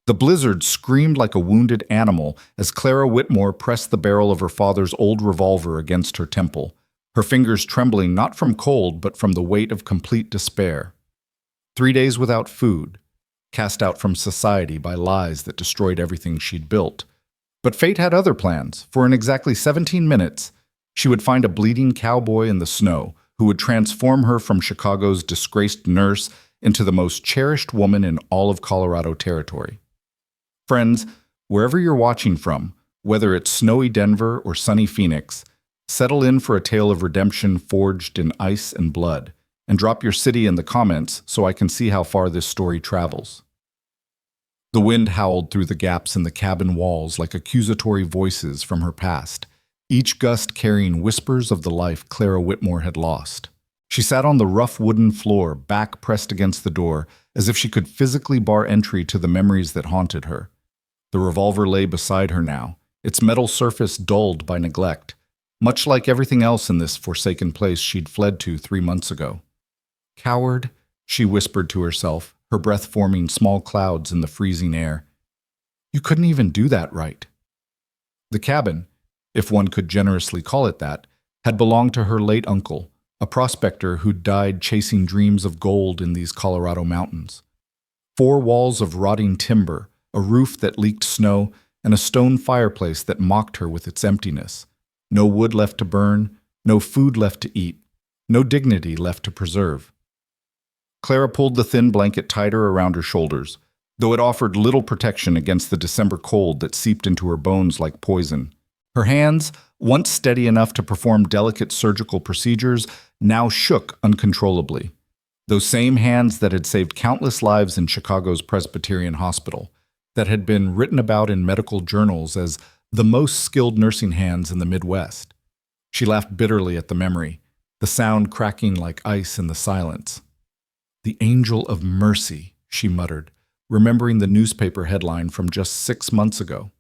The blizzard screamed like a wounded animal as Clara Whitmore pressed the barrel of her father's old revolver against her temple, her fingers trembling not from cold but from the weight of complete despair. 3 days without food, cast out from society by lies that destroyed everything she'd built. But fate had other plans, for in exactly 17 minutes, she would find a bleeding cowboy in the snow who would transform her from Chicago's disgraced nurse into the most cherished woman in all of Colorado territory. Friends, wherever you're watching from, whether it's snowy Denver or sunny Phoenix, settle in for a tale of redemption forged in ice and blood, and drop your city in the comments so I can see how far this story travels. The wind howled through the gaps in the cabin walls like accusatory voices from her past, each gust carrying whispers of the life Clara Whitmore had lost. She sat on the rough wooden floor, back pressed against the door, as if she could physically bar entry to the memories that haunted her. The revolver lay beside her now, its metal surface dulled by neglect, much like everything else in this forsaken place she'd fled to 3 months ago. "Coward," she whispered to herself, her breath forming small clouds in the freezing air. "You couldn't even do that right." The cabin, if one could generously call it that, had belonged to her late uncle, a prospector who'd died chasing dreams of gold in these Colorado mountains. 4 walls of rotting timber, a roof that leaked snow, and a stone fireplace that mocked her with its emptiness. No wood left to burn, no food left to eat, no dignity left to preserve. Clara pulled the thin blanket tighter around her shoulders, though it offered little protection against the December cold that seeped into her bones like poison. Her hands, once steady enough to perform delicate surgical procedures, now shook uncontrollably. Those same hands that had saved countless lives in Chicago's Presbyterian Hospital, that had been written about in medical journals as the most skilled nursing hands in the Midwest. She laughed bitterly at the memory, the sound cracking like ice in the silence. "The angel of mercy," she muttered, remembering the newspaper headline from just 6 months ago.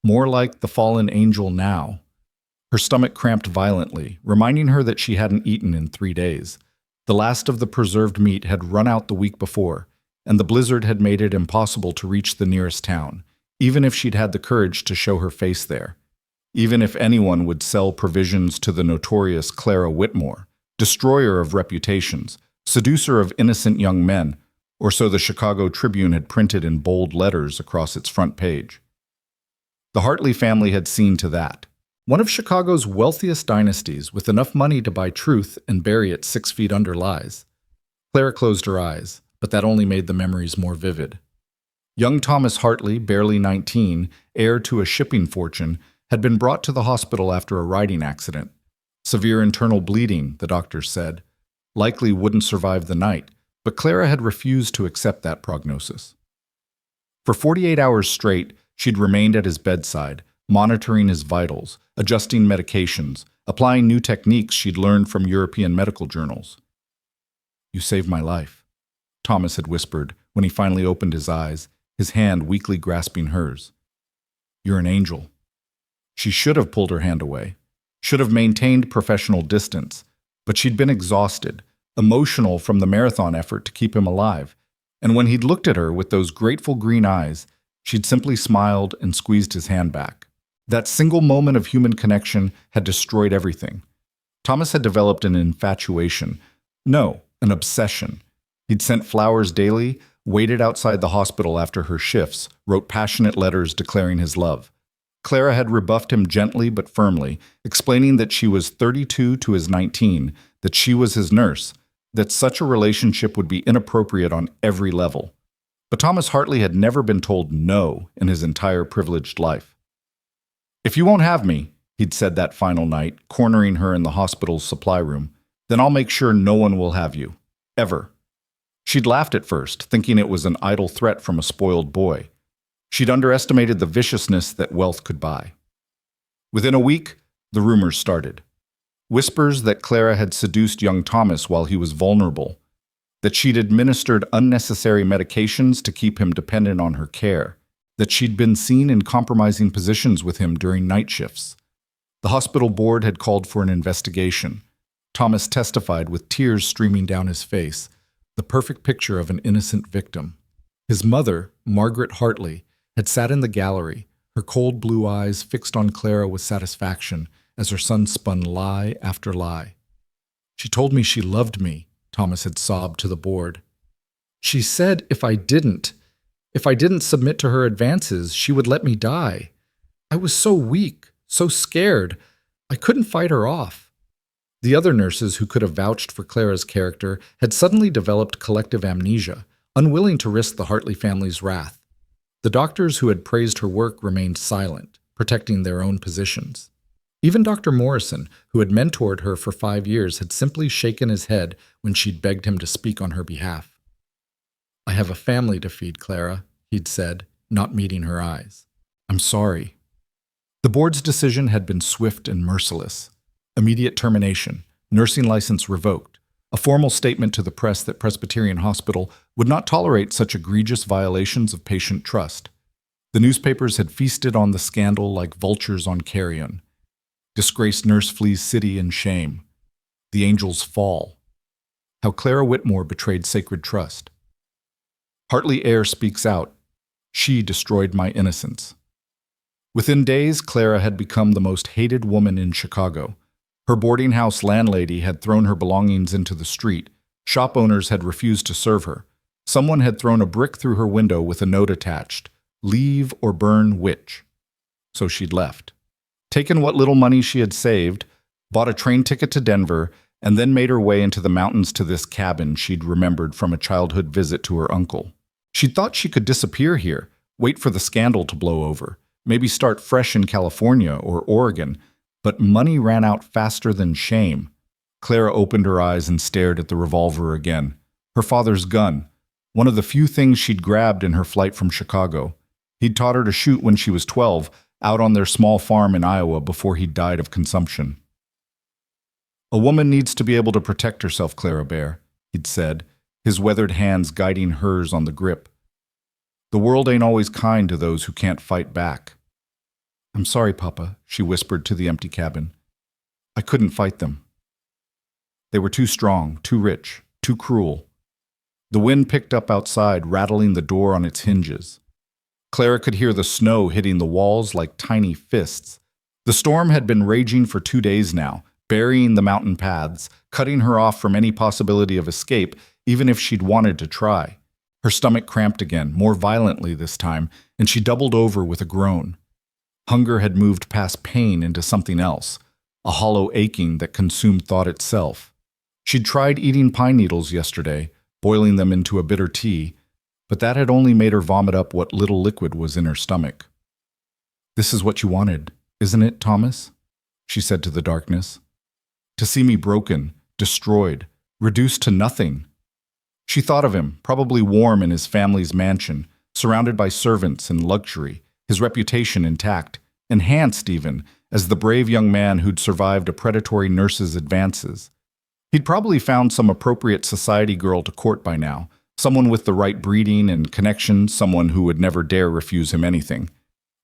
More like the fallen angel now. Her stomach cramped violently, reminding her that she hadn't eaten in 3 days. The last of the preserved meat had run out the week before, and the blizzard had made it impossible to reach the nearest town, even if she'd had the courage to show her face there. Even if anyone would sell provisions to the notorious Clara Whitmore, destroyer of reputations, seducer of innocent young men, or so the Chicago Tribune had printed in bold letters across its front page. The Hartley family had seen to that. One of Chicago's wealthiest dynasties, with enough money to buy truth and bury it 6 feet under lies. Clara closed her eyes, but that only made the memories more vivid. Young Thomas Hartley, barely 19, heir to a shipping fortune, had been brought to the hospital after a riding accident. Severe internal bleeding, the doctors said. Likely wouldn't survive the night, but Clara had refused to accept that prognosis. For 48 hours straight, she'd remained at his bedside, monitoring his vitals, adjusting medications, applying new techniques she'd learned from European medical journals. "You saved my life," Thomas had whispered when he finally opened his eyes, his hand weakly grasping hers. "You're an angel." She should have pulled her hand away, should have maintained professional distance, but she'd been exhausted, emotional from the marathon effort to keep him alive, and when he'd looked at her with those grateful green eyes, she'd simply smiled and squeezed his hand back. That single moment of human connection had destroyed everything. Thomas had developed an infatuation. No, an obsession. He'd sent flowers daily, waited outside the hospital after her shifts, wrote passionate letters declaring his love. Clara had rebuffed him gently but firmly, explaining that she was 32 to his 19, that she was his nurse, that such a relationship would be inappropriate on every level. But Thomas Hartley had never been told no in his entire privileged life. "If you won't have me," he'd said that final night, cornering her in the hospital's supply room, "then I'll make sure no one will have you. Ever." She'd laughed at first, thinking it was an idle threat from a spoiled boy. She'd underestimated the viciousness that wealth could buy. Within a week, the rumors started. Whispers that Clara had seduced young Thomas while he was vulnerable, that she'd administered unnecessary medications to keep him dependent on her care, that she'd been seen in compromising positions with him during night shifts. The hospital board had called for an investigation. Thomas testified with tears streaming down his face, the perfect picture of an innocent victim. His mother, Margaret Hartley, had sat in the gallery, her cold blue eyes fixed on Clara with satisfaction as her son spun lie after lie. "She told me she loved me," Thomas had sobbed to the board. "She said if I didn't submit to her advances, she would let me die. I was so weak, so scared. I couldn't fight her off." The other nurses who could have vouched for Clara's character had suddenly developed collective amnesia, unwilling to risk the Hartley family's wrath. The doctors who had praised her work remained silent, protecting their own positions. Even Dr. Morrison, who had mentored her for 5 years, had simply shaken his head when she'd begged him to speak on her behalf. "I have a family to feed, Clara," he'd said, not meeting her eyes. "I'm sorry." The board's decision had been swift and merciless. Immediate termination, nursing license revoked, a formal statement to the press that Presbyterian Hospital would not tolerate such egregious violations of patient trust. The newspapers had feasted on the scandal like vultures on carrion. Disgraced nurse flees city in shame. The angels fall. How Clara Whitmore betrayed sacred trust. Hartley Eyre speaks out. She destroyed my innocence. Within days, Clara had become the most hated woman in Chicago. Her boarding house landlady had thrown her belongings into the street. Shop owners had refused to serve her. Someone had thrown a brick through her window with a note attached, "Leave or burn witch." So she'd left. Taken what little money she had saved, bought a train ticket to Denver, and then made her way into the mountains to this cabin she'd remembered from a childhood visit to her uncle. She'd thought she could disappear here, wait for the scandal to blow over, maybe start fresh in California or Oregon, but money ran out faster than shame. Clara opened her eyes and stared at the revolver again. Her father's gun, one of the few things she'd grabbed in her flight from Chicago. He'd taught her to shoot when she was 12, out on their small farm in Iowa before he died of consumption. "A woman needs to be able to protect herself, Clara Bear," he'd said, his weathered hands guiding hers on the grip. "The world ain't always kind to those who can't fight back." "I'm sorry, Papa," she whispered to the empty cabin. "I couldn't fight them. They were too strong, too rich, too cruel." The wind picked up outside, rattling the door on its hinges. Clara could hear the snow hitting the walls like tiny fists. The storm had been raging for 2 days now, burying the mountain paths, cutting her off from any possibility of escape, even if she'd wanted to try. Her stomach cramped again, more violently this time, and she doubled over with a groan. Hunger had moved past pain into something else, a hollow aching that consumed thought itself. She'd tried eating pine needles yesterday, boiling them into a bitter tea, but that had only made her vomit up what little liquid was in her stomach. "This is what you wanted, isn't it, Thomas?" she said to the darkness. "To see me broken, destroyed, reduced to nothing." She thought of him, probably warm in his family's mansion, surrounded by servants and luxury, his reputation intact, enhanced even, as the brave young man who'd survived a predatory nurse's advances. He'd probably found some appropriate society girl to court by now, someone with the right breeding and connections, someone who would never dare refuse him anything.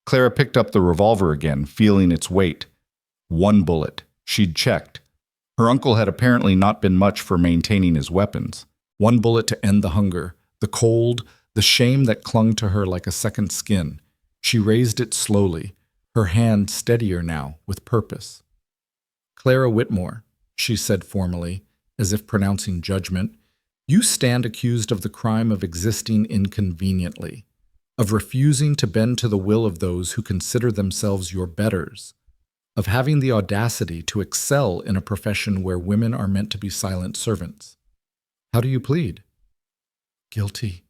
Clara picked up the revolver again, feeling its weight. 1 bullet. She'd checked. Her uncle had apparently not been much for maintaining his weapons. 1 bullet to end the hunger, the cold, the shame that clung to her like a second skin. She raised it slowly, her hand steadier now, with purpose. "Clara Whitmore," she said formally, as if pronouncing judgment, "you stand accused of the crime of existing inconveniently, of refusing to bend to the will of those who consider themselves your betters, of having the audacity to excel in a profession where women are meant to be silent servants. How do you plead?" "Guilty,"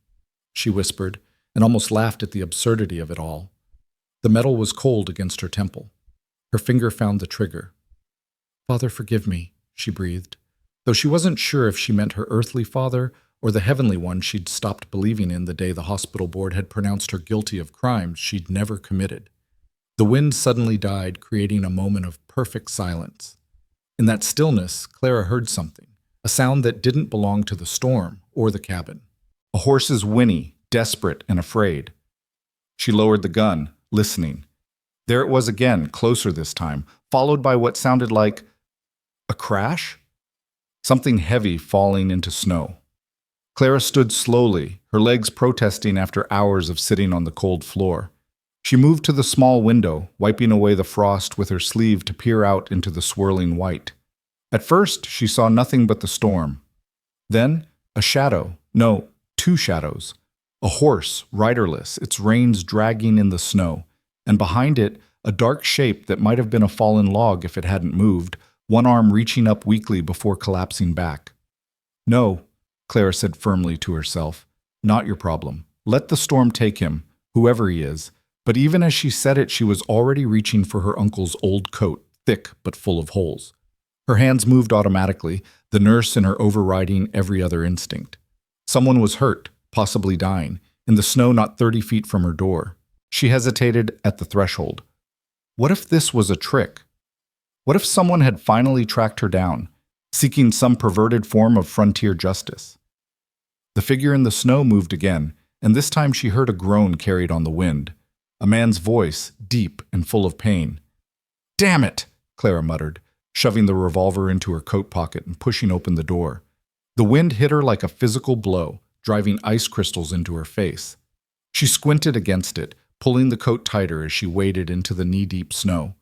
she whispered, and almost laughed at the absurdity of it all. The metal was cold against her temple. Her finger found the trigger. "Father, forgive me," she breathed, though she wasn't sure if she meant her earthly father or the heavenly one she'd stopped believing in the day the hospital board had pronounced her guilty of crimes she'd never committed. The wind suddenly died, creating a moment of perfect silence. In that stillness, Clara heard something, a sound that didn't belong to the storm or the cabin. A horse's whinny, desperate and afraid. She lowered the gun, listening. There it was again, closer this time, followed by what sounded like a crash? Something heavy falling into snow. Clara stood slowly, her legs protesting after hours of sitting on the cold floor. She moved to the small window, wiping away the frost with her sleeve to peer out into the swirling white. At first, she saw nothing but the storm. Then, a shadow, no, two shadows. A horse, riderless, its reins dragging in the snow, and behind it, a dark shape that might have been a fallen log if it hadn't moved, one arm reaching up weakly before collapsing back. No, Clara said firmly to herself, not your problem. Let the storm take him, whoever he is. But even as she said it, she was already reaching for her uncle's old coat, thick but full of holes. Her hands moved automatically, the nurse in her overriding every other instinct. Someone was hurt, possibly dying, in the snow not 30 feet from her door. She hesitated at the threshold. What if this was a trick? What if someone had finally tracked her down, seeking some perverted form of frontier justice? The figure in the snow moved again, and this time she heard a groan carried on the wind. A man's voice, deep and full of pain. "Damn it!" Clara muttered, shoving the revolver into her coat pocket and pushing open the door. The wind hit her like a physical blow, driving ice crystals into her face. She squinted against it, pulling the coat tighter as she waded into the knee-deep snow.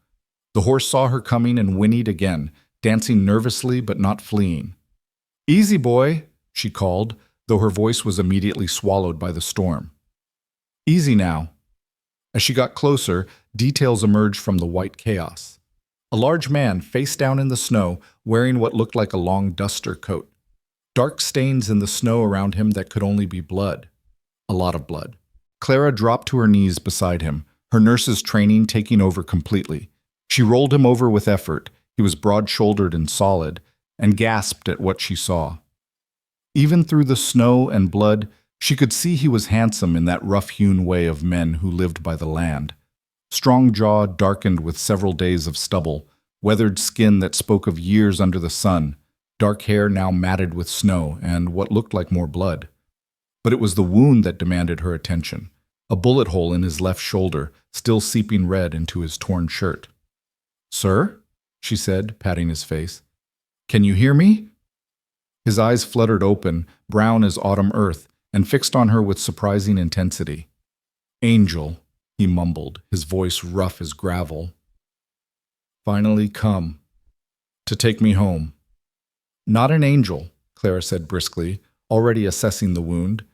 The horse saw her coming and whinnied again, dancing nervously but not fleeing. "Easy, boy," she called, though her voice was immediately swallowed by the storm. "Easy now." As she got closer, details emerged from the white chaos. A large man, face down in the snow, wearing what looked like a long duster coat. Dark stains in the snow around him that could only be blood. A lot of blood. Clara dropped to her knees beside him, her nurse's training taking over completely. She rolled him over with effort. He was broad-shouldered and solid, and gasped at what she saw. Even through the snow and blood, she could see he was handsome in that rough-hewn way of men who lived by the land. Strong jaw darkened with several days of stubble, weathered skin that spoke of years under the sun, dark hair now matted with snow and what looked like more blood. But it was the wound that demanded her attention, a bullet hole in his left shoulder, still seeping red into his torn shirt. "Sir?" she said, patting his face. "Can you hear me?" His eyes fluttered open, brown as autumn earth, and fixed on her with surprising intensity. "Angel," he mumbled, his voice rough as gravel. "Finally come. To take me home." "Not an angel," Clara said briskly, already assessing the wound.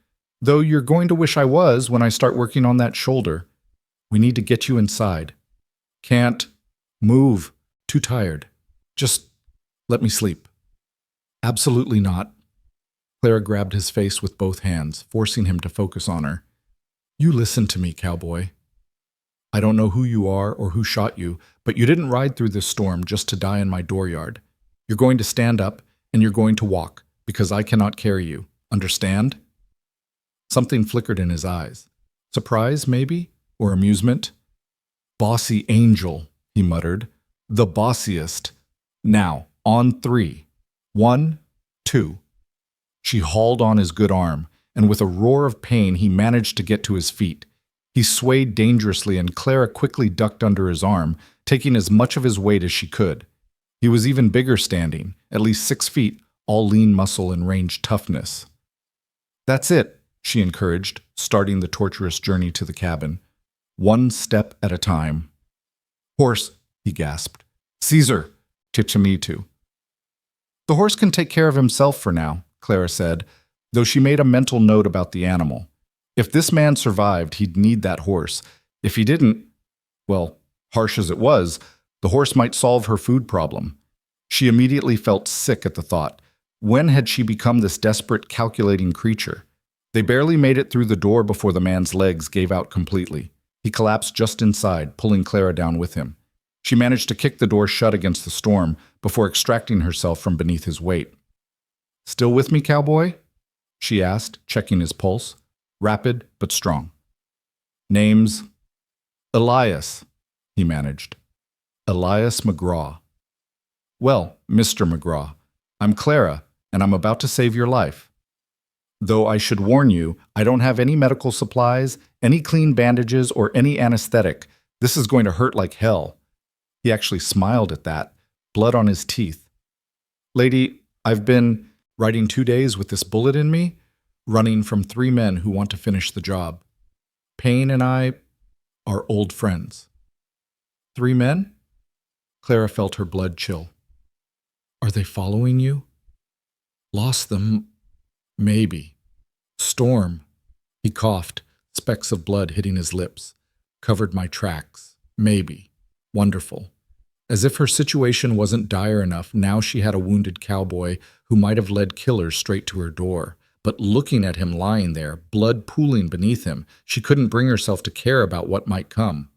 "Though you're going to wish I was when I start working on that shoulder. We need to get you inside." "Can't move. Too tired. Just let me sleep." "Absolutely not." Clara grabbed his face with both hands, forcing him to focus on her. "You listen to me, cowboy. I don't know who you are or who shot you, but you didn't ride through this storm just to die in my dooryard. You're going to stand up, and you're going to walk, because I cannot carry you. Understand?" Something flickered in his eyes. Surprise, maybe? Or amusement? "Bossy angel," he muttered. "The bossiest. Now, on 3. 1, 2. She hauled on his good arm, and with a roar of pain he managed to get to his feet. He swayed dangerously, and Clara quickly ducked under his arm, taking as much of his weight as she could. He was even bigger standing, at least 6 feet, all lean muscle and range toughness. "That's it," she encouraged, starting the torturous journey to the cabin. "One step at a time." "Horse," he gasped. "Caesar, Chichimitu." "The horse can take care of himself for now," Clara said, though she made a mental note about the animal. If this man survived, he'd need that horse. If he didn't, well, harsh as it was, the horse might solve her food problem. She immediately felt sick at the thought. When had she become this desperate, calculating creature? They barely made it through the door before the man's legs gave out completely. He collapsed just inside, pulling Clara down with him. She managed to kick the door shut against the storm before extracting herself from beneath his weight. "Still with me, cowboy?" she asked, checking his pulse. Rapid but strong. "Name's Elias," he managed. "Elias McGraw." "Well, Mr. McGraw, I'm Clara, and I'm about to save your life. Though I should warn you, I don't have any medical supplies, any clean bandages, or any anesthetic. This is going to hurt like hell." He actually smiled at that, blood on his teeth. "Lady, I've been riding 2 days with this bullet in me. running from 3 men who want to finish the job. Payne and I are old friends. 3 men? Clara felt her blood chill. Are they following you? Lost them? Maybe. Storm. He coughed, specks of blood hitting his lips. Covered my tracks. Maybe. Wonderful. As if her situation wasn't dire enough, now she had a wounded cowboy who might have led killers straight to her door. But looking at him lying there, blood pooling beneath him, she couldn't bring herself to care about what might come.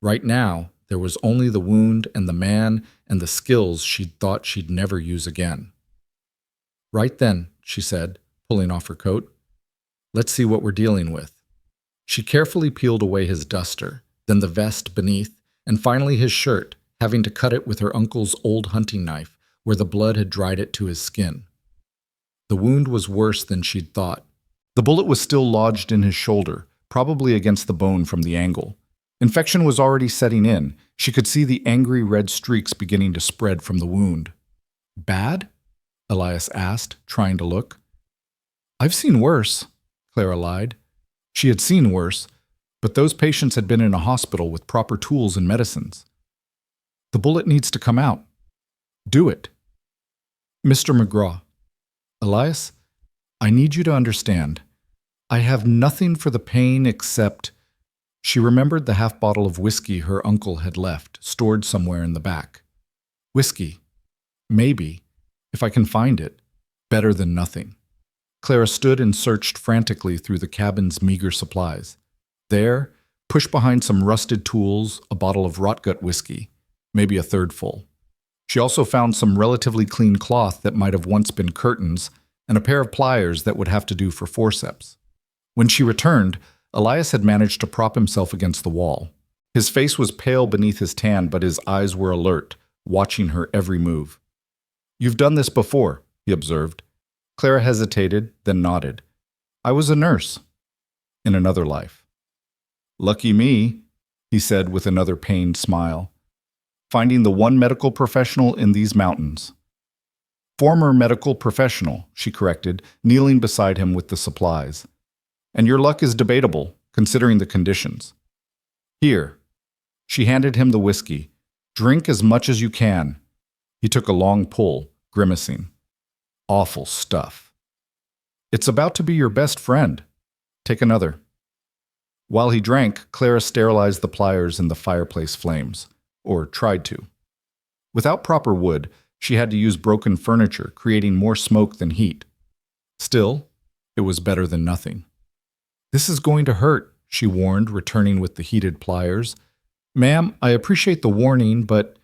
Right now, there was only the wound and the man and the skills she'd thought she'd never use again. Right then, she said, pulling off her coat. Let's see what we're dealing with. She carefully peeled away his duster, then the vest beneath, and finally his shirt, having to cut it with her uncle's old hunting knife, where the blood had dried it to his skin. The wound was worse than she'd thought. The bullet was still lodged in his shoulder, probably against the bone from the angle. Infection was already setting in. She could see the angry red streaks beginning to spread from the wound. Bad? Elias asked, trying to look. I've seen worse, Clara lied. She had seen worse, but those patients had been in a hospital with proper tools and medicines. The bullet needs to come out. Do it. Mr. McGraw. Elias, I need you to understand. I have nothing for the pain except... She remembered the half bottle of whiskey her uncle had left, stored somewhere in the back. Whiskey. Maybe, if I can find it, better than nothing. Clara stood and searched frantically through the cabin's meager supplies. There, pushed behind some rusted tools, a bottle of rot-gut whiskey, maybe a third full. She also found some relatively clean cloth that might have once been curtains, and a pair of pliers that would have to do for forceps. When she returned, Elias had managed to prop himself against the wall. His face was pale beneath his tan, but his eyes were alert, watching her every move. You've done this before, he observed. Clara hesitated, then nodded. I was a nurse. In another life. Lucky me, he said with another pained smile. Finding the one medical professional in these mountains. Former medical professional, she corrected, kneeling beside him with the supplies. And your luck is debatable, considering the conditions. Here. She handed him the whiskey. Drink as much as you can. He took a long pull, grimacing. Awful stuff. It's about to be your best friend. Take another. While he drank, Clara sterilized the pliers in the fireplace flames, or tried to. Without proper wood, she had to use broken furniture, creating more smoke than heat. Still, it was better than nothing. This is going to hurt, she warned, returning with the heated pliers. Ma'am, I appreciate the warning, but...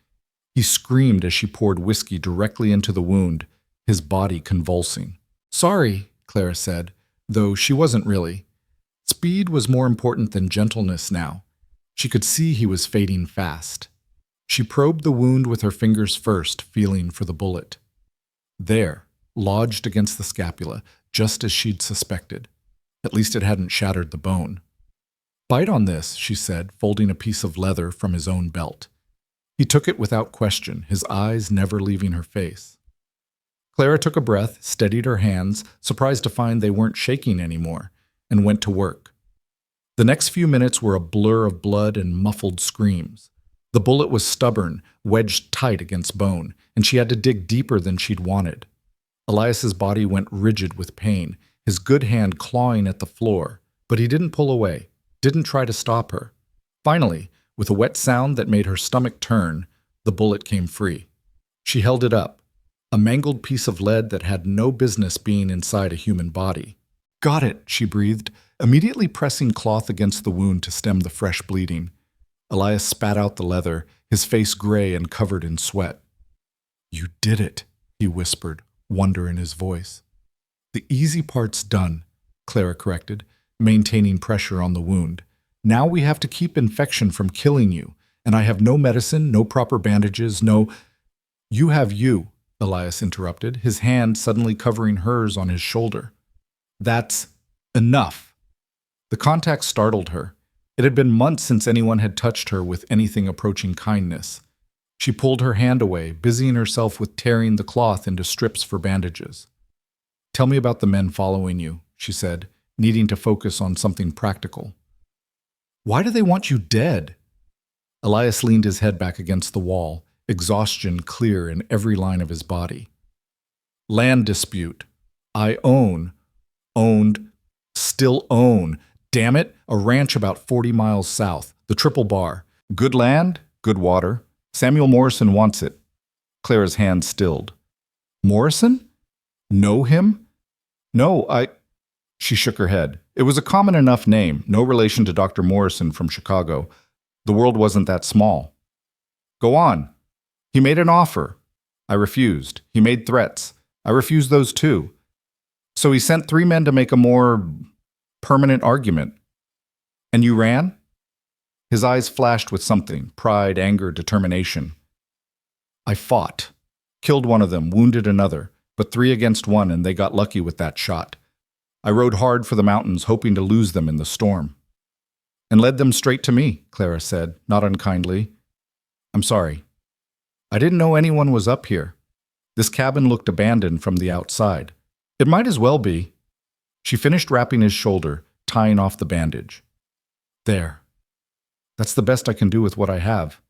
He screamed as she poured whiskey directly into the wound, his body convulsing. Sorry, Clara said, though she wasn't really. Speed was more important than gentleness now. She could see he was fading fast. She probed the wound with her fingers first, feeling for the bullet. There, lodged against the scapula, just as she'd suspected. At least it hadn't shattered the bone. Bite on this, she said, folding a piece of leather from his own belt. He took it without question, his eyes never leaving her face. Clara took a breath, steadied her hands, surprised to find they weren't shaking anymore, and went to work. The next few minutes were a blur of blood and muffled screams. The bullet was stubborn, wedged tight against bone, and she had to dig deeper than she'd wanted. Elias's body went rigid with pain, his good hand clawing at the floor, but he didn't pull away, didn't try to stop her. Finally, with a wet sound that made her stomach turn, the bullet came free. She held it up, a mangled piece of lead that had no business being inside a human body. Got it, she breathed, immediately pressing cloth against the wound to stem the fresh bleeding. Elias spat out the leather, his face gray and covered in sweat. You did it, he whispered, wonder in his voice. The easy part's done, Clara corrected, maintaining pressure on the wound. Now we have to keep infection from killing you, and I have no medicine, no proper bandages, no... You have you, Elias interrupted, his hand suddenly covering hers on his shoulder. That's enough. The contact startled her. It had been months since anyone had touched her with anything approaching kindness. She pulled her hand away, busying herself with tearing the cloth into strips for bandages. Tell me about the men following you, she said, needing to focus on something practical. Why do they want you dead? Elias leaned his head back against the wall, exhaustion clear in every line of his body. Land dispute. I owned, still own. Damn it, a ranch about 40 miles south, the Triple Bar. Good land, good water. Samuel Morrison wants it. Clara's hand stilled. Morrison? Know him? No, She shook her head. It was a common enough name, no relation to Dr. Morrison from Chicago. The world wasn't that small. Go on. He made an offer. I refused. He made threats. I refused those too. So he sent 3 men to make a more permanent argument. And you ran? His eyes flashed with something, pride, anger, determination. I fought. Killed one of them, wounded another, but 3 against 1, and they got lucky with that shot. I rode hard for the mountains, hoping to lose them in the storm. And led them straight to me, Clara said, not unkindly. I'm sorry. I didn't know anyone was up here. This cabin looked abandoned from the outside. It might as well be. She finished wrapping his shoulder, tying off the bandage. There. That's the best I can do with what I have.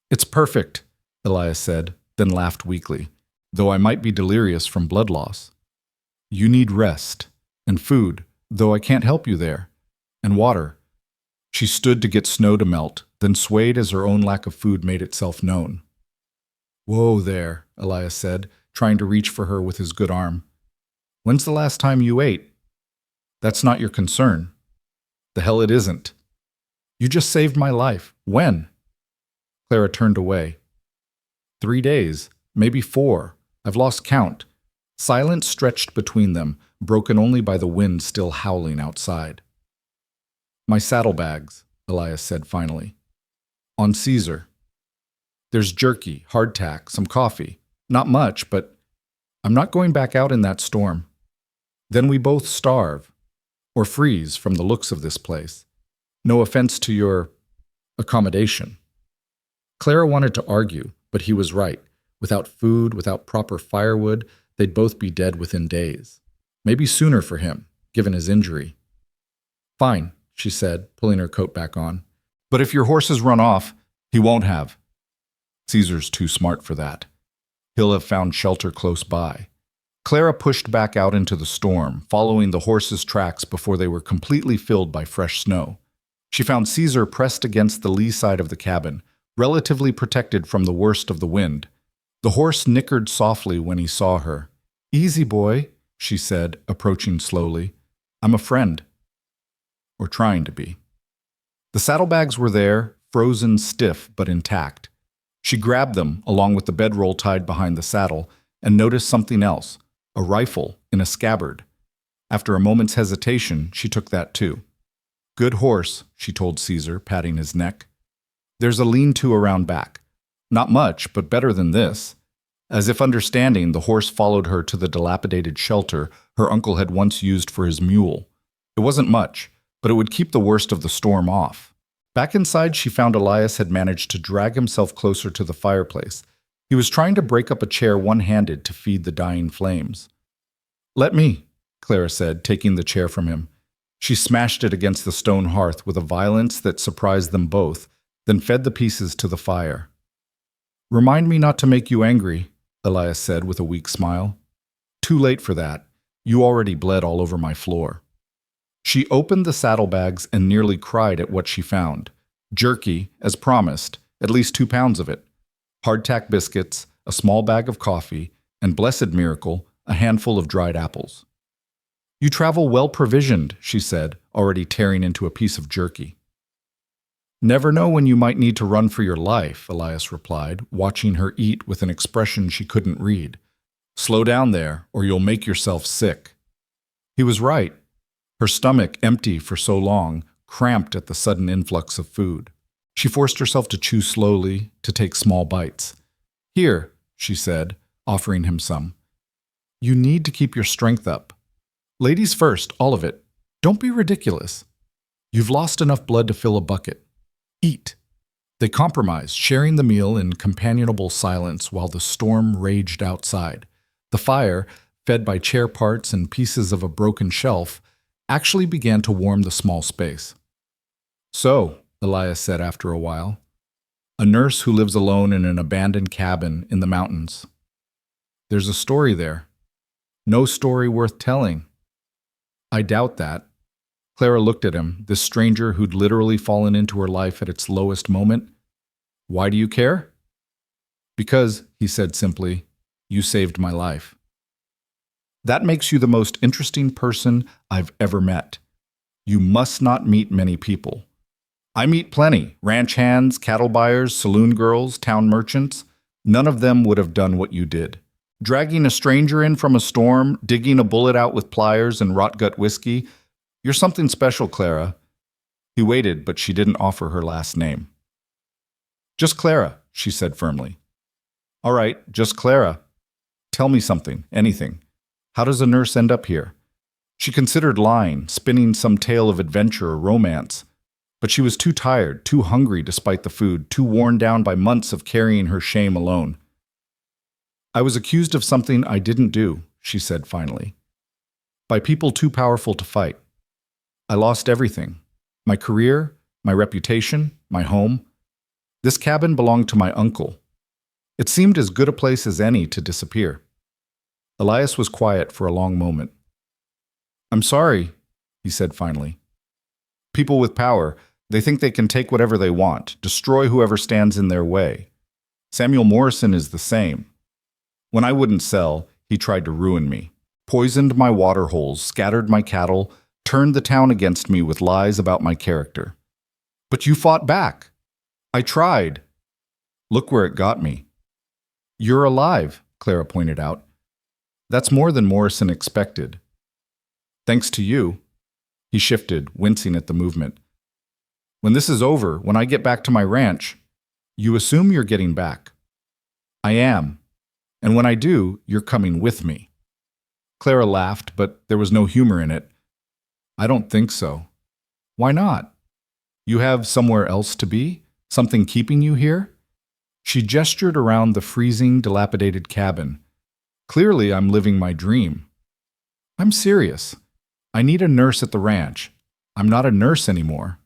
It's perfect, Elias said, then laughed weakly, though I might be delirious from blood loss. You need rest, and food, though I can't help you there, and water. She stood to get snow to melt, then swayed as her own lack of food made itself known. Whoa there, Elias said, trying to reach for her with his good arm. When's the last time you ate? That's not your concern. The hell it isn't. You just saved my life. When? Clara turned away. 3 days, maybe 4. I've lost count. Silence stretched between them, broken only by the wind still howling outside. My saddlebags, Elias said finally. On Caesar. There's jerky, hardtack, some coffee. Not much, but I'm not going back out in that storm. Then we both starve. Or freeze from the looks of this place. No offense to your accommodation. Clara wanted to argue, but he was right. Without food, without proper firewood, they'd both be dead within days. Maybe sooner for him, given his injury. Fine, she said, pulling her coat back on. But if your horses run off, he won't have. Caesar's too smart for that. He'll have found shelter close by. Clara pushed back out into the storm, following the horses' tracks before they were completely filled by fresh snow. She found Caesar pressed against the lee side of the cabin, relatively protected from the worst of the wind. The horse nickered softly when he saw her. Easy, boy, she said, approaching slowly. I'm a friend. Or trying to be. The saddlebags were there, frozen stiff but intact. She grabbed them, along with the bedroll tied behind the saddle, and noticed something else, a rifle in a scabbard. After a moment's hesitation, she took that too. Good horse, she told Caesar, patting his neck. There's a lean-to around back. Not much, but better than this. As if understanding, the horse followed her to the dilapidated shelter her uncle had once used for his mule. It wasn't much, but it would keep the worst of the storm off. Back inside, she found Elias had managed to drag himself closer to the fireplace. He was trying to break up a chair one-handed to feed the dying flames. Let me, Clara said, taking the chair from him. She smashed it against the stone hearth with a violence that surprised them both, then fed the pieces to the fire. Remind me not to make you angry, Elias said with a weak smile. Too late for that. You already bled all over my floor. She opened the saddlebags and nearly cried at what she found. Jerky, as promised, at least 2 pounds of it. Hardtack biscuits, a small bag of coffee, and, blessed miracle, a handful of dried apples. You travel well provisioned, she said, already tearing into a piece of jerky. Never know when you might need to run for your life, Elias replied, watching her eat with an expression she couldn't read. Slow down there, or you'll make yourself sick. He was right. Her stomach, empty for so long, cramped at the sudden influx of food. She forced herself to chew slowly, to take small bites. Here, she said, offering him some. You need to keep your strength up. Ladies first, all of it. Don't be ridiculous. You've lost enough blood to fill a bucket. Eat. They compromised, sharing the meal in companionable silence while the storm raged outside. The fire, fed by chair parts and pieces of a broken shelf, actually began to warm the small space. "So," Elias said after a while, "a nurse who lives alone in an abandoned cabin in the mountains. There's a story there. No story worth telling." "I doubt that." Clara looked at him, this stranger who'd literally fallen into her life at its lowest moment. "Why do you care?" "Because," he said simply, "you saved my life." "That makes you the most interesting person I've ever met. You must not meet many people." "I meet plenty: ranch hands, cattle buyers, saloon girls, town merchants. None of them would have done what you did. Dragging a stranger in from a storm, digging a bullet out with pliers and rot-gut whiskey. You're something special, Clara." He waited, but she didn't offer her last name. "Just Clara," she said firmly. "All right, just Clara. Tell me something, anything. How does a nurse end up here?" She considered lying, spinning some tale of adventure or romance. But she was too tired, too hungry despite the food, too worn down by months of carrying her shame alone. "I was accused of something I didn't do," she said finally. "By people too powerful to fight. I lost everything. My career, my reputation, my home. This cabin belonged to my uncle. It seemed as good a place as any to disappear." Elias was quiet for a long moment. "I'm sorry," he said finally. "People with power, they think they can take whatever they want, destroy whoever stands in their way. Samuel Morrison is the same. When I wouldn't sell, he tried to ruin me. Poisoned my water holes, scattered my cattle, turned the town against me with lies about my character. But you fought back. I tried. Look where it got me." "You're alive," Clara pointed out. "That's more than Morrison expected." "Thanks to you." He shifted, wincing at the movement. "When this is over, when I get back to my ranch, you assume you're getting back." "I am. And when I do, you're coming with me." Clara laughed, but there was no humor in it. "I don't think so." "Why not? You have somewhere else to be? Something keeping you here?" She gestured around the freezing, dilapidated cabin. "Clearly, I'm living my dream." "I'm serious. I need a nurse at the ranch. I'm not a nurse anymore."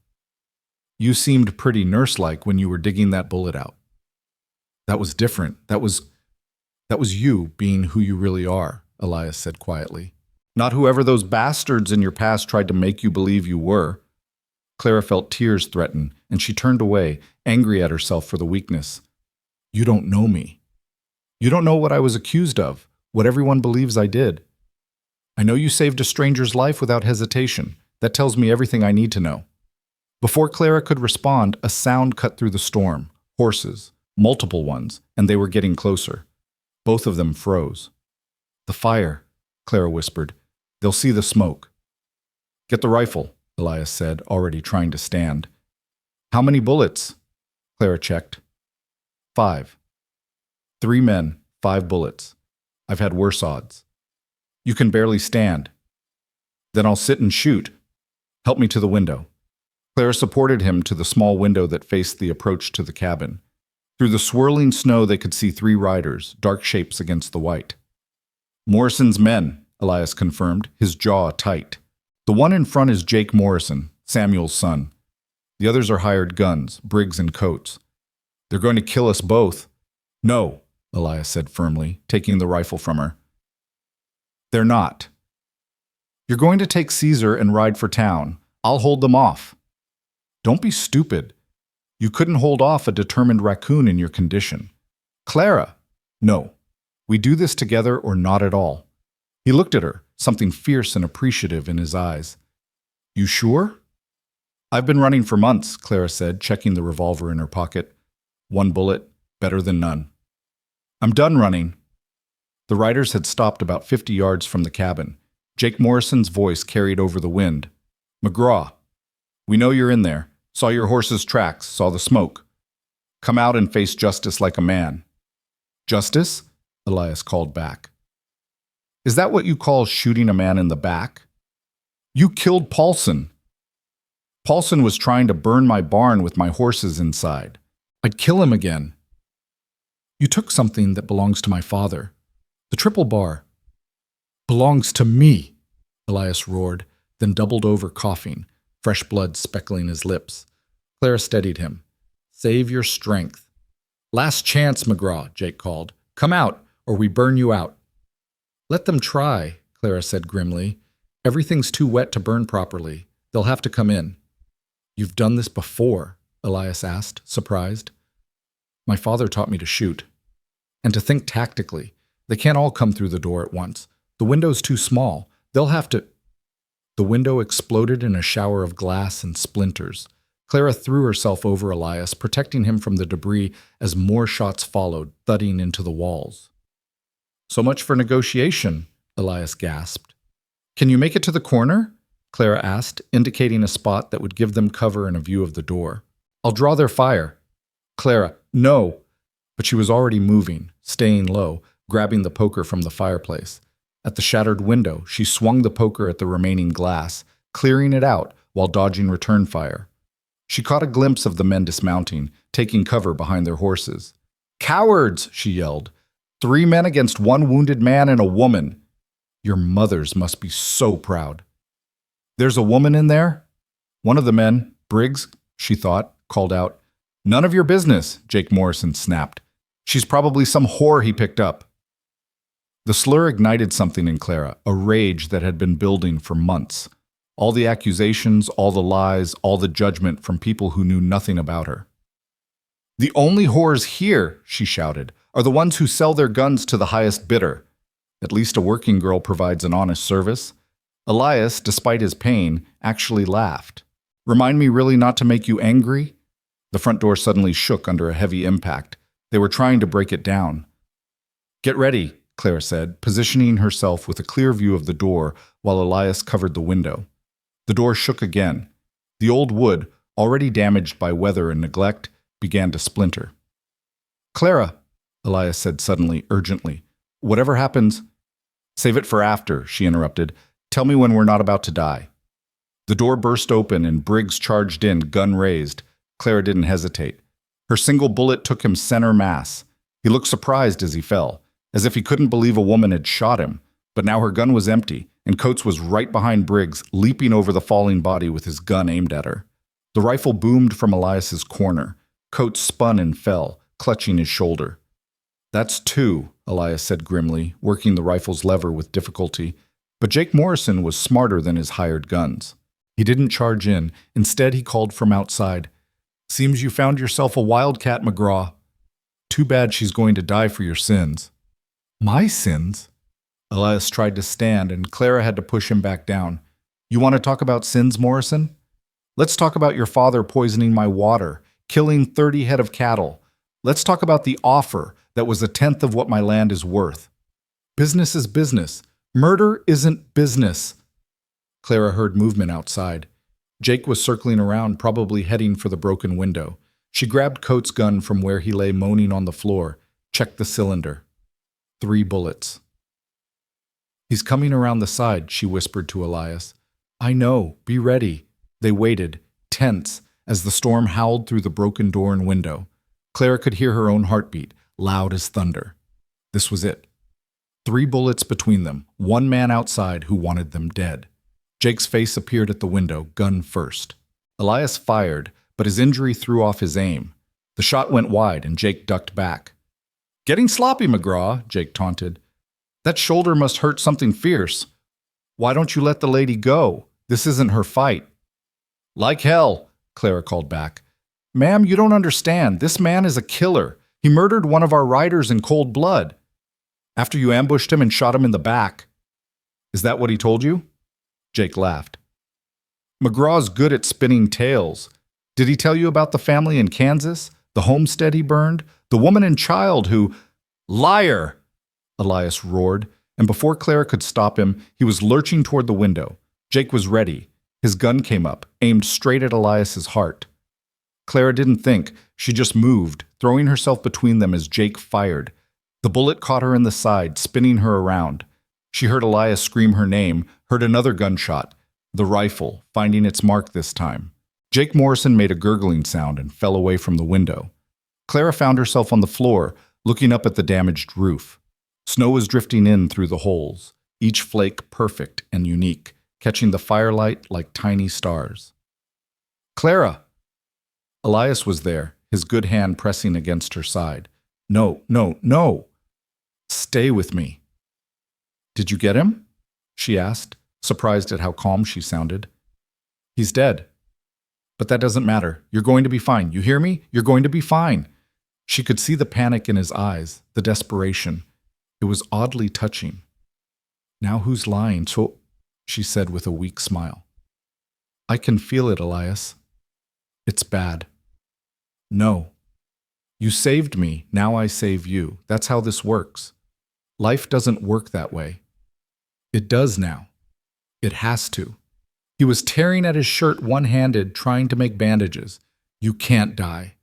"You seemed pretty nurse-like when you were digging that bullet out." "That was different. That was you being who you really are," Elias said quietly. "Not whoever those bastards in your past tried to make you believe you were." Clara felt tears threaten, and she turned away, angry at herself for the weakness. "You don't know me. You don't know what I was accused of, what everyone believes I did. I know you saved a stranger's life without hesitation. That tells me everything I need to know." Before Clara could respond, a sound cut through the storm. Horses, multiple ones, and they were getting closer. Both of them froze. "The fire," Clara whispered. "They'll see the smoke." "Get the rifle," Elias said, already trying to stand. "How many bullets?" Clara checked. 5. 3 men, 5 bullets. I've had worse odds. "You can barely stand." "Then I'll sit and shoot. Help me to the window." Clara supported him to the small window that faced the approach to the cabin. Through the swirling snow they could see 3 riders, dark shapes against the white. "Morrison's men," Elias confirmed, his jaw tight. "The one in front is Jake Morrison, Samuel's son. The others are hired guns, Briggs and Coates. They're going to kill us both." "No," Elias said firmly, taking the rifle from her. "They're not. You're going to take Caesar and ride for town. I'll hold them off." "Don't be stupid. You couldn't hold off a determined raccoon in your condition." "Clara!" "No. We do this together or not at all." He looked at her, something fierce and appreciative in his eyes. "You sure?" "I've been running for months," Clara said, checking the revolver in her pocket. 1 bullet, better than none. "I'm done running." The riders had stopped about 50 yards from the cabin. Jake Morrison's voice carried over the wind. "McGraw, we know you're in there. Saw your horse's tracks, saw the smoke. Come out and face justice like a man." "Justice?" Elias called back. "Is that what you call shooting a man in the back? You killed Paulson." "Paulson was trying to burn my barn with my horses inside. I'd kill him again." "You took something that belongs to my father. The triple bar belongs to me," Elias roared. then doubled over coughing, fresh blood speckling his lips. Clara steadied him. Save your strength. Last chance, McGraw, Jake called. Come out, or we burn you out. Let them try, Clara said grimly. Everything's too wet to burn properly. They'll have to come in. You've done this before, Elias asked, surprised. My father taught me to shoot. And to think tactically. They can't all come through the door at once. The window's too small. They'll have to... The window exploded in a shower of glass and splinters. Clara threw herself over Elias, protecting him from the debris as more shots followed, thudding into the walls. So much for negotiation, Elias gasped. Can you make it to the corner? Clara asked, indicating a spot that would give them cover and a view of the door. I'll draw their fire. Clara, no. But she was already moving, staying low, grabbing the poker from the fireplace. At the shattered window, she swung the poker at the remaining glass, clearing it out while dodging return fire. She caught a glimpse of the men dismounting, taking cover behind their horses. Cowards, she yelled. 3 men against 1 wounded man and a woman. Your mothers must be so proud. There's a woman in there? One of the men, Briggs, she thought, called out. None of your business, Jake Morrison snapped. She's probably some whore he picked up. The slur ignited something in Clara, a rage that had been building for months. All the accusations, all the lies, all the judgment from people who knew nothing about her. The only whores here, she shouted, are the ones who sell their guns to the highest bidder. At least a working girl provides an honest service. Elias, despite his pain, actually laughed. Remind me really not to make you angry? The front door suddenly shook under a heavy impact. They were trying to break it down. Get ready, Clara said, positioning herself with a clear view of the door while Elias covered the window. The door shook again. The old wood, already damaged by weather and neglect, began to splinter. Clara, Elias said suddenly, urgently, whatever happens... Save it for after, she interrupted. Tell me when we're not about to die. The door burst open and Briggs charged in, gun raised. Clara didn't hesitate. Her single bullet took him center mass. He looked surprised as he fell, as if he couldn't believe a woman had shot him. But now her gun was empty, and Coates was right behind Briggs, leaping over the falling body with his gun aimed at her. The rifle boomed from Elias's corner. Coates spun and fell, clutching his shoulder. That's 2, Elias said grimly, working the rifle's lever with difficulty. But Jake Morrison was smarter than his hired guns. He didn't charge in. Instead, he called from outside. Seems you found yourself a wildcat, McGraw. Too bad she's going to die for your sins. My sins? Elias tried to stand, and Clara had to push him back down. You want to talk about sins, Morrison? Let's talk about your father poisoning my water, killing 30 head of cattle. Let's talk about the offer that was 1/10 of what my land is worth. Business is business. Murder isn't business. Clara heard movement outside. Jake was circling around, probably heading for the broken window. She grabbed Coates' gun from where he lay moaning on the floor, checked the cylinder. 3 bullets. He's coming around the side, she whispered to Elias. I know, be ready. They waited, tense, as the storm howled through the broken door and window. Clara could hear her own heartbeat, loud as thunder. This was it. 3 bullets between them, 1 man outside who wanted them dead. Jake's face appeared at the window, gun first. Elias fired, but his injury threw off his aim. The shot went wide, and Jake ducked back. Getting sloppy, McGraw, Jake taunted. That shoulder must hurt something fierce. Why don't you let the lady go? This isn't her fight. Like hell, Clara called back. Ma'am, you don't understand. This man is a killer. He murdered one of our riders in cold blood. After you ambushed him and shot him in the back. Is that what he told you? Jake laughed. McGraw's good at spinning tales. Did he tell you about the family in Kansas? The homestead he burned? The woman and child who... Liar! Elias roared, and before Clara could stop him, he was lurching toward the window. Jake was ready. His gun came up, aimed straight at Elias's heart. Clara didn't think. She just moved, throwing herself between them as Jake fired. The bullet caught her in the side, spinning her around. She heard Elias scream her name, heard another gunshot. The rifle, finding its mark this time. Jake Morrison made a gurgling sound and fell away from the window. Clara found herself on the floor, looking up at the damaged roof. Snow was drifting in through the holes, each flake perfect and unique, catching the firelight like tiny stars. "Clara!" Elias was there, his good hand pressing against her side. "No, no, no! Stay with me." "Did you get him?" she asked, surprised at how calm she sounded. "He's dead. But that doesn't matter. You're going to be fine. You hear me? You're going to be fine." She could see the panic in his eyes, the desperation. It was oddly touching. "Now who's lying? So," she said with a weak smile. "I can feel it, Elias. It's bad." "No. You saved me, now I save you. That's how this works. Life doesn't work that way. It does now. It has to." He was tearing at his shirt one-handed, trying to make bandages. "You can't die.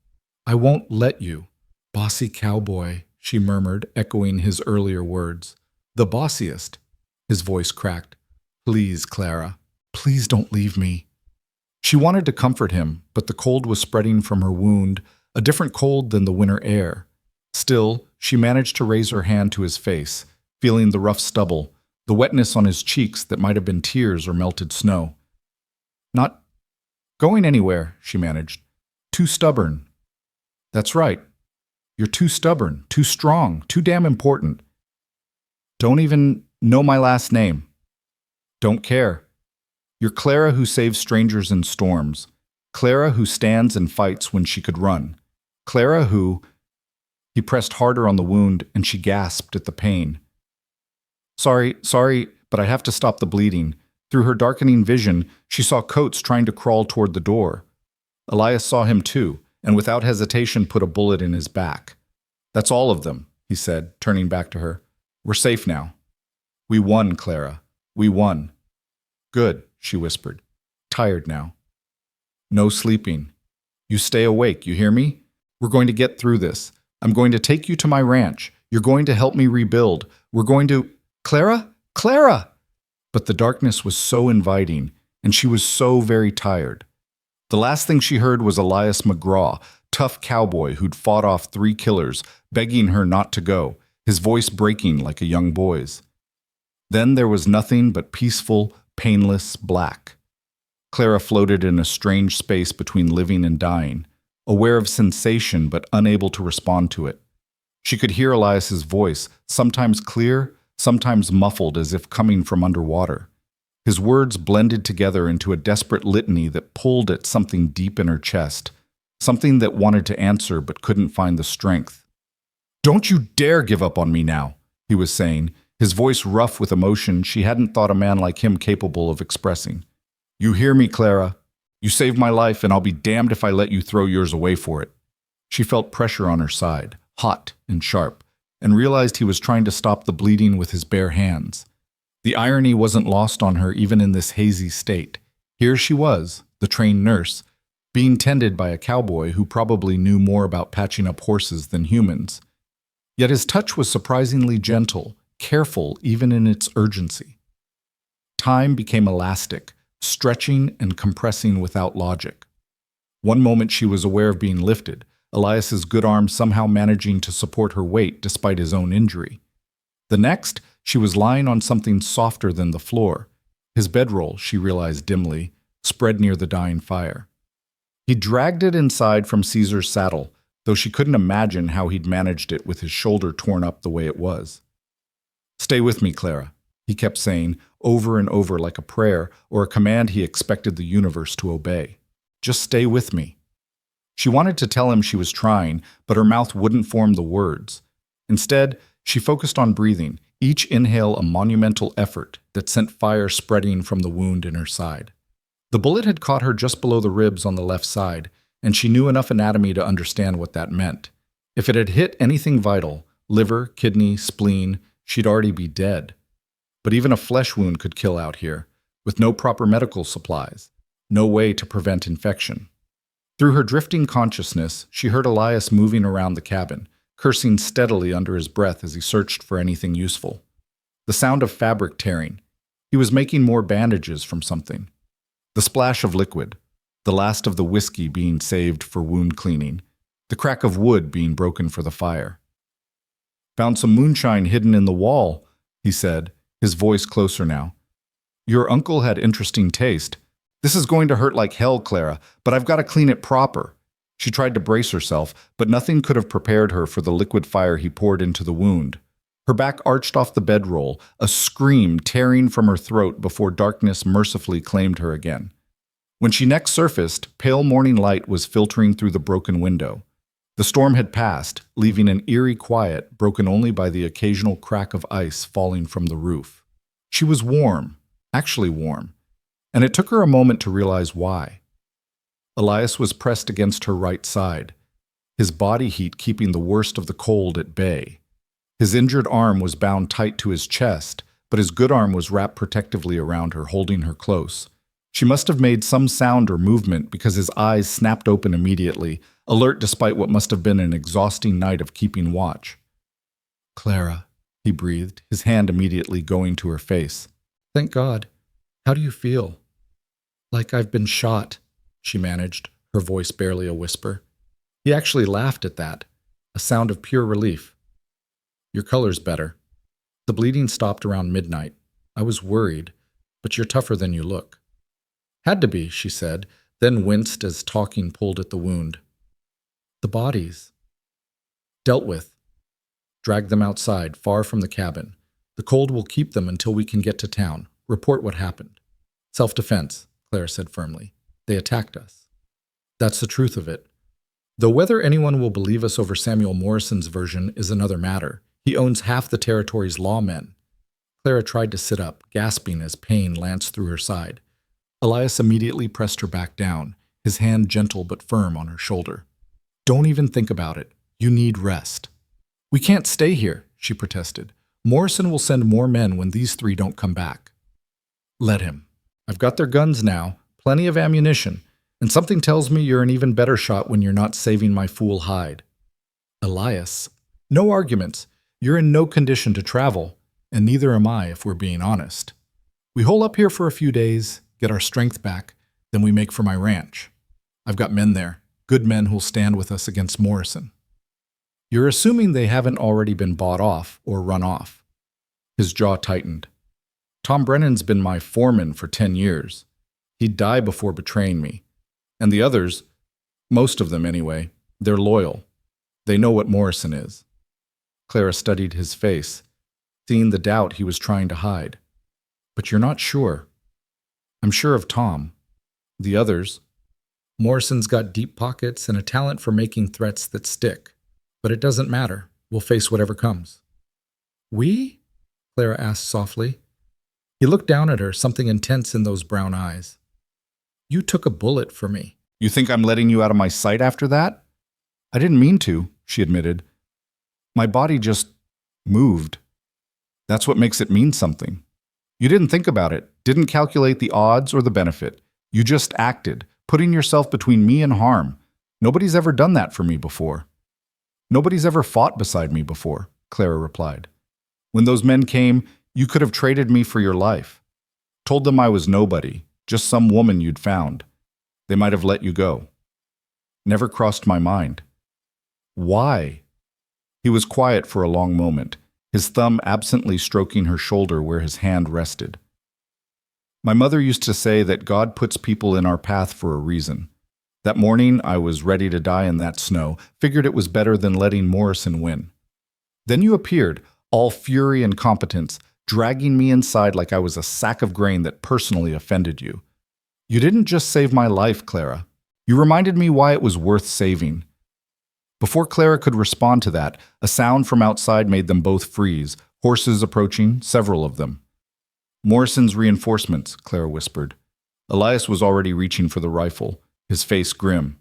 I won't let you." "Bossy cowboy," she murmured, echoing his earlier words. "The bossiest." His voice cracked. "Please, Clara. Please don't leave me." She wanted to comfort him, but the cold was spreading from her wound, a different cold than the winter air. Still, she managed to raise her hand to his face, feeling the rough stubble, the wetness on his cheeks that might have been tears or melted snow. "Not going anywhere," she managed. "Too stubborn." "That's right. You're too stubborn, too strong, too damn important." "Don't even know my last name." "Don't care. You're Clara who saves strangers in storms. Clara who stands and fights when she could run. Clara who—" He pressed harder on the wound, and she gasped at the pain. Sorry, but I have to stop the bleeding." Through her darkening vision, she saw Coates trying to crawl toward the door. Elias saw him too, and without hesitation put a bullet in his back. "That's all of them," he said, turning back to her. "We're safe now. We won, Clara. We won." "Good," she whispered. "Tired now. No sleeping. You stay awake, you hear me? We're going to get through this. I'm going to take you to my ranch. You're going to help me rebuild. We're going to—" "Clara? Clara!" But the darkness was so inviting, and she was so very tired. The last thing she heard was Elias McGraw, tough cowboy who'd fought off 3 killers, begging her not to go, his voice breaking like a young boy's. Then there was nothing but peaceful, painless black. Clara floated in a strange space between living and dying, aware of sensation but unable to respond to it. She could hear Elias's voice, sometimes clear, sometimes muffled as if coming from underwater. His words blended together into a desperate litany that pulled at something deep in her chest, something that wanted to answer but couldn't find the strength. "Don't you dare give up on me now," he was saying, his voice rough with emotion she hadn't thought a man like him capable of expressing. "You hear me, Clara? You saved my life, and I'll be damned if I let you throw yours away for it." She felt pressure on her side, hot and sharp, and realized he was trying to stop the bleeding with his bare hands. The irony wasn't lost on her even in this hazy state. Here she was, the trained nurse, being tended by a cowboy who probably knew more about patching up horses than humans. Yet his touch was surprisingly gentle, careful even in its urgency. Time became elastic, stretching and compressing without logic. One moment she was aware of being lifted, Elias's good arm somehow managing to support her weight despite his own injury. The next, she was lying on something softer than the floor. His bedroll, she realized dimly, spread near the dying fire. He dragged it inside from Caesar's saddle, though she couldn't imagine how he'd managed it with his shoulder torn up the way it was. "Stay with me, Clara," he kept saying, over and over like a prayer or a command he expected the universe to obey. "Just stay with me." She wanted to tell him she was trying, but her mouth wouldn't form the words. Instead, she focused on breathing, each inhale a monumental effort that sent fire spreading from the wound in her side. The bullet had caught her just below the ribs on the left side, and she knew enough anatomy to understand what that meant. If it had hit anything vital, liver, kidney, spleen, she'd already be dead. But even a flesh wound could kill out here, with no proper medical supplies, no way to prevent infection. Through her drifting consciousness, she heard Elias moving around the cabin, cursing steadily under his breath as he searched for anything useful. The sound of fabric tearing. He was making more bandages from something. The splash of liquid. The last of the whiskey being saved for wound cleaning. The crack of wood being broken for the fire. "Found some moonshine hidden in the wall," he said, his voice closer now. Your uncle had interesting taste. This is going to hurt like hell, Clara, but I've got to clean it proper. She tried to brace herself, but nothing could have prepared her for the liquid fire he poured into the wound. Her back arched off the bedroll, a scream tearing from her throat before darkness mercifully claimed her again. When she next surfaced, pale morning light was filtering through the broken window. The storm had passed, leaving an eerie quiet broken only by the occasional crack of ice falling from the roof. She was warm, actually warm, and it took her a moment to realize why. Elias was pressed against her right side, his body heat keeping the worst of the cold at bay. His injured arm was bound tight to his chest, but his good arm was wrapped protectively around her, holding her close. She must have made some sound or movement because his eyes snapped open immediately, alert despite what must have been an exhausting night of keeping watch. "Clara," he breathed, his hand immediately going to her face. "Thank God. How do you feel?" "Like I've been shot," she managed, her voice barely a whisper. He actually laughed at that, a sound of pure relief. "Your color's better. The bleeding stopped around midnight. I was worried, but you're tougher than you look." "Had to be," she said, then winced as talking pulled at the wound. "The bodies." "Dealt with. Drag them outside, far from the cabin. The cold will keep them until we can get to town. Report what happened." "Self-defense," Claire said firmly. "They attacked us." That's the truth of it. Though whether anyone will believe us over Samuel Morrison's version is another matter. He owns half the territory's lawmen. Clara tried to sit up, gasping as pain lanced through her side. Elias immediately pressed her back down, his hand gentle but firm on her shoulder. "Don't even think about it. You need rest." "We can't stay here," she protested. "Morrison will send more men when these three don't come back." "Let him. I've got their guns now, plenty of ammunition, and something tells me you're an even better shot when you're not saving my fool hide." "Elias, no arguments. You're in no condition to travel, and neither am I if we're being honest. We hole up here for a few days, get our strength back, then we make for my ranch. I've got men there, good men who'll stand with us against Morrison." "You're assuming they haven't already been bought off or run off." His jaw tightened. "Tom Brennan's been my foreman for 10 years. He'd die before betraying me. And the others, most of them anyway, they're loyal. They know what Morrison is." Clara studied his face, seeing the doubt he was trying to hide. "But you're not sure." "I'm sure of Tom. The others, Morrison's got deep pockets and a talent for making threats that stick. But it doesn't matter. We'll face whatever comes." "We?" Clara asked softly. He looked down at her, something intense in those brown eyes. "You took a bullet for me." "You think I'm letting you out of my sight after that?" "I didn't mean to," she admitted. "My body just moved. That's what makes it mean something. You didn't think about it, didn't calculate the odds or the benefit. You just acted, putting yourself between me and harm. Nobody's ever done that for me before." "Nobody's ever fought beside me before," Clara replied. "When those men came, you could have traded me for your life. Told them I was nobody, just some woman you'd found. They might have let you go. Never crossed my mind." "Why?" He was quiet for a long moment, his thumb absently stroking her shoulder where his hand rested. "My mother used to say that God puts people in our path for a reason. That morning I was ready to die in that snow, figured it was better than letting Morrison win. Then you appeared, all fury and competence, dragging me inside like I was a sack of grain that personally offended you. You didn't just save my life, Clara. You reminded me why it was worth saving." Before Clara could respond to that, a sound from outside made them both freeze, horses approaching, several of them. "Morrison's reinforcements," Clara whispered. Elias was already reaching for the rifle, his face grim.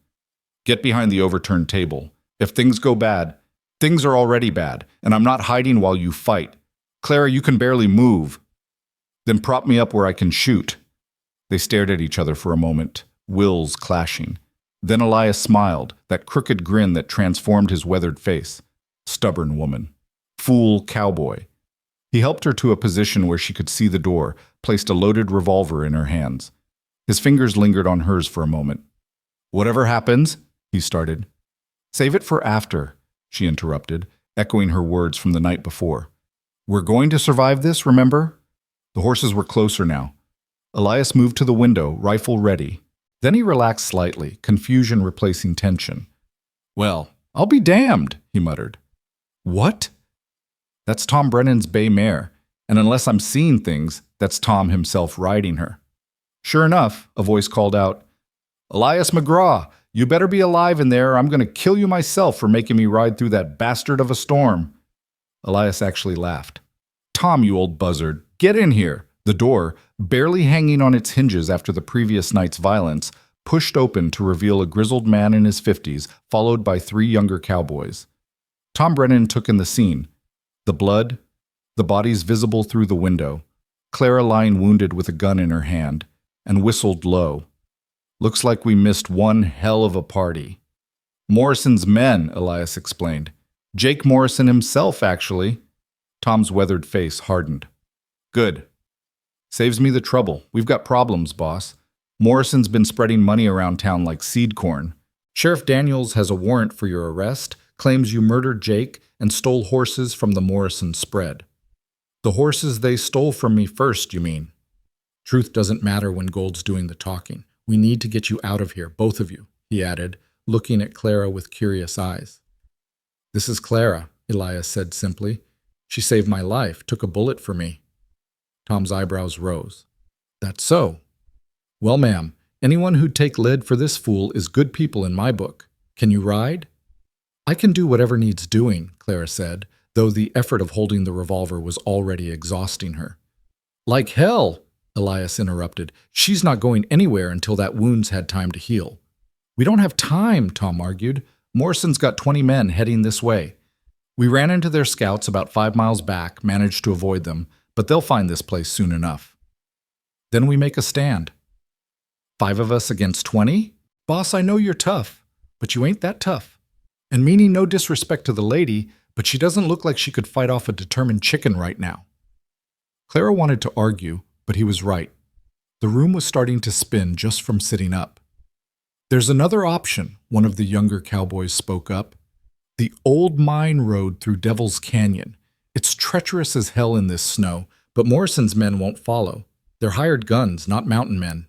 "Get behind the overturned table. If things go bad, things are already bad, and I'm not hiding while you fight. Clara, you can barely move. Then prop me up where I can shoot." They stared at each other for a moment, wills clashing. Then Elias smiled, that crooked grin that transformed his weathered face. Stubborn woman. Fool cowboy. He helped her to a position where she could see the door, placed a loaded revolver in her hands. His fingers lingered on hers for a moment. "Whatever happens," he started. "Save it for after," she interrupted, echoing her words from the night before. "We're going to survive this, remember?" The horses were closer now. Elias moved to the window, rifle ready. Then he relaxed slightly, confusion replacing tension. "Well, I'll be damned," he muttered. "What?" "That's Tom Brennan's bay mare, and unless I'm seeing things, that's Tom himself riding her." Sure enough, a voice called out, "Elias McGraw, you better be alive in there or I'm going to kill you myself for making me ride through that bastard of a storm." Elias actually laughed. "Tom, you old buzzard, get in here." The door, barely hanging on its hinges after the previous night's violence, pushed open to reveal a grizzled man in his 50s, followed by 3 younger cowboys. Tom Brennan took in the scene. The blood, the bodies visible through the window, Clara lying wounded with a gun in her hand, and whistled low. "Looks like we missed one hell of a party." "Morrison's men," Elias explained. "Jake Morrison himself, actually." Tom's weathered face hardened. "Good. Saves me the trouble. We've got problems, boss. Morrison's been spreading money around town like seed corn. Sheriff Daniels has a warrant for your arrest, claims you murdered Jake and stole horses from the Morrison spread." "The horses they stole from me first, you mean?" "Truth doesn't matter when Gold's doing the talking. We need to get you out of here, both of you," he added, looking at Clara with curious eyes. "This is Clara," Elias said simply. "She saved my life, took a bullet for me." Tom's eyebrows rose. "That's so. Well, ma'am, anyone who'd take lead for this fool is good people in my book. Can you ride?" "I can do whatever needs doing," Clara said, though the effort of holding the revolver was already exhausting her. "Like hell," Elias interrupted. "She's not going anywhere until that wound's had time to heal." "We don't have time," Tom argued. "Morrison's got 20 men heading this way. We ran into their scouts about 5 miles back, managed to avoid them, but they'll find this place soon enough. Then we make a stand." 5 of us against 20? "Boss, I know you're tough, but you ain't that tough. And meaning no disrespect to the lady, but she doesn't look like she could fight off a determined chicken right now." Clara wanted to argue, but he was right. The room was starting to spin just from sitting up. "There's another option," one of the younger cowboys spoke up. "The old mine road through Devil's Canyon. It's treacherous as hell in this snow, but Morrison's men won't follow. They're hired guns, not mountain men."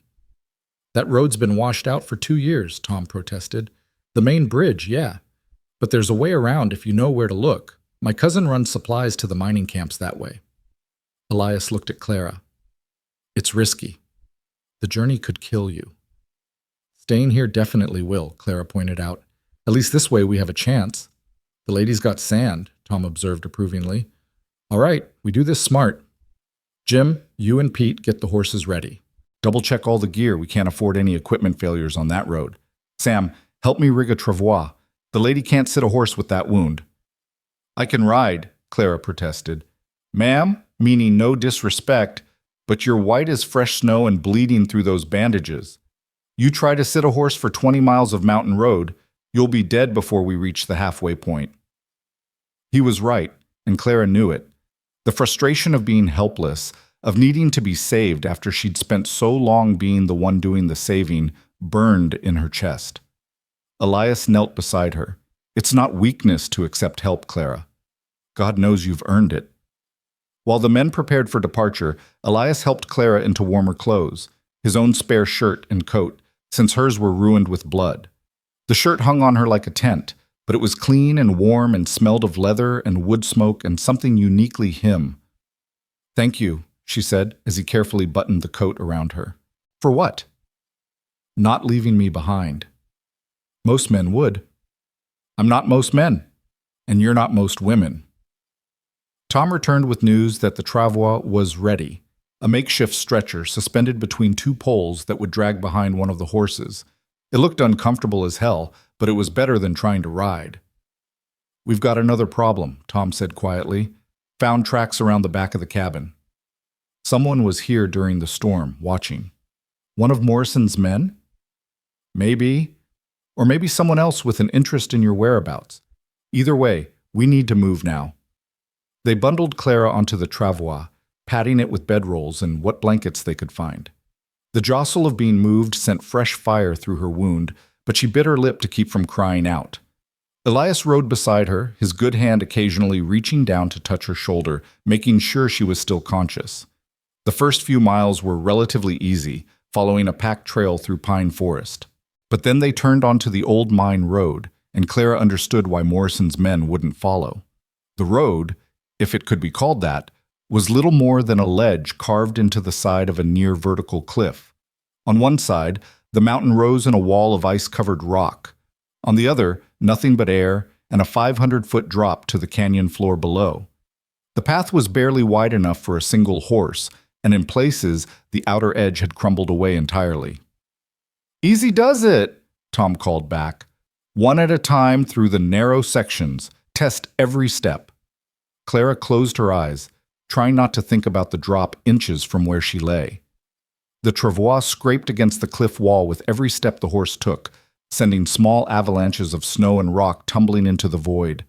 "That road's been washed out for 2 years, Tom protested. "The main bridge, yeah. But there's a way around if you know where to look. My cousin runs supplies to the mining camps that way." Elias looked at Clara. "It's risky. The journey could kill you." "Staying here definitely will," Clara pointed out. "At least this way we have a chance." "The lady's got sand," Tom observed approvingly. "All right, we do this smart. Jim, you and Pete get the horses ready. Double-check all the gear. We can't afford any equipment failures on that road. Sam, help me rig a travois. The lady can't sit a horse with that wound." "I can ride," Clara protested. "Ma'am, meaning no disrespect, but you're white as fresh snow and bleeding through those bandages. You try to sit a horse for 20 miles of mountain road, you'll be dead before we reach the halfway point." He was right, and Clara knew it. The frustration of being helpless, of needing to be saved after she'd spent so long being the one doing the saving, burned in her chest. Elias knelt beside her. "It's not weakness to accept help, Clara. God knows you've earned it." While the men prepared for departure, Elias helped Clara into warmer clothes, his own spare shirt and coat, since hers were ruined with blood. The shirt hung on her like a tent, but it was clean and warm and smelled of leather and wood smoke and something uniquely him. "Thank you," she said as he carefully buttoned the coat around her. "For what?" "Not leaving me behind." "Most men would." "I'm not most men, and you're not most women." Tom returned with news that the travois was ready, a makeshift stretcher suspended between 2 poles that would drag behind one of the horses. It looked uncomfortable as hell, but it was better than trying to ride. "We've got another problem," Tom said quietly. "Found tracks around the back of the cabin. Someone was here during the storm, watching. One of Morrison's men? Maybe. Or maybe someone else with an interest in your whereabouts. Either way, we need to move now." They bundled Clara onto the travois, padding it with bedrolls and what blankets they could find. The jostle of being moved sent fresh fire through her wound, but she bit her lip to keep from crying out. Elias rode beside her, his good hand occasionally reaching down to touch her shoulder, making sure she was still conscious. The first few miles were relatively easy, following a packed trail through pine forest. But then they turned onto the old mine road, and Clara understood why Morrison's men wouldn't follow. The road, if it could be called that, was little more than a ledge carved into the side of a near vertical cliff. On one side, the mountain rose in a wall of ice-covered rock. On the other, nothing but air and a 500-foot drop to the canyon floor below. The path was barely wide enough for a single horse, and in places, the outer edge had crumbled away entirely. "Easy does it," Tom called back. "One at a time through the narrow sections. Test every step." Clara closed her eyes, trying not to think about the drop inches from where she lay. The travois scraped against the cliff wall with every step the horse took, sending small avalanches of snow and rock tumbling into the void.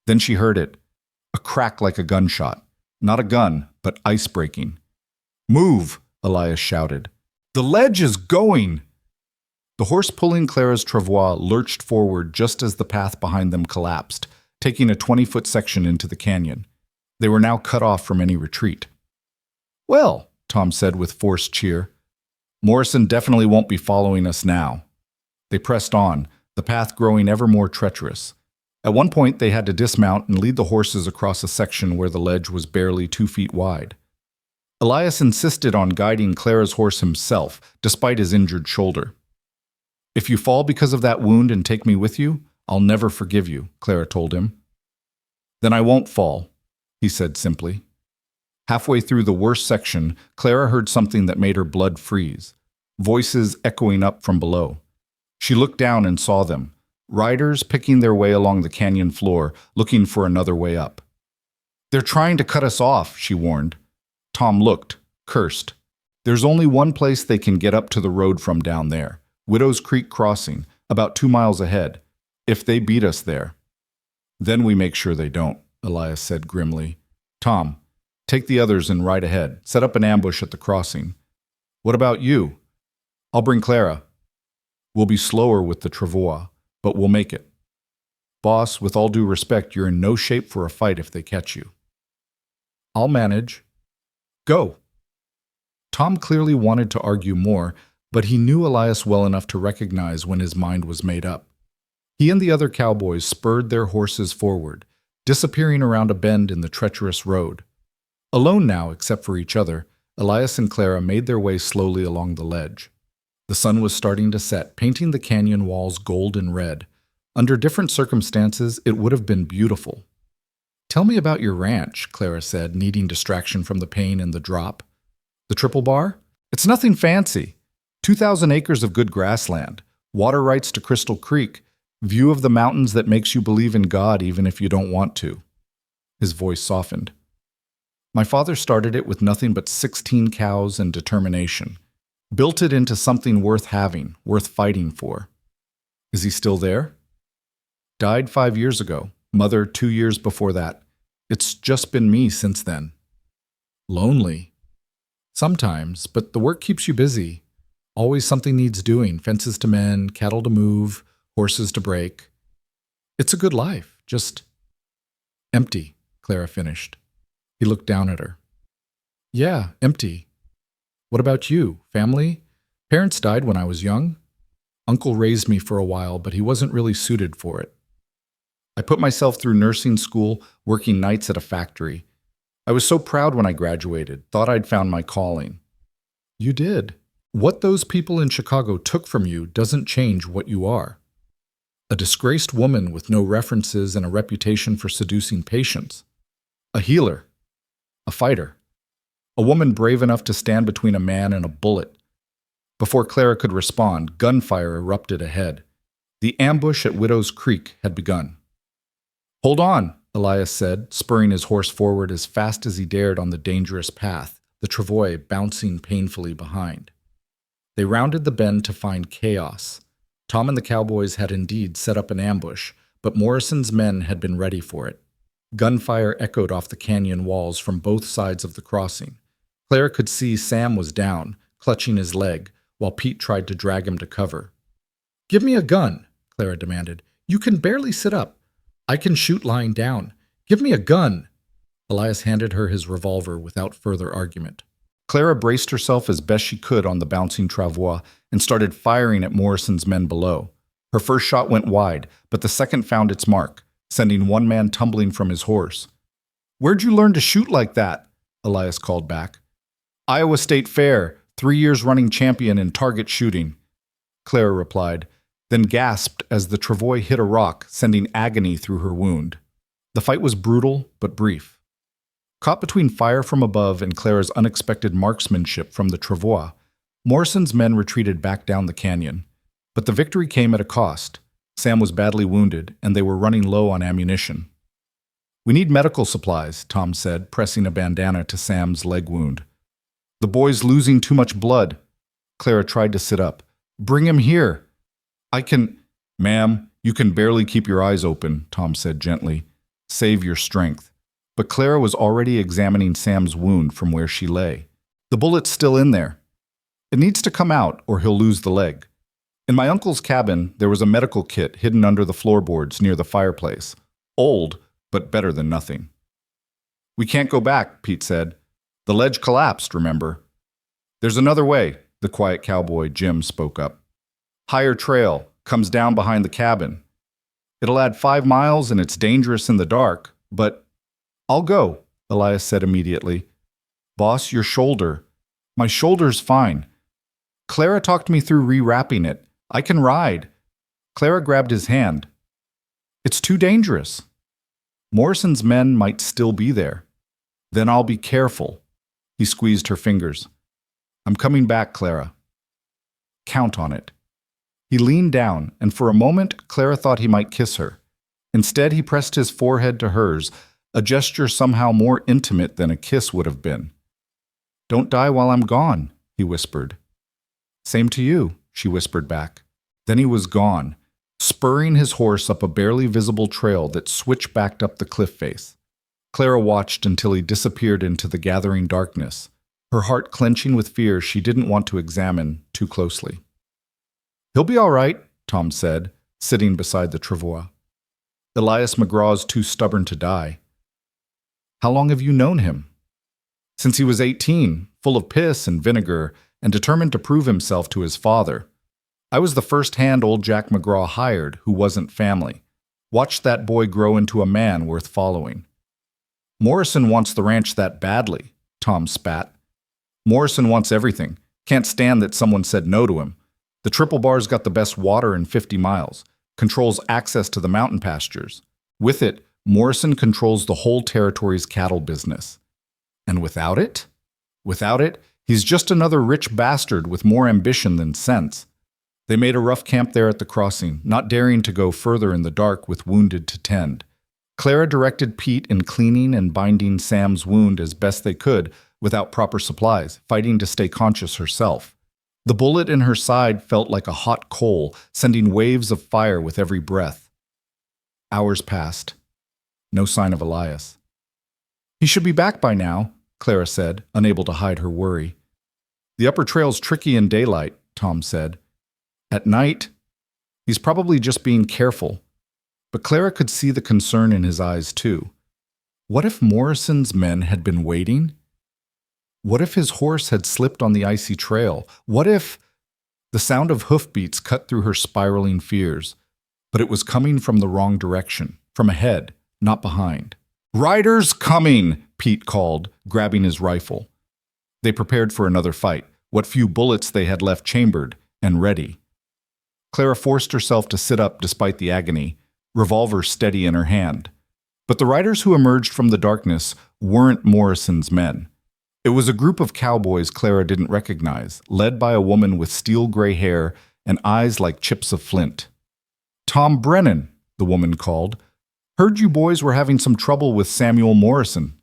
Then she heard it, a crack like a gunshot. Not a gun, but ice breaking. "Move!" Elias shouted. "The ledge is going!" The horse pulling Clara's travois lurched forward just as the path behind them collapsed, taking a 20-foot section into the canyon. They were now cut off from any retreat. "Well," Tom said with forced cheer, "Morrison definitely won't be following us now." They pressed on, the path growing ever more treacherous. At one point they had to dismount and lead the horses across a section where the ledge was barely 2 feet wide. Elias insisted on guiding Clara's horse himself, despite his injured shoulder. "If you fall because of that wound and take me with you, I'll never forgive you," Clara told him. "Then I won't fall," he said simply. Halfway through the worst section, Clara heard something that made her blood freeze, voices echoing up from below. She looked down and saw them, riders picking their way along the canyon floor, looking for another way up. "They're trying to cut us off," she warned. Tom looked, cursed. "There's only one place they can get up to the road from down there, Widow's Creek Crossing, about 2 miles ahead. If they beat us there." "Then we make sure they don't," Elias said grimly. "Tom, take the others and ride ahead. Set up an ambush at the crossing." "What about you?" "I'll bring Clara." "We'll be slower with the travois, but we'll make it." "Boss, with all due respect, you're in no shape for a fight if they catch you." "I'll manage." "Go." Tom clearly wanted to argue more, but he knew Elias well enough to recognize when his mind was made up. He and the other cowboys spurred their horses forward, disappearing around a bend in the treacherous road. Alone now, except for each other, Elias and Clara made their way slowly along the ledge. The sun was starting to set, painting the canyon walls gold and red. Under different circumstances, it would have been beautiful. "Tell me about your ranch," Clara said, needing distraction from the pain and the drop. "The Triple Bar? It's nothing fancy. 2,000 acres of good grassland, water rights to Crystal Creek, view of the mountains that makes you believe in God even if you don't want to." His voice softened. "My father started it with nothing but 16 cows and determination. Built it into something worth having, worth fighting for." "Is he still there?" "Died 5 years ago. Mother 2 years before that. It's just been me since then." "Lonely?" "Sometimes, but the work keeps you busy. Always something needs doing, fences to mend, cattle to move, horses to break. It's a good life, just empty," Clara finished. He looked down at her. "Yeah, empty. What about you? Family? Parents died when I was young. Uncle raised me for a while, but he wasn't really suited for it. I put myself through nursing school, working nights at a factory. I was so proud when I graduated, thought I'd found my calling." "You did. What those people in Chicago took from you doesn't change what you are. A disgraced woman with no references and a reputation for seducing patients. A healer. A fighter. A woman brave enough to stand between a man and a bullet." Before Clara could respond, gunfire erupted ahead. The ambush at Widow's Creek had begun. "Hold on," Elias said, spurring his horse forward as fast as he dared on the dangerous path, the travois bouncing painfully behind. They rounded the bend to find chaos. Tom and the cowboys had indeed set up an ambush, but Morrison's men had been ready for it. Gunfire echoed off the canyon walls from both sides of the crossing. Clara could see Sam was down, clutching his leg, while Pete tried to drag him to cover. "Give me a gun," Clara demanded. "You can barely sit up. I can shoot lying down. Give me a gun." Elias handed her his revolver without further argument. Clara braced herself as best she could on the bouncing travois and started firing at Morrison's men below. Her first shot went wide, but the second found its mark, sending one man tumbling from his horse. "Where'd you learn to shoot like that?" Elias called back. "Iowa State Fair, 3 years running champion in target shooting," Clara replied, then gasped as the travois hit a rock, sending agony through her wound. The fight was brutal but brief. Caught between fire from above and Clara's unexpected marksmanship from the travois, Morrison's men retreated back down the canyon. But the victory came at a cost. Sam was badly wounded, and they were running low on ammunition. "We need medical supplies," Tom said, pressing a bandana to Sam's leg wound. "The boy's losing too much blood." Clara tried to sit up. "Bring him here." "I can—" "Ma'am, you can barely keep your eyes open," Tom said gently. "Save your strength." But Clara was already examining Sam's wound from where she lay. "The bullet's still in there. It needs to come out, or he'll lose the leg. In my uncle's cabin, there was a medical kit hidden under the floorboards near the fireplace. Old, but better than nothing." "We can't go back," Pete said. "The ledge collapsed, remember?" "There's another way," the quiet cowboy Jim spoke up. "Higher trail, comes down behind the cabin. It'll add 5 miles and it's dangerous in the dark, but—" "I'll go," Elias said immediately. "Boss, your shoulder." "My shoulder's fine. Clara talked me through rewrapping it. I can ride." Clara grabbed his hand. "It's too dangerous." "Morrison's men might still be there." "Then I'll be careful." He squeezed her fingers. "I'm coming back, Clara. Count on it." He leaned down, and for a moment, Clara thought he might kiss her. Instead, he pressed his forehead to hers, a gesture somehow more intimate than a kiss would have been. "Don't die while I'm gone," he whispered. "Same to you," she whispered back. Then he was gone, spurring his horse up a barely visible trail that switch-backed up the cliff face. Clara watched until he disappeared into the gathering darkness, her heart clenching with fear she didn't want to examine too closely. "He'll be all right," Tom said, sitting beside the travois. "Elias McGraw's too stubborn to die." "How long have you known him?" "Since he was 18, full of piss and vinegar, and determined to prove himself to his father. I was the first hand old Jack McGraw hired who wasn't family. Watched that boy grow into a man worth following." "Morrison wants the ranch that badly," Tom spat. "Morrison wants everything. Can't stand that someone said no to him. The Triple Bar's got the best water in 50 miles, controls access to the mountain pastures. With it, Morrison controls the whole territory's cattle business. And without it? Without it, he's just another rich bastard with more ambition than sense." They made a rough camp there at the crossing, not daring to go further in the dark with wounded to tend. Clara directed Pete in cleaning and binding Sam's wound as best they could without proper supplies, fighting to stay conscious herself. The bullet in her side felt like a hot coal, sending waves of fire with every breath. Hours passed. No sign of Elias. "He should be back by now," Clara said, unable to hide her worry. "The upper trail's tricky in daylight," Tom said. "At night, he's probably just being careful." But Clara could see the concern in his eyes, too. What if Morrison's men had been waiting? What if his horse had slipped on the icy trail? What if— The sound of hoofbeats cut through her spiraling fears, but it was coming from the wrong direction, from ahead, not behind. "Riders coming!" Pete called, grabbing his rifle. They prepared for another fight, what few bullets they had left chambered and ready. Clara forced herself to sit up despite the agony, revolver steady in her hand. But the riders who emerged from the darkness weren't Morrison's men. It was a group of cowboys Clara didn't recognize, led by a woman with steel gray hair and eyes like chips of flint. "Tom Brennan," the woman called. "Heard you boys were having some trouble with Samuel Morrison."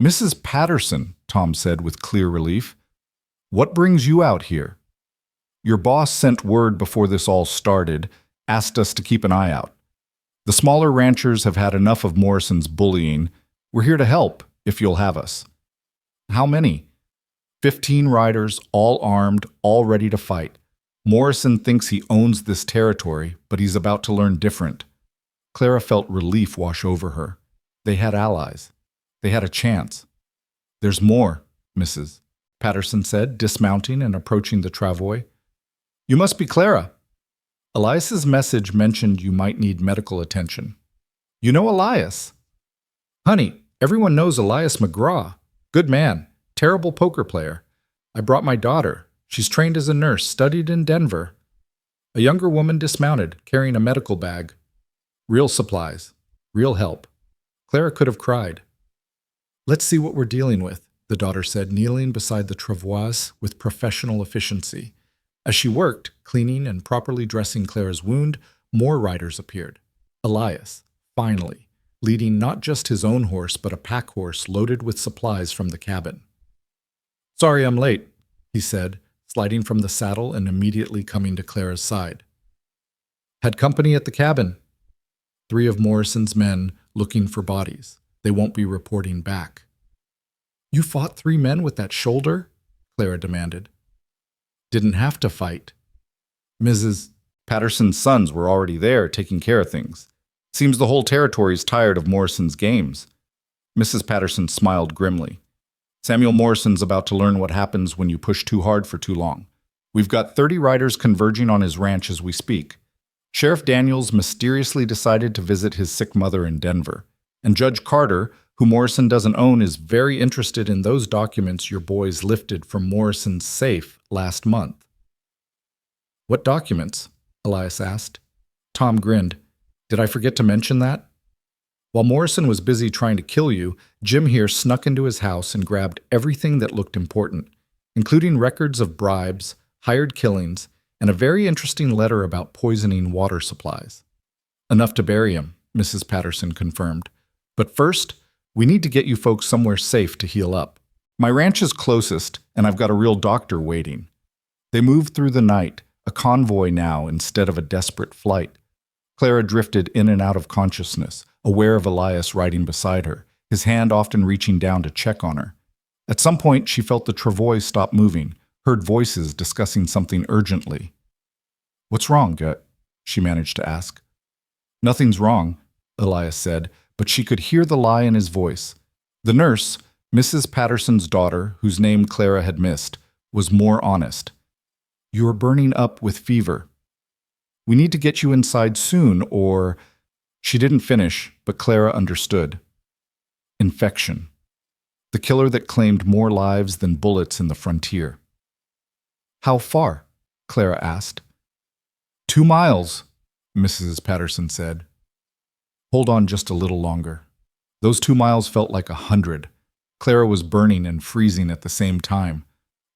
"Mrs. Patterson," Tom said with clear relief. "What brings you out here?" "Your boss sent word before this all started, asked us to keep an eye out. The smaller ranchers have had enough of Morrison's bullying. We're here to help, if you'll have us." "How many?" 15 riders, all armed, all ready to fight. Morrison thinks he owns this territory, but he's about to learn different. Clara felt relief wash over her. They had allies. They had a chance. "There's more, Mrs." Patterson said, dismounting and approaching the travois. You must be Clara. Elias's message mentioned you might need medical attention. You know Elias? Honey, everyone knows Elias McGraw. Good man, terrible poker player. I brought my daughter. She's trained as a nurse, studied in Denver. A younger woman dismounted, carrying a medical bag. Real supplies. Real help. Clara could have cried. Let's see what we're dealing with, the daughter said, kneeling beside the travois with professional efficiency. As she worked, cleaning and properly dressing Clara's wound, more riders appeared. Elias, finally, leading not just his own horse but a pack horse loaded with supplies from the cabin. Sorry I'm late, he said, sliding from the saddle and immediately coming to Clara's side. Had company at the cabin. 3 of Morrison's men looking for bodies. They won't be reporting back. You fought 3 men with that shoulder? Clara demanded. Didn't have to fight. Mrs. Patterson's sons were already there taking care of things. Seems the whole territory's tired of Morrison's games. Mrs. Patterson smiled grimly. Samuel Morrison's about to learn what happens when you push too hard for too long. We've got 30 riders converging on his ranch as we speak. Sheriff Daniels mysteriously decided to visit his sick mother in Denver. And Judge Carter, who Morrison doesn't own, is very interested in those documents your boys lifted from Morrison's safe last month. What documents? Elias asked. Tom grinned. Did I forget to mention that? While Morrison was busy trying to kill you, Jim here snuck into his house and grabbed everything that looked important, including records of bribes, hired killings, and a very interesting letter about poisoning water supplies. Enough to bury him, Mrs. Patterson confirmed. But first, we need to get you folks somewhere safe to heal up. My ranch is closest, and I've got a real doctor waiting. They moved through the night, a convoy now instead of a desperate flight. Clara drifted in and out of consciousness, aware of Elias riding beside her, his hand often reaching down to check on her. At some point, she felt the travois stop moving, heard voices discussing something urgently. What's wrong, Gut? She managed to ask. Nothing's wrong, Elias said, but she could hear the lie in his voice. The nurse, Mrs. Patterson's daughter, whose name Clara had missed, was more honest. You're burning up with fever. We need to get you inside soon, or... She didn't finish, but Clara understood. Infection. The killer that claimed more lives than bullets in the frontier. How far? Clara asked. 2 miles, Mrs. Patterson said. Hold on just a little longer. Those 2 miles felt like 100. Clara was burning and freezing at the same time,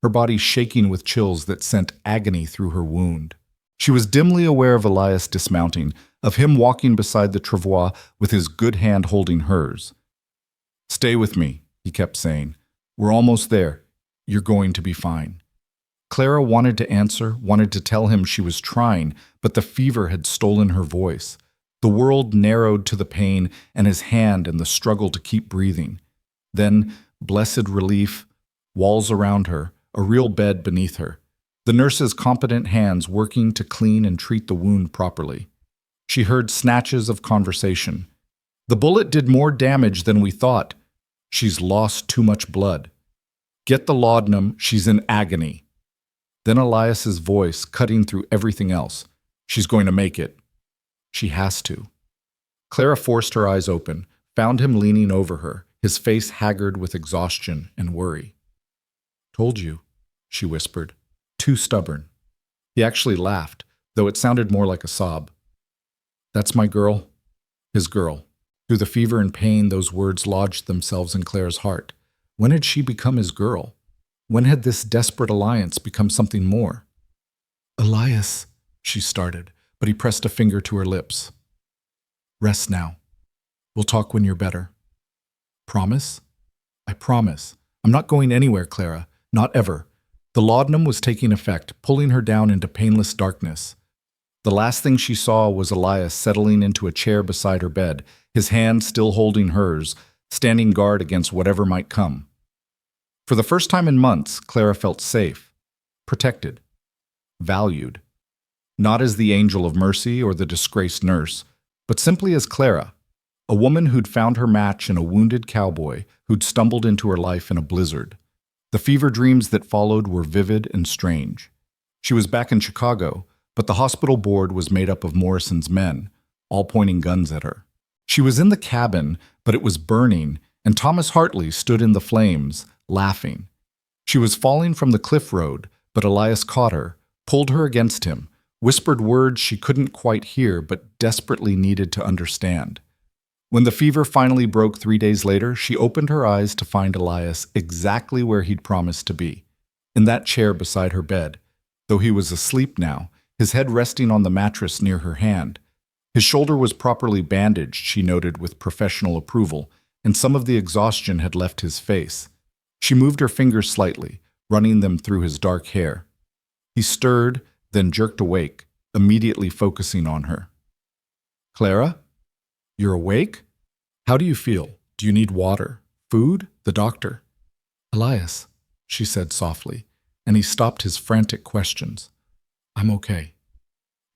her body shaking with chills that sent agony through her wound. She was dimly aware of Elias dismounting, of him walking beside the travois with his good hand holding hers. Stay with me, he kept saying. We're almost there. You're going to be fine. Clara wanted to answer, wanted to tell him she was trying, but the fever had stolen her voice. The world narrowed to the pain and his hand and the struggle to keep breathing. Then, blessed relief, walls around her, a real bed beneath her. The nurse's competent hands working to clean and treat the wound properly. She heard snatches of conversation. The bullet did more damage than we thought. She's lost too much blood. Get the laudanum, she's in agony. Then Elias's voice cutting through everything else. She's going to make it. She has to. Clara forced her eyes open, found him leaning over her, his face haggard with exhaustion and worry. Told you, she whispered. Too stubborn. He actually laughed, though it sounded more like a sob. That's my girl. His girl. Through the fever and pain, those words lodged themselves in Clara's heart. When had she become his girl? When had this desperate alliance become something more? Elias, she started, but he pressed a finger to her lips. Rest now. We'll talk when you're better. Promise? I promise. I'm not going anywhere, Clara. Not ever. The laudanum was taking effect, pulling her down into painless darkness. The last thing she saw was Elias settling into a chair beside her bed, his hand still holding hers, standing guard against whatever might come. For the first time in months, Clara felt safe, protected, valued. Not as the angel of mercy or the disgraced nurse, but simply as Clara, a woman who'd found her match in a wounded cowboy who'd stumbled into her life in a blizzard. The fever dreams that followed were vivid and strange. She was back in Chicago, but the hospital board was made up of Morrison's men, all pointing guns at her. She was in the cabin, but it was burning, and Thomas Hartley stood in the flames, laughing. She was falling from the cliff road, but Elias caught her, pulled her against him, whispered words she couldn't quite hear but desperately needed to understand. When the fever finally broke 3 days later, she opened her eyes to find Elias exactly where he'd promised to be, in that chair beside her bed, though he was asleep now, his head resting on the mattress near her hand. His shoulder was properly bandaged, she noted with professional approval, and some of the exhaustion had left his face. She moved her fingers slightly, running them through his dark hair. He stirred, then jerked awake, immediately focusing on her. "Clara? You're awake? How do you feel? Do you need water? Food? The doctor?" "Elias," she said softly, and he stopped his frantic questions. "I'm okay."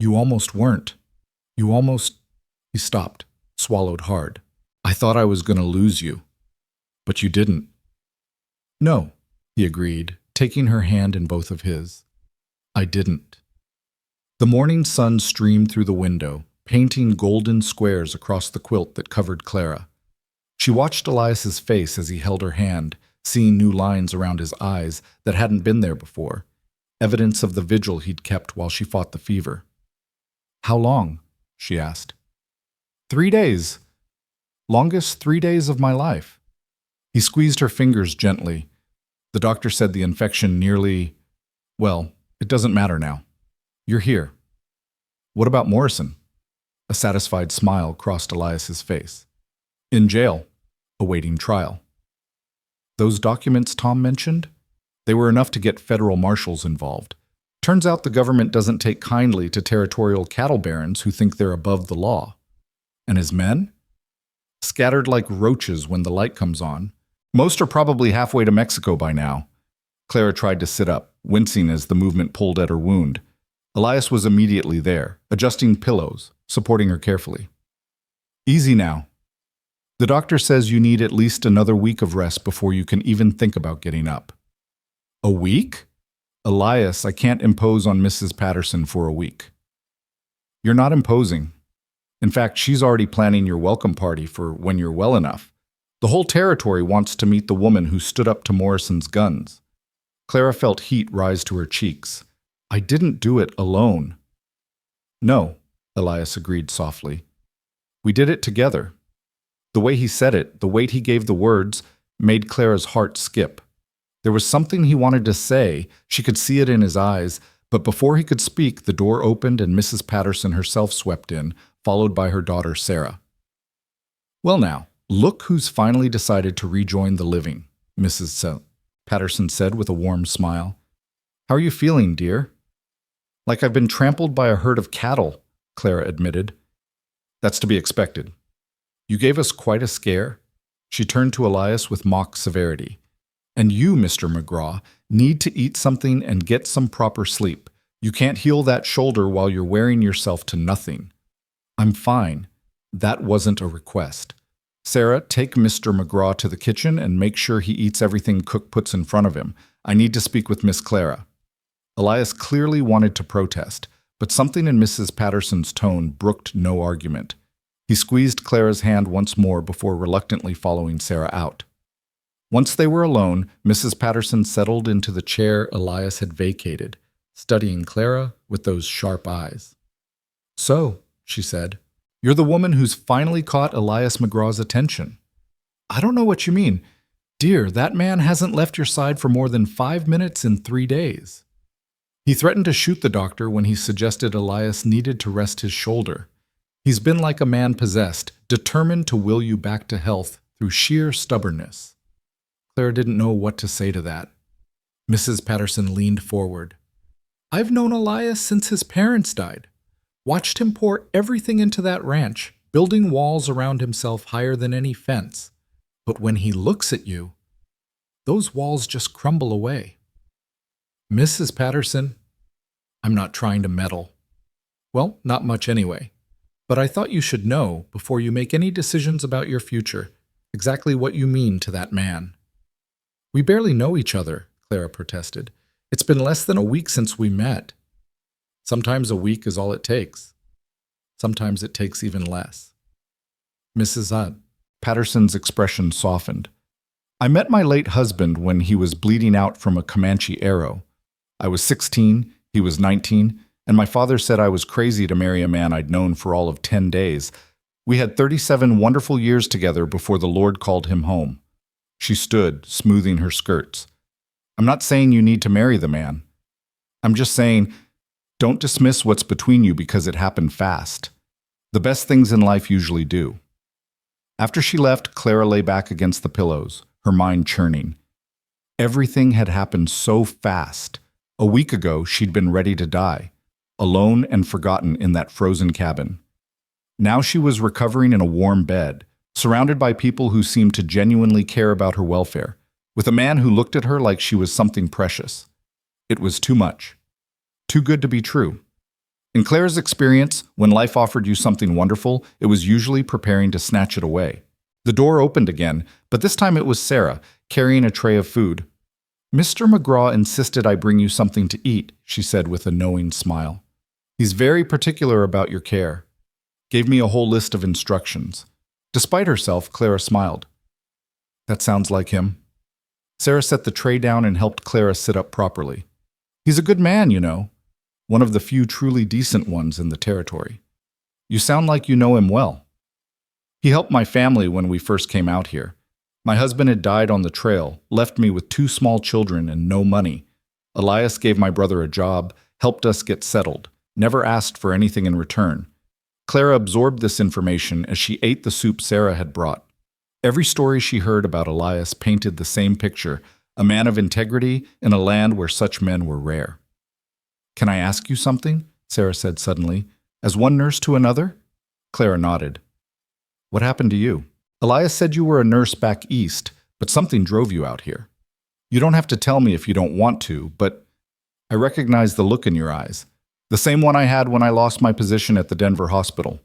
"You almost weren't. You almost—" He stopped, swallowed hard. "I thought I was going to lose you. But you didn't." "No," he agreed, taking her hand in both of his. "I didn't." The morning sun streamed through the window, painting golden squares across the quilt that covered Clara. She watched Elias's face as he held her hand, seeing new lines around his eyes that hadn't been there before, evidence of the vigil he'd kept while she fought the fever. "How long?" she asked. 3 days. Longest 3 days of my life." He squeezed her fingers gently. "The doctor said the infection well, it doesn't matter now. You're here." "What about Morrison?" A satisfied smile crossed Elias's face. "In jail, awaiting trial." "Those documents Tom mentioned? They were enough to get federal marshals involved. Turns out the government doesn't take kindly to territorial cattle barons who think they're above the law. And his men? Scattered like roaches when the light comes on. Most are probably halfway to Mexico by now." Clara tried to sit up, wincing as the movement pulled at her wound. Elias was immediately there, adjusting pillows, supporting her carefully. "Easy now. The doctor says you need at least another week of rest before you can even think about getting up." "A week?" "Elias, I can't impose on Mrs. Patterson for a week." "You're not imposing. In fact, she's already planning your welcome party for when you're well enough. The whole territory wants to meet the woman who stood up to Morrison's guns." Clara felt heat rise to her cheeks. "I didn't do it alone." "No," Elias agreed softly. "We did it together." The way he said it, the weight he gave the words, made Clara's heart skip. There was something he wanted to say, she could see it in his eyes, but before he could speak, the door opened and Mrs. Patterson herself swept in, followed by her daughter Sarah. "Well now, look who's finally decided to rejoin the living," Mrs. Patterson said with a warm smile. "How are you feeling, dear?" "Like I've been trampled by a herd of cattle," Clara admitted. "That's to be expected. You gave us quite a scare." She turned to Elias with mock severity. "And you, Mr. McGraw, need to eat something and get some proper sleep. You can't heal that shoulder while you're wearing yourself to nothing." "I'm fine." That wasn't a request. "Sarah, take Mr. McGraw to the kitchen and make sure he eats everything Cook puts in front of him. I need to speak with Miss Clara." Elias clearly wanted to protest, but something in Mrs. Patterson's tone brooked no argument. He squeezed Clara's hand once more before reluctantly following Sarah out. Once they were alone, Mrs. Patterson settled into the chair Elias had vacated, studying Clara with those sharp eyes. "So," she said, "you're the woman who's finally caught Elias McGraw's attention." "I don't know what you mean. Dear, that man hasn't left your side for more than 5 minutes in 3 days. He threatened to shoot the doctor when he suggested Elias needed to rest his shoulder. He's been like a man possessed, determined to will you back to health through sheer stubbornness." Clara didn't know what to say to that. Mrs. Patterson leaned forward. "I've known Elias since his parents died. Watched him pour everything into that ranch, building walls around himself higher than any fence. But when he looks at you, those walls just crumble away." "Mrs. Patterson, I'm not trying to meddle." "Well, not much anyway. But I thought you should know, before you make any decisions about your future, exactly what you mean to that man." We barely know each other, Clara protested. It's been less than a week since we met. Sometimes a week is all it takes. Sometimes it takes even less. Mrs. Patterson's expression softened. I met my late husband when he was bleeding out from a Comanche arrow. I was 16, he was 19, and my father said I was crazy to marry a man I'd known for all of 10 days. We had 37 wonderful years together before the Lord called him home. She stood, smoothing her skirts. I'm not saying you need to marry the man. I'm just saying, don't dismiss what's between you because it happened fast. The best things in life usually do. After she left, Clara lay back against the pillows, her mind churning. Everything had happened so fast. A week ago, she'd been ready to die, alone and forgotten in that frozen cabin. Now she was recovering in a warm bed, surrounded by people who seemed to genuinely care about her welfare, with a man who looked at her like she was something precious. It was too much. Too good to be true. In Clara's experience, when life offered you something wonderful, it was usually preparing to snatch it away. The door opened again, but this time it was Sarah, carrying a tray of food. Mr. McGraw insisted I bring you something to eat, she said with a knowing smile. He's very particular about your care. Gave me a whole list of instructions. Despite herself, Clara smiled. That sounds like him. Sarah set the tray down and helped Clara sit up properly. He's a good man, you know. One of the few truly decent ones in the territory. You sound like you know him well. He helped my family when we first came out here. My husband had died on the trail, left me with 2 small children and no money. Elias gave my brother a job, helped us get settled, never asked for anything in return. Clara absorbed this information as she ate the soup Sarah had brought. Every story she heard about Elias painted the same picture, a man of integrity in a land where such men were rare. Can I ask you something? Sarah said suddenly. As one nurse to another? Clara nodded. What happened to you? Elias said you were a nurse back east, but something drove you out here. You don't have to tell me if you don't want to, but I recognize the look in your eyes. The same one I had when I lost my position at the Denver hospital.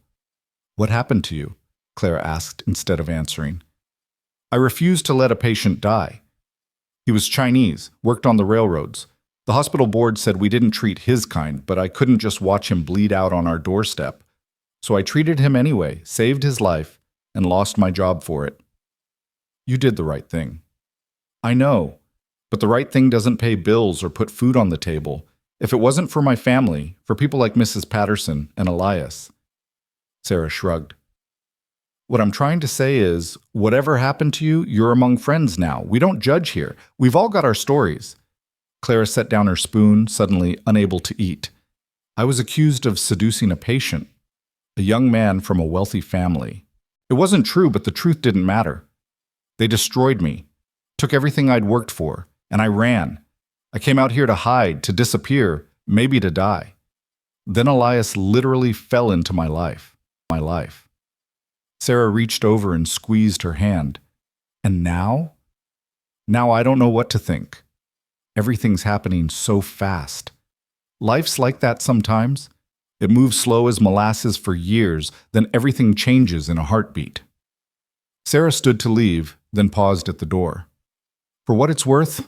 What happened to you? Clara asked instead of answering. I refused to let a patient die. He was Chinese, worked on the railroads. The hospital board said we didn't treat his kind, but I couldn't just watch him bleed out on our doorstep. So I treated him anyway, saved his life, and lost my job for it. You did the right thing. I know, but the right thing doesn't pay bills or put food on the table. If it wasn't for my family, for people like Mrs. Patterson and Elias. Sarah shrugged. What I'm trying to say is, whatever happened to you, you're among friends now. We don't judge here. We've all got our stories. Clara set down her spoon, suddenly unable to eat. I was accused of seducing a patient, a young man from a wealthy family. It wasn't true, but the truth didn't matter. They destroyed me, took everything I'd worked for, and I ran. I came out here to hide, to disappear, maybe to die. Then Elias literally fell into my life. Sarah reached over and squeezed her hand. And now? Now I don't know what to think. Everything's happening so fast. Life's like that sometimes. It moves slow as molasses for years, then everything changes in a heartbeat. Sarah stood to leave, then paused at the door. For what it's worth,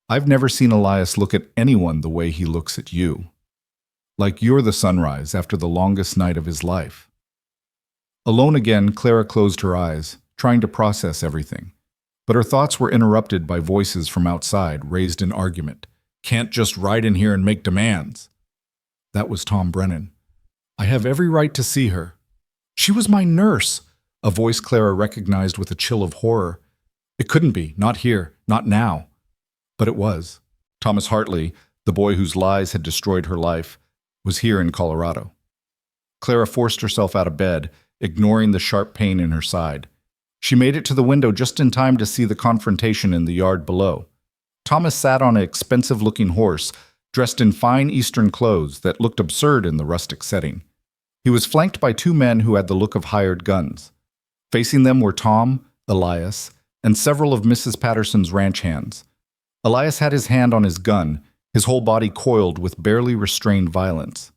I've never seen Elias look at anyone the way he looks at you. Like you're the sunrise after the longest night of his life. Alone again, Clara closed her eyes, trying to process everything. But her thoughts were interrupted by voices from outside, raised in argument. Can't just ride in here and make demands. That was Tom Brennan. I have every right to see her. She was my nurse, a voice Clara recognized with a chill of horror. It couldn't be, not here, not now. But it was. Thomas Hartley, the boy whose lies had destroyed her life, was here in Colorado. Clara forced herself out of bed, ignoring the sharp pain in her side. She made it to the window just in time to see the confrontation in the yard below. Thomas sat on an expensive-looking horse, dressed in fine Eastern clothes that looked absurd in the rustic setting. He was flanked by 2 men who had the look of hired guns. Facing them were Tom, Elias, and several of Mrs. Patterson's ranch hands. Elias had his hand on his gun, his whole body coiled with barely restrained violence.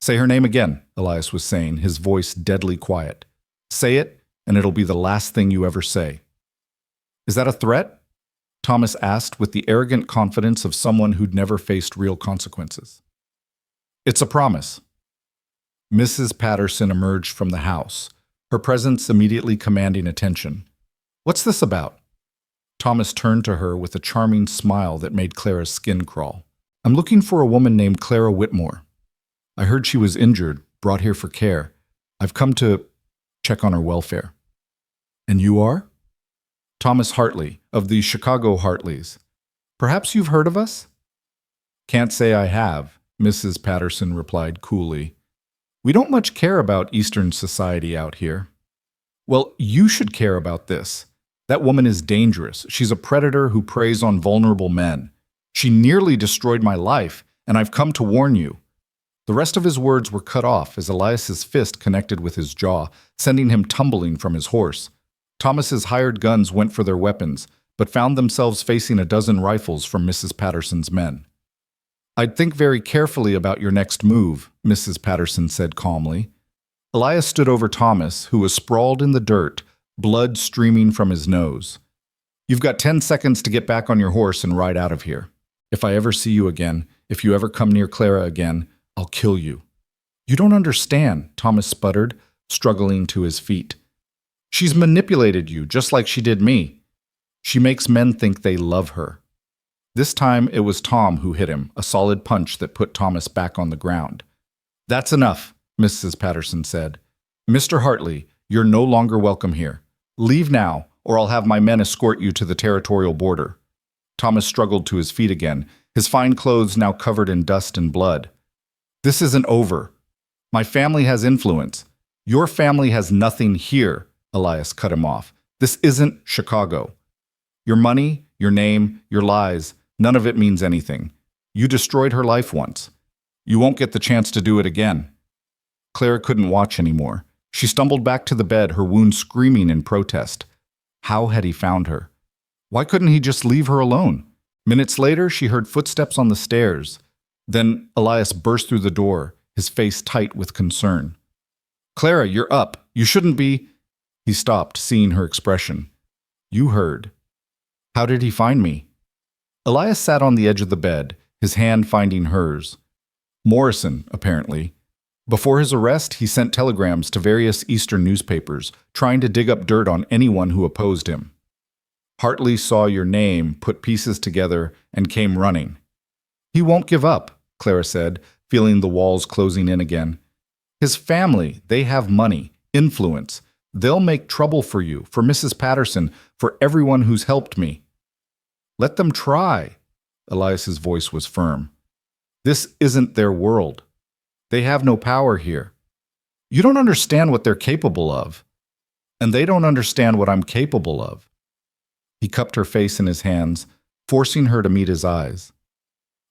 Say her name again, Elias was saying, his voice deadly quiet. Say it, and it'll be the last thing you ever say. Is that a threat? Thomas asked with the arrogant confidence of someone who'd never faced real consequences. It's a promise. Mrs. Patterson emerged from the house, her presence immediately commanding attention. What's this about? Thomas turned to her with a charming smile that made Clara's skin crawl. I'm looking for a woman named Clara Whitmore. I heard she was injured, brought here for care. I've come to check on her welfare. And you are? Thomas Hartley, of the Chicago Hartleys. Perhaps you've heard of us? Can't say I have, Mrs. Patterson replied coolly. We don't much care about Eastern society out here. Well, you should care about this. That woman is dangerous. She's a predator who preys on vulnerable men. She nearly destroyed my life, and I've come to warn you. The rest of his words were cut off as Elias's fist connected with his jaw, sending him tumbling from his horse. Thomas's hired guns went for their weapons, but found themselves facing a dozen rifles from Mrs. Patterson's men. I'd think very carefully about your next move, Mrs. Patterson said calmly. Elias stood over Thomas, who was sprawled in the dirt, blood streaming from his nose. You've got 10 seconds to get back on your horse and ride out of here. If I ever see you again, if you ever come near Clara again, I'll kill you. You don't understand, Thomas sputtered, struggling to his feet. She's manipulated you just like she did me. She makes men think they love her. This time it was Tom who hit him, a solid punch that put Thomas back on the ground. That's enough, Mrs. Patterson said. Mr. Hartley, you're no longer welcome here. Leave now, or I'll have my men escort you to the territorial border. Thomas struggled to his feet again, his fine clothes now covered in dust and blood. This isn't over. My family has influence. Your family has nothing here, Elias cut him off. This isn't Chicago. Your money, your name, your lies, none of it means anything. You destroyed her life once. You won't get the chance to do it again. Clara couldn't watch anymore. She stumbled back to the bed, her wound screaming in protest. How had he found her? Why couldn't he just leave her alone? Minutes later, she heard footsteps on the stairs. Then Elias burst through the door, his face tight with concern. Clara, you're up. You shouldn't be. He stopped, seeing her expression. You heard. How did he find me? Elias sat on the edge of the bed, his hand finding hers. Morrison, apparently. Before his arrest, he sent telegrams to various Eastern newspapers, trying to dig up dirt on anyone who opposed him. Hartley saw your name, put pieces together, and came running. He won't give up, Clara said, feeling the walls closing in again. His family, they have money, influence. They'll make trouble for you, for Mrs. Patterson, for everyone who's helped me. Let them try. Elias's voice was firm. This isn't their world. They have no power here. You don't understand what they're capable of. And they don't understand what I'm capable of. He cupped her face in his hands, forcing her to meet his eyes.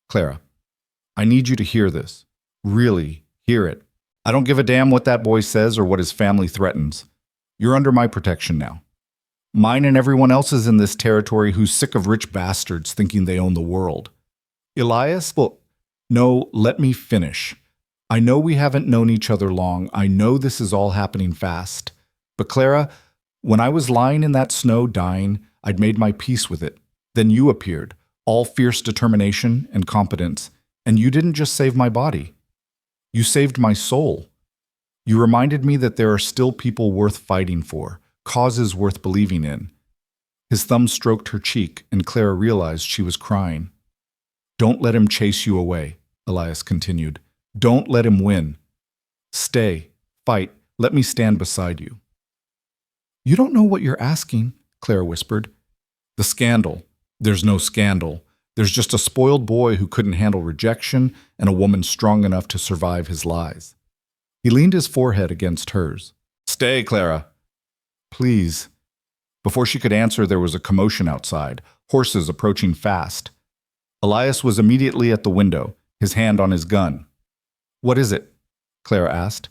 Clara, I need you to hear this. Really, hear it. I don't give a damn what that boy says or what his family threatens. You're under my protection now. Mine and everyone else's in this territory who's sick of rich bastards thinking they own the world. Elias? Well, no, let me finish. I know we haven't known each other long. I know this is all happening fast. But Clara, when I was lying in that snow dying, I'd made my peace with it. Then you appeared, all fierce determination and competence, and you didn't just save my body. You saved my soul. You reminded me that there are still people worth fighting for, causes worth believing in. His thumb stroked her cheek, and Clara realized she was crying. Don't let him chase you away, Elias continued. Don't let him win. Stay, fight, let me stand beside you. You don't know what you're asking, Clara whispered. The scandal. There's no scandal. There's just a spoiled boy who couldn't handle rejection and a woman strong enough to survive his lies. He leaned his forehead against hers. Stay, Clara. Please. Before she could answer, there was a commotion outside, horses approaching fast. Elias was immediately at the window, his hand on his gun. What is it? Clara asked.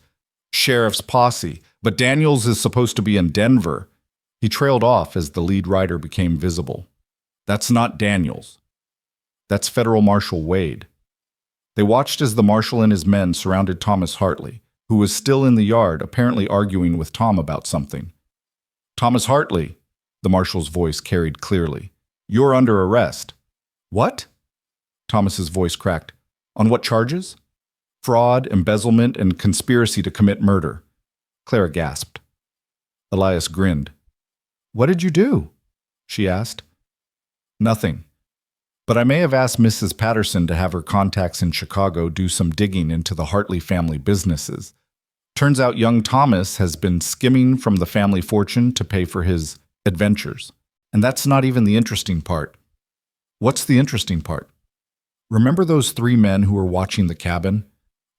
Sheriff's posse, but Daniels is supposed to be in Denver. He trailed off as the lead rider became visible. That's not Daniels. That's Federal Marshal Wade. They watched as the marshal and his men surrounded Thomas Hartley, who was still in the yard, apparently arguing with Tom about something. Thomas Hartley, the marshal's voice carried clearly. You're under arrest." "What?" Thomas's voice cracked. "On what charges?" "Fraud, embezzlement, and conspiracy to commit murder." Clara gasped. Elias grinned. "What did you do?" she asked. "Nothing. But I may have asked Mrs. Patterson to have her contacts in Chicago do some digging into the Hartley family businesses. Turns out young Thomas has been skimming from the family fortune to pay for his adventures. And that's not even the interesting part." "What's the interesting part?" "Remember those 3 men who were watching the cabin?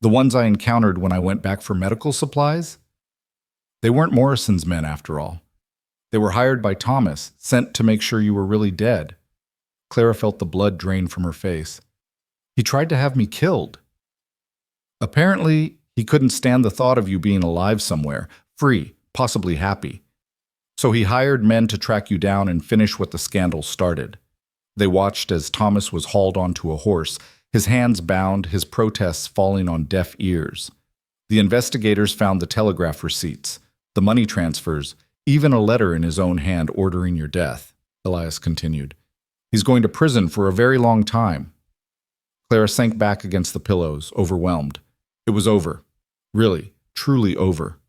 The ones I encountered when I went back for medical supplies? They weren't Morrison's men after all. They were hired by Thomas, sent to make sure you were really dead." Clara felt the blood drain from her face. "He tried to have me killed." "Apparently, he couldn't stand the thought of you being alive somewhere, free, possibly happy. So he hired men to track you down and finish what the scandal started." They watched as Thomas was hauled onto a horse, his hands bound, his protests falling on deaf ears. The investigators found the telegraph receipts, the money transfers, even a letter in his own hand ordering your death, Elias continued. "He's going to prison for a very long time." Clara sank back against the pillows, overwhelmed. It was over. Really, truly over.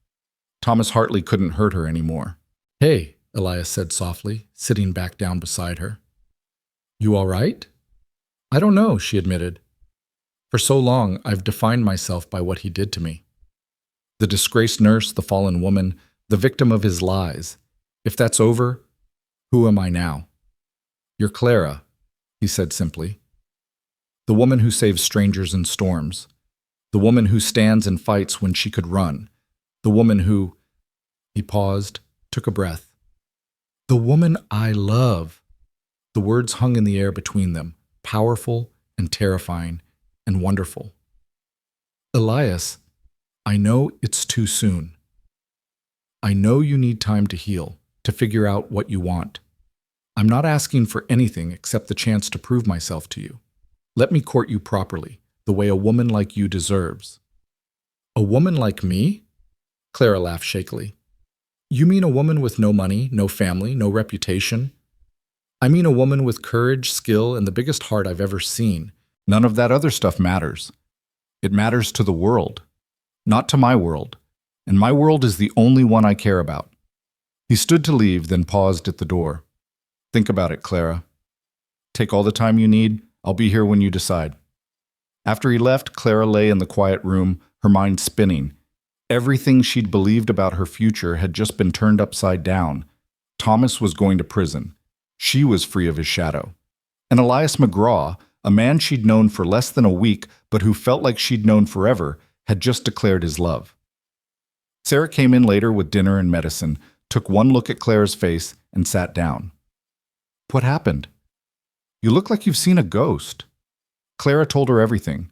Thomas Hartley couldn't hurt her anymore. "Hey," Elias said softly, sitting back down beside her. "You all right?" "I don't know," she admitted. "For so long, I've defined myself by what he did to me. The disgraced nurse, the fallen woman, the victim of his lies. If that's over, who am I now?" "You're Clara," he said simply. "The woman who saves strangers in storms. The woman who stands and fights when she could run. The woman who—" He paused, took a breath. "The woman I love." The words hung in the air between them, powerful and terrifying and wonderful. "Elias, I know it's too soon. I know you need time to heal, to figure out what you want. I'm not asking for anything except the chance to prove myself to you. Let me court you properly, the way a woman like you deserves." "A woman like me?" Clara laughed shakily. "You mean a woman with no money, no family, no reputation?" "I mean a woman with courage, skill, and the biggest heart I've ever seen." "None of that other stuff matters. It matters to the world, not to my world, and my world is the only one I care about." He stood to leave, then paused at the door. "Think about it, Clara. Take all the time you need. I'll be here when you decide." After he left, Clara lay in the quiet room, her mind spinning. Everything she'd believed about her future had just been turned upside down. Thomas was going to prison. She was free of his shadow. And Elias McGraw, a man she'd known for less than a week, but who felt like she'd known forever, had just declared his love. Sarah came in later with dinner and medicine, took one look at Clara's face, and sat down. "What happened?" "You look like you've seen a ghost." Clara told her everything.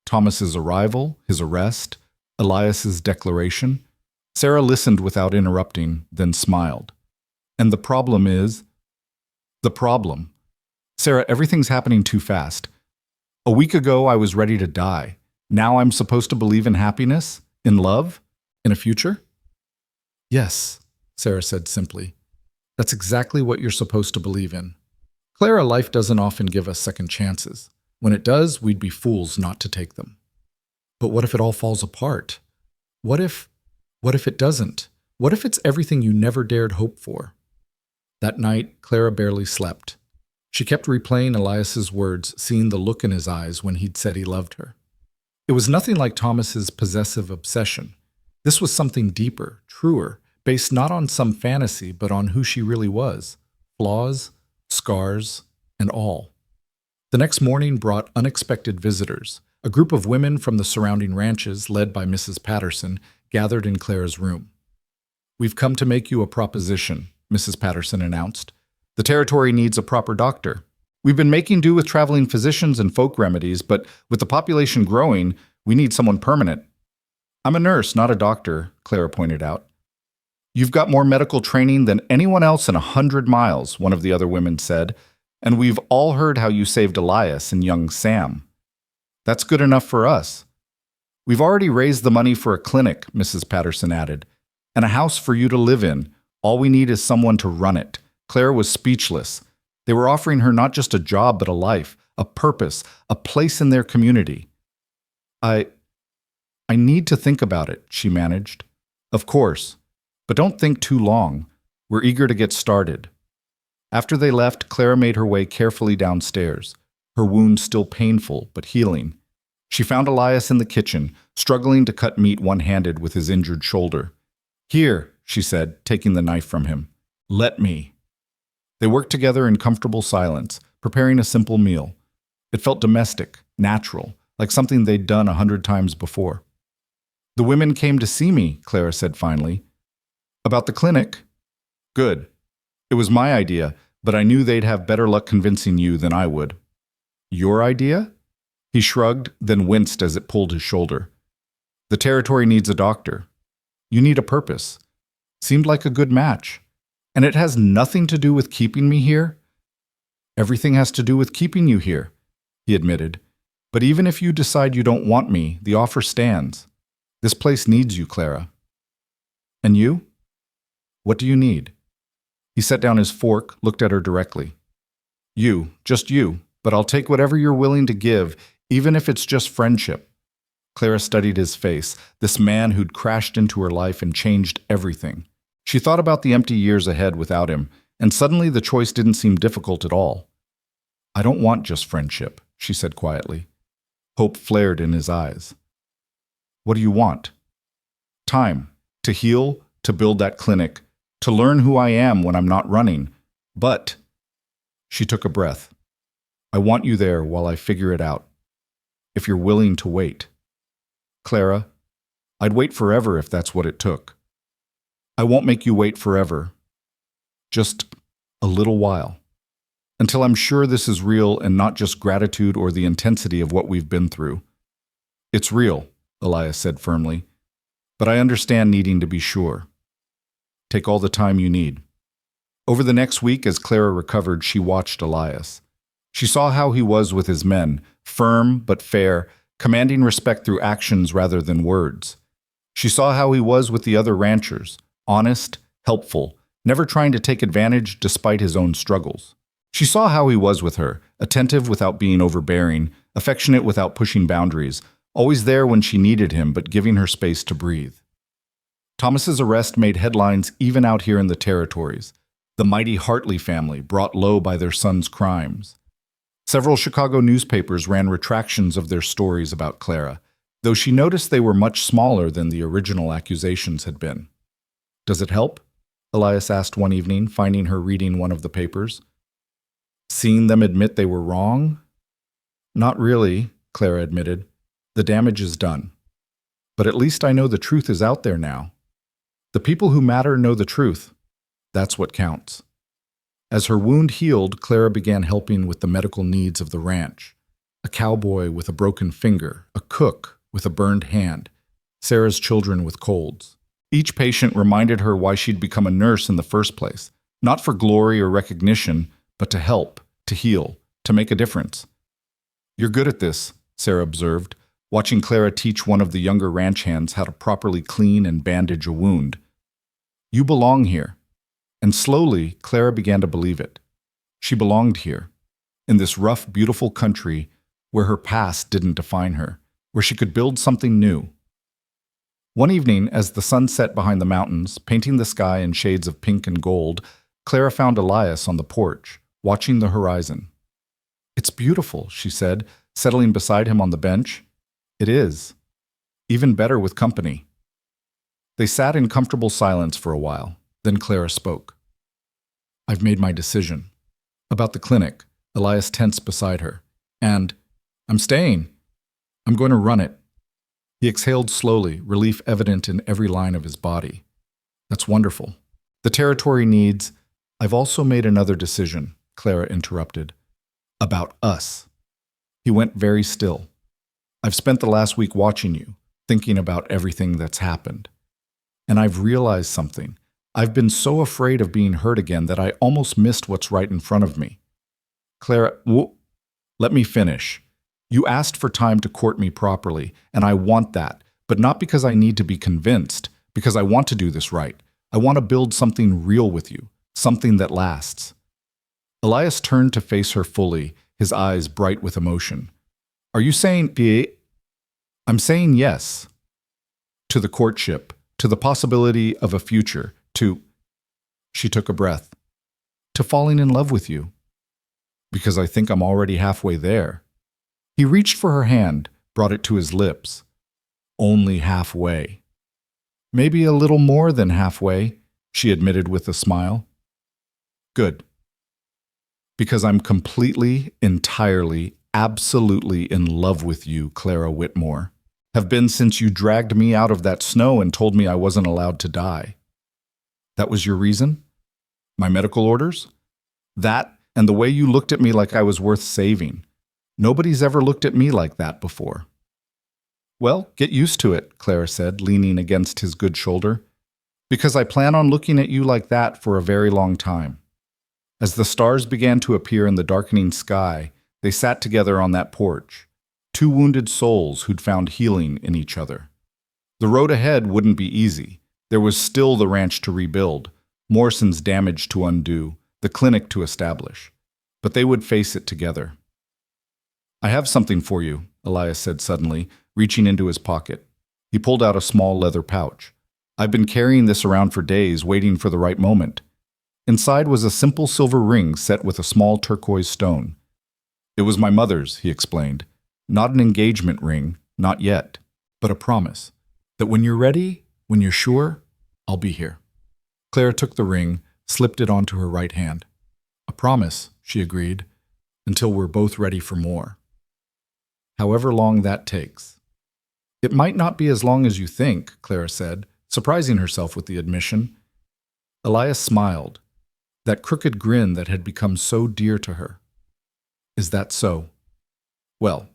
Thomas's arrival, his arrest, Elias's declaration. Sarah listened without interrupting, then smiled. "And the problem is—" "The problem. Sarah, everything's happening too fast. A week ago, I was ready to die. Now I'm supposed to believe in happiness, in love, in a future?" "Yes," Sarah said simply. "That's exactly what you're supposed to believe in. Clara, life doesn't often give us second chances. When it does, we'd be fools not to take them. But what if it all falls apart? What if it doesn't? What if it's everything you never dared hope for?" That night, Clara barely slept. She kept replaying Elias's words, seeing the look in his eyes when he'd said he loved her. It was nothing like Thomas's possessive obsession. This was something deeper, truer, based not on some fantasy, but on who she really was. Flaws, scars, and all. The next morning brought unexpected visitors. A group of women from the surrounding ranches, led by Mrs. Patterson, gathered in Clara's room. "We've come to make you a proposition," Mrs. Patterson announced. "The territory needs a proper doctor. We've been making do with traveling physicians and folk remedies, but with the population growing, we need someone permanent." "I'm a nurse, not a doctor," Clara pointed out. "You've got more medical training than anyone else in 100 miles, one of the other women said, "and we've all heard how you saved Elias and young Sam. That's good enough for us." "We've already raised the money for a clinic," Mrs. Patterson added, "and a house for you to live in. All we need is someone to run it." Clara was speechless. They were offering her not just a job, but a life, a purpose, a place in their community. I need to think about it, she managed. Of course, but don't think too long. We're eager to get started. After they left, Clara made her way carefully downstairs, her wound still painful but healing. She found Elias in the kitchen, struggling to cut meat one-handed with his injured shoulder. Here, she said, taking the knife from him. Let me. They worked together in comfortable silence, preparing a simple meal. It felt domestic, natural, like something they'd done 100 times before. The women came to see me, Clara said finally. About the clinic? Good. It was my idea, but I knew they'd have better luck convincing you than I would. Your idea? He shrugged, then winced as it pulled his shoulder. The territory needs a doctor. You need a purpose. Seemed like a good match. And it has nothing to do with keeping me here? Everything has to do with keeping you here, he admitted. But even if you decide you don't want me, the offer stands. This place needs you, Clara. And you? What do you need? He set down his fork, looked at her directly. You, just you, but I'll take whatever you're willing to give, even if it's just friendship. Clara studied his face, this man who'd crashed into her life and changed everything. She thought about the empty years ahead without him, and suddenly the choice didn't seem difficult at all. I don't want just friendship, she said quietly. Hope flared in his eyes. What do you want? Time. To heal, to build that clinic, to learn who I am when I'm not running. But, she took a breath. I want you there while I figure it out. If you're willing to wait. Clara, I'd wait forever if that's what it took. I won't make you wait forever. Just a little while. Until I'm sure this is real and not just gratitude or the intensity of what we've been through. It's real, Elias said firmly, but I understand needing to be sure. Take all the time you need. Over the next week, as Clara recovered, she watched Elias. She saw how he was with his men, firm but fair, commanding respect through actions rather than words. She saw how he was with the other ranchers, honest, helpful, never trying to take advantage despite his own struggles. She saw how he was with her, attentive without being overbearing, affectionate without pushing boundaries, always there when she needed him but giving her space to breathe. Thomas's arrest made headlines even out here in the territories. The mighty Hartley family brought low by their son's crimes. Several Chicago newspapers ran retractions of their stories about Clara, though she noticed they were much smaller than the original accusations had been. Does it help? Elias asked one evening, finding her reading one of the papers. Seeing them admit they were wrong? Not really, Clara admitted. The damage is done. But at least I know the truth is out there now. The people who matter know the truth. That's what counts. As her wound healed, Clara began helping with the medical needs of the ranch. A cowboy with a broken finger, a cook with a burned hand, Sarah's children with colds. Each patient reminded her why she'd become a nurse in the first place, not for glory or recognition, but to help, to heal, to make a difference. You're good at this, Sarah observed, watching Clara teach one of the younger ranch hands how to properly clean and bandage a wound. You belong here. And slowly, Clara began to believe it. She belonged here, in this rough, beautiful country where her past didn't define her, where she could build something new. One evening, as the sun set behind the mountains, painting the sky in shades of pink and gold, Clara found Elias on the porch, watching the horizon. It's beautiful, she said, settling beside him on the bench. It is. Even better with company. They sat in comfortable silence for a while. Then Clara spoke. I've made my decision. About the clinic, Elias tensed beside her. And I'm staying. I'm going to run it. He exhaled slowly, relief evident in every line of his body. That's wonderful. The territory needs... I've also made another decision, Clara interrupted. About us. He went very still. I've spent the last week watching you, thinking about everything that's happened. And I've realized something. I've been so afraid of being hurt again that I almost missed what's right in front of me. Clara, let me finish. You asked for time to court me properly, and I want that, but not because I need to be convinced, because I want to do this right. I want to build something real with you, something that lasts. Elias turned to face her fully, his eyes bright with emotion. Are you saying I'm saying yes. To the courtship, to the possibility of a future, to... She took a breath. To falling in love with you. Because I think I'm already halfway there. He reached for her hand, brought it to his lips. Only halfway. Maybe a little more than halfway, she admitted with a smile. Good. Because I'm completely, entirely, absolutely in love with you, Clara Whitmore. Have been since you dragged me out of that snow and told me I wasn't allowed to die. That was your reason? My medical orders? That and the way you looked at me like I was worth saving. Nobody's ever looked at me like that before. Well, get used to it, Clara said, leaning against his good shoulder. Because I plan on looking at you like that for a very long time. As the stars began to appear in the darkening sky, they sat together on that porch, two wounded souls who'd found healing in each other. The road ahead wouldn't be easy. There was still the ranch to rebuild, Morrison's damage to undo, the clinic to establish. But they would face it together. I have something for you, Elias said suddenly, reaching into his pocket. He pulled out a small leather pouch. I've been carrying this around for days, waiting for the right moment. Inside was a simple silver ring set with a small turquoise stone. It was my mother's, he explained. Not an engagement ring, not yet, but a promise that when you're ready, when you're sure, I'll be here. Clara took the ring, slipped it onto her right hand. A promise, she agreed, until we're both ready for more. However long that takes. It might not be as long as you think, Clara said, surprising herself with the admission. Elias smiled, that crooked grin that had become so dear to her. Is that so? Well,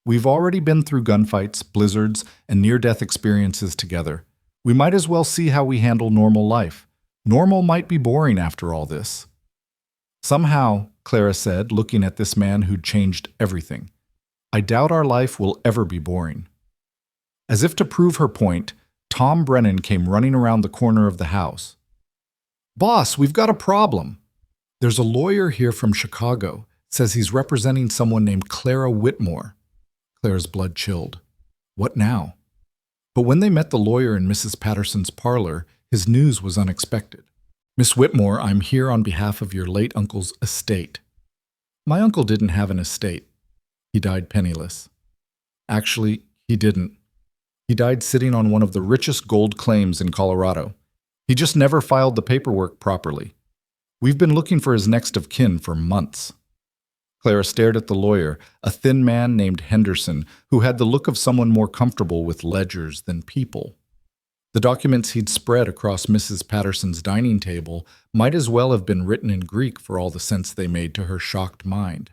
we've already been through gunfights, blizzards, and near-death experiences together. We might as well see how we handle normal life. Normal might be boring after all this. Somehow, Clara said, looking at this man who'd changed everything, I doubt our life will ever be boring. As if to prove her point, Tom Brennan came running around the corner of the house. Boss, we've got a problem. There's a lawyer here from Chicago. Says he's representing someone named Clara Whitmore. Clara's blood chilled. What now? But when they met the lawyer in Mrs. Patterson's parlor, his news was unexpected. Miss Whitmore, I'm here on behalf of your late uncle's estate. My uncle didn't have an estate. He died penniless. Actually, he didn't. He died sitting on one of the richest gold claims in Colorado. He just never filed the paperwork properly. We've been looking for his next of kin for months. Clara stared at the lawyer, a thin man named Henderson, who had the look of someone more comfortable with ledgers than people. The documents he'd spread across Mrs. Patterson's dining table might as well have been written in Greek for all the sense they made to her shocked mind.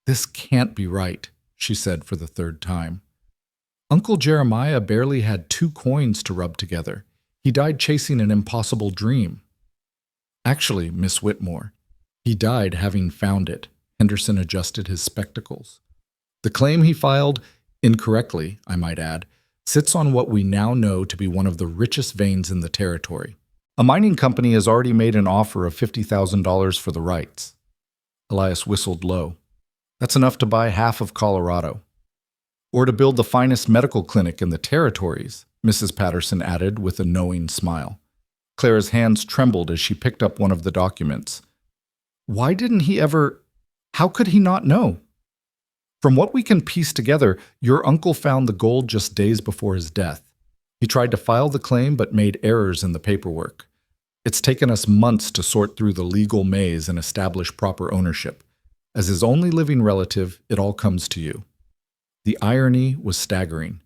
This can't be right, she said for the third time. Uncle Jeremiah barely had 2 coins to rub together. He died chasing an impossible dream. Actually, Miss Whitmore, he died having found it. Henderson adjusted his spectacles. The claim he filed, incorrectly, I might add, sits on what we now know to be one of the richest veins in the territory. A mining company has already made an offer of $50,000 for the rights. Elias whistled low. That's enough to buy half of Colorado. Or to build the finest medical clinic in the territories, Mrs. Patterson added with a knowing smile. Clara's hands trembled as she picked up one of the documents. Why didn't he ever... How could he not know? From what we can piece together, your uncle found the gold just days before his death. He tried to file the claim but made errors in the paperwork. It's taken us months to sort through the legal maze and establish proper ownership. As his only living relative, it all comes to you. The irony was staggering.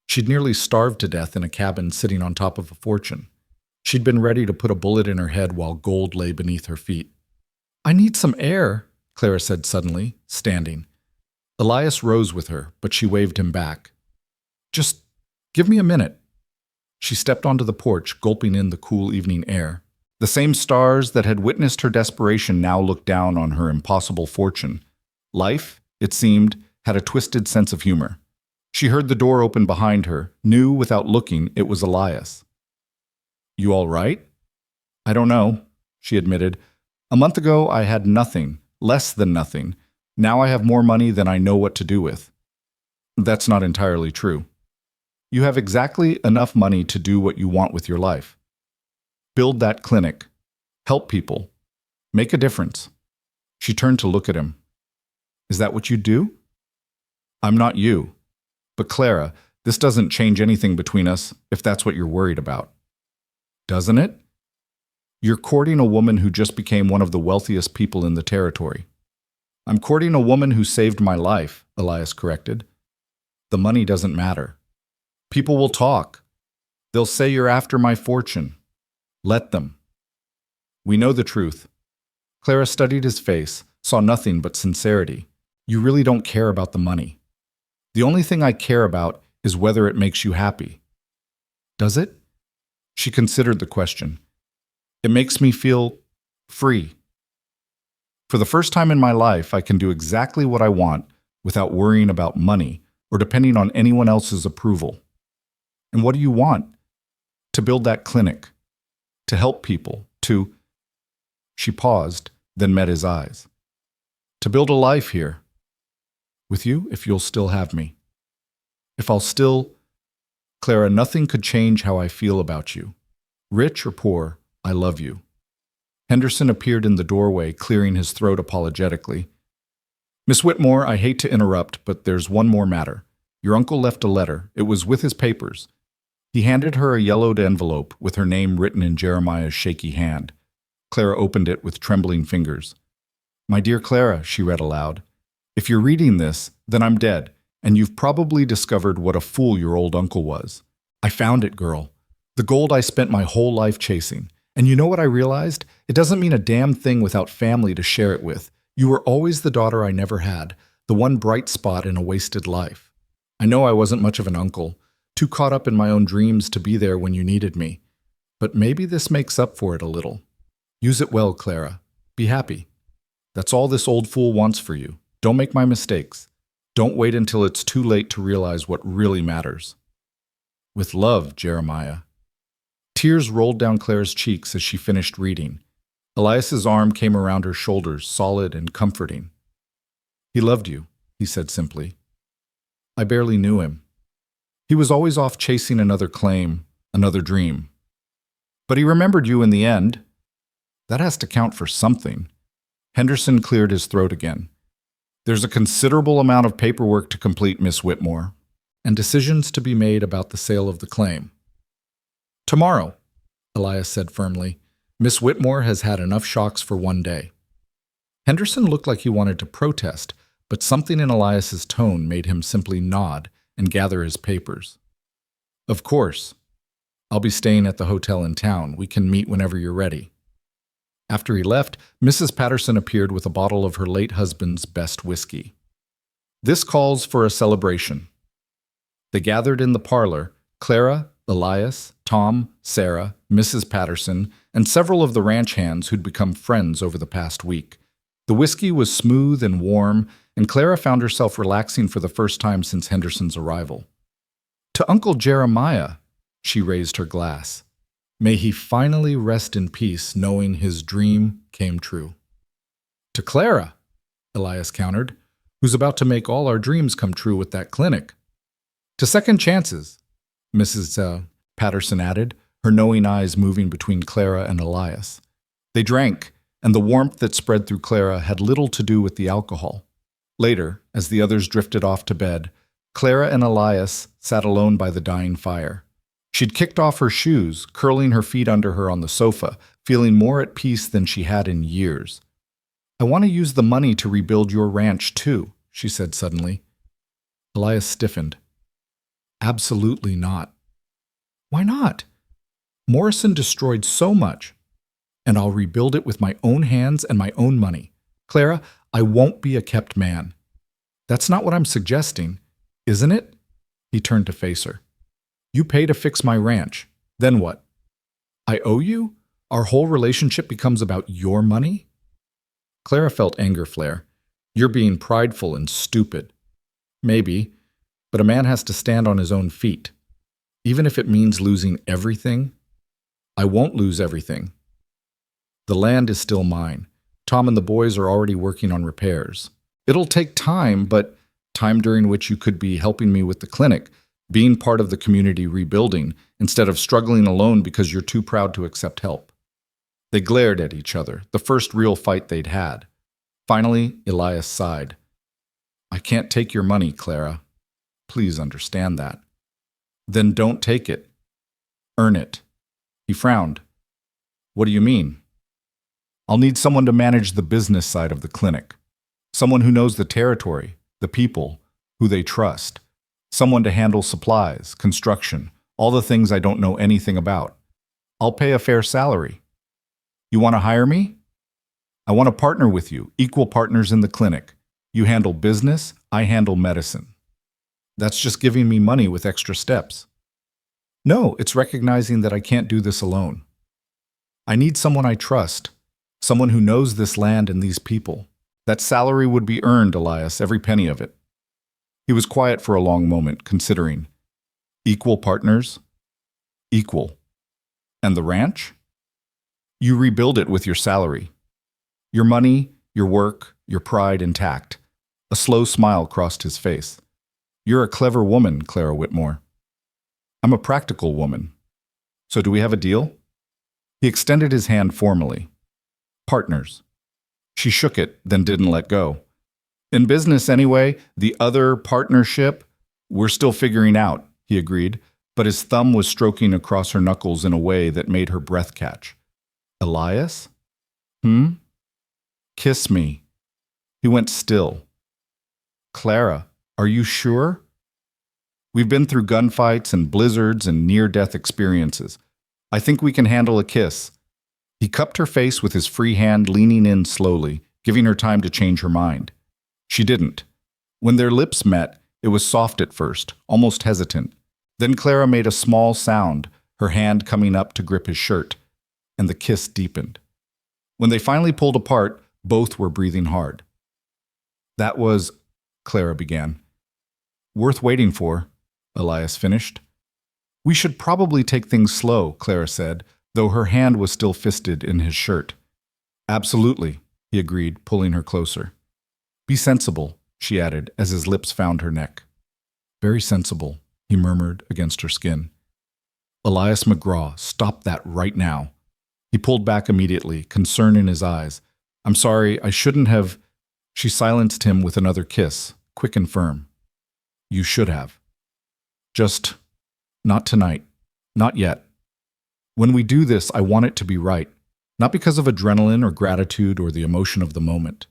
She'd nearly starved to death in a cabin sitting on top of a fortune. She'd been ready to put a bullet in her head while gold lay beneath her feet. I need some air, Clara said suddenly, standing. Elias rose with her, but she waved him back. Just give me a minute. She stepped onto the porch, gulping in the cool evening air. The same stars that had witnessed her desperation now looked down on her impossible fortune. Life, it seemed, had a twisted sense of humor. She heard the door open behind her, knew without looking it was Elias. You all right? I don't know, she admitted. A month ago, I had nothing, less than nothing. Now I have more money than I know what to do with. That's not entirely true. You have exactly enough money to do what you want with your life. Build that clinic. Help people. Make a difference. She turned to look at him. Is that what you do? I'm not you. But Clara, this doesn't change anything between us if that's what you're worried about. Doesn't it? You're courting a woman who just became one of the wealthiest people in the territory. I'm courting a woman who saved my life, Elias corrected. The money doesn't matter. People will talk. They'll say you're after my fortune. Let them. We know the truth. Clara studied his face, saw nothing but sincerity. You really don't care about the money. The only thing I care about is whether it makes you happy. Does it? She considered the question. It makes me feel free. For the first time in my life, I can do exactly what I want without worrying about money or depending on anyone else's approval. And what do you want? To build that clinic, to help people, to... She paused, then met his eyes. To build a life here. With you, if you'll still have me. If I'll still... Clara, nothing could change how I feel about you. Rich or poor, I love you. Henderson appeared in the doorway, clearing his throat apologetically. Miss Whitmore, I hate to interrupt, but there's one more matter. Your uncle left a letter. It was with his papers. He handed her a yellowed envelope with her name written in Jeremiah's shaky hand. Clara opened it with trembling fingers. My dear Clara, she read aloud, if you're reading this, then I'm dead, and you've probably discovered what a fool your old uncle was. I found it, girl. The gold I spent my whole life chasing. And you know what I realized? It doesn't mean a damn thing without family to share it with. You were always the daughter I never had, the one bright spot in a wasted life. I know I wasn't much of an uncle, too caught up in my own dreams to be there when you needed me. But maybe this makes up for it a little. Use it well, Clara. Be happy. That's all this old fool wants for you. Don't make my mistakes. Don't wait until it's too late to realize what really matters. With love, Jeremiah. Tears rolled down Clara's cheeks as she finished reading. Elias's arm came around her shoulders, solid and comforting. He loved you, he said simply. I barely knew him. He was always off chasing another claim, another dream. But he remembered you in the end. That has to count for something. Henderson cleared his throat again. There's a considerable amount of paperwork to complete, Miss Whitmore, and decisions to be made about the sale of the claim. Tomorrow, Elias said firmly. Miss Whitmore has had enough shocks for one day. Henderson looked like he wanted to protest, but something in Elias's tone made him simply nod and gather his papers. Of course. I'll be staying at the hotel in town. We can meet whenever you're ready. After he left, Mrs. Patterson appeared with a bottle of her late husband's best whiskey. This calls for a celebration. They gathered in the parlor, Clara, Elias, Tom, Sarah, Mrs. Patterson, and several of the ranch hands who'd become friends over the past week. The whiskey was smooth and warm, and Clara found herself relaxing for the first time since Henderson's arrival. To Uncle Jeremiah, she raised her glass. May he finally rest in peace knowing his dream came true. To Clara, Elias countered, who's about to make all our dreams come true with that clinic. To second chances, Mrs. Patterson added, her knowing eyes moving between Clara and Elias. They drank, and the warmth that spread through Clara had little to do with the alcohol. Later, as the others drifted off to bed, Clara and Elias sat alone by the dying fire. She'd kicked off her shoes, curling her feet under her on the sofa, feeling more at peace than she had in years. I want to use the money to rebuild your ranch, too, she said suddenly. Elias stiffened. Absolutely not. Why not? Morrison destroyed so much, and I'll rebuild it with my own hands and my own money. Clara, I won't be a kept man. That's not what I'm suggesting, isn't it? He turned to face her. You pay to fix my ranch. Then what? I owe you? Our whole relationship becomes about your money? Clara felt anger flare. You're being prideful and stupid. Maybe, but a man has to stand on his own feet. Even if it means losing everything, I won't lose everything. The land is still mine. Tom and the boys are already working on repairs. It'll take time, but time during which you could be helping me with the clinic, being part of the community rebuilding, instead of struggling alone because you're too proud to accept help. They glared at each other, the first real fight they'd had. Finally, Elias sighed. I can't take your money, Clara. Please understand that. Then don't take it. Earn it. He frowned. What do you mean? I'll need someone to manage the business side of the clinic. Someone who knows the territory, the people, who they trust. Someone to handle supplies, construction, all the things I don't know anything about. I'll pay a fair salary. You want to hire me? I want to partner with you, equal partners in the clinic. You handle business, I handle medicine. That's just giving me money with extra steps. No, it's recognizing that I can't do this alone. I need someone I trust, someone who knows this land and these people. That salary would be earned, Elias, every penny of it. He was quiet for a long moment, considering. Equal partners? Equal. And the ranch? You rebuild it with your salary. Your money, your work, your pride intact. A slow smile crossed his face. You're a clever woman, Clara Whitmore. I'm a practical woman. So do we have a deal? He extended his hand formally. Partners. She shook it, then didn't let go. In business anyway, the other partnership, we're still figuring out, he agreed, but his thumb was stroking across her knuckles in a way that made her breath catch. Elias? Kiss me. He went still. Clara, are you sure? We've been through gunfights and blizzards and near-death experiences. I think we can handle a kiss. He cupped her face with his free hand, leaning in slowly, giving her time to change her mind. She didn't. When their lips met, it was soft at first, almost hesitant. Then Clara made a small sound, her hand coming up to grip his shirt, and the kiss deepened. When they finally pulled apart, both were breathing hard. That was, Clara began. Worth waiting for, Elias finished. We should probably take things slow, Clara said, though her hand was still fisted in his shirt. Absolutely, he agreed, pulling her closer. Be sensible, she added, as his lips found her neck. Very sensible, he murmured against her skin. Elias McGraw, stop that right now. He pulled back immediately, concern in his eyes. I'm sorry, I shouldn't have. She silenced him with another kiss, quick and firm. You should have. Just, not tonight. Not yet. When we do this, I want it to be right. Not because of adrenaline or gratitude or the emotion of the moment.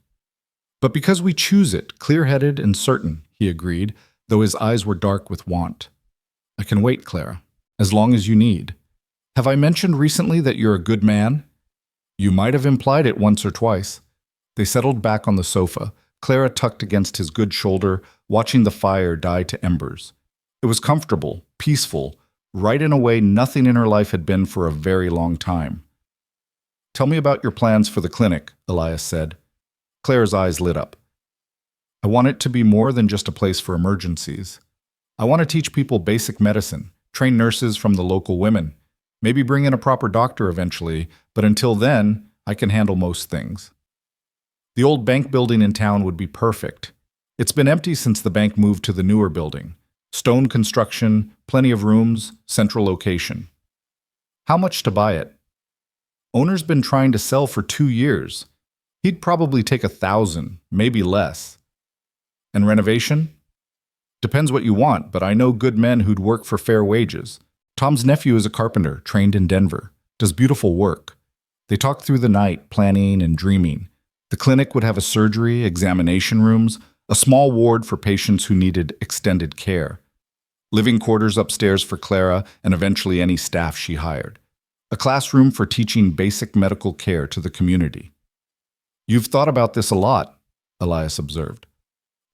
But because we choose it, clear-headed and certain, he agreed, though his eyes were dark with want. I can wait, Clara, as long as you need. Have I mentioned recently that you're a good man? You might have implied it once or twice. They settled back on the sofa, Clara tucked against his good shoulder, watching the fire die to embers. It was comfortable, peaceful, right in a way nothing in her life had been for a very long time. Tell me about your plans for the clinic, Elias said. Clara's eyes lit up. I want it to be more than just a place for emergencies. I want to teach people basic medicine, train nurses from the local women, maybe bring in a proper doctor eventually, but until then, I can handle most things. The old bank building in town would be perfect. It's been empty since the bank moved to the newer building. Stone construction, plenty of rooms, central location. How much to buy it? Owner's been trying to sell for 2 years. He'd probably take 1,000, maybe less. And renovation? Depends what you want, but I know good men who'd work for fair wages. Tom's nephew is a carpenter, trained in Denver, does beautiful work. They talk through the night, planning and dreaming. The clinic would have a surgery, examination rooms, a small ward for patients who needed extended care. Living quarters upstairs for Clara and eventually any staff she hired. A classroom for teaching basic medical care to the community. You've thought about this a lot, Elias observed.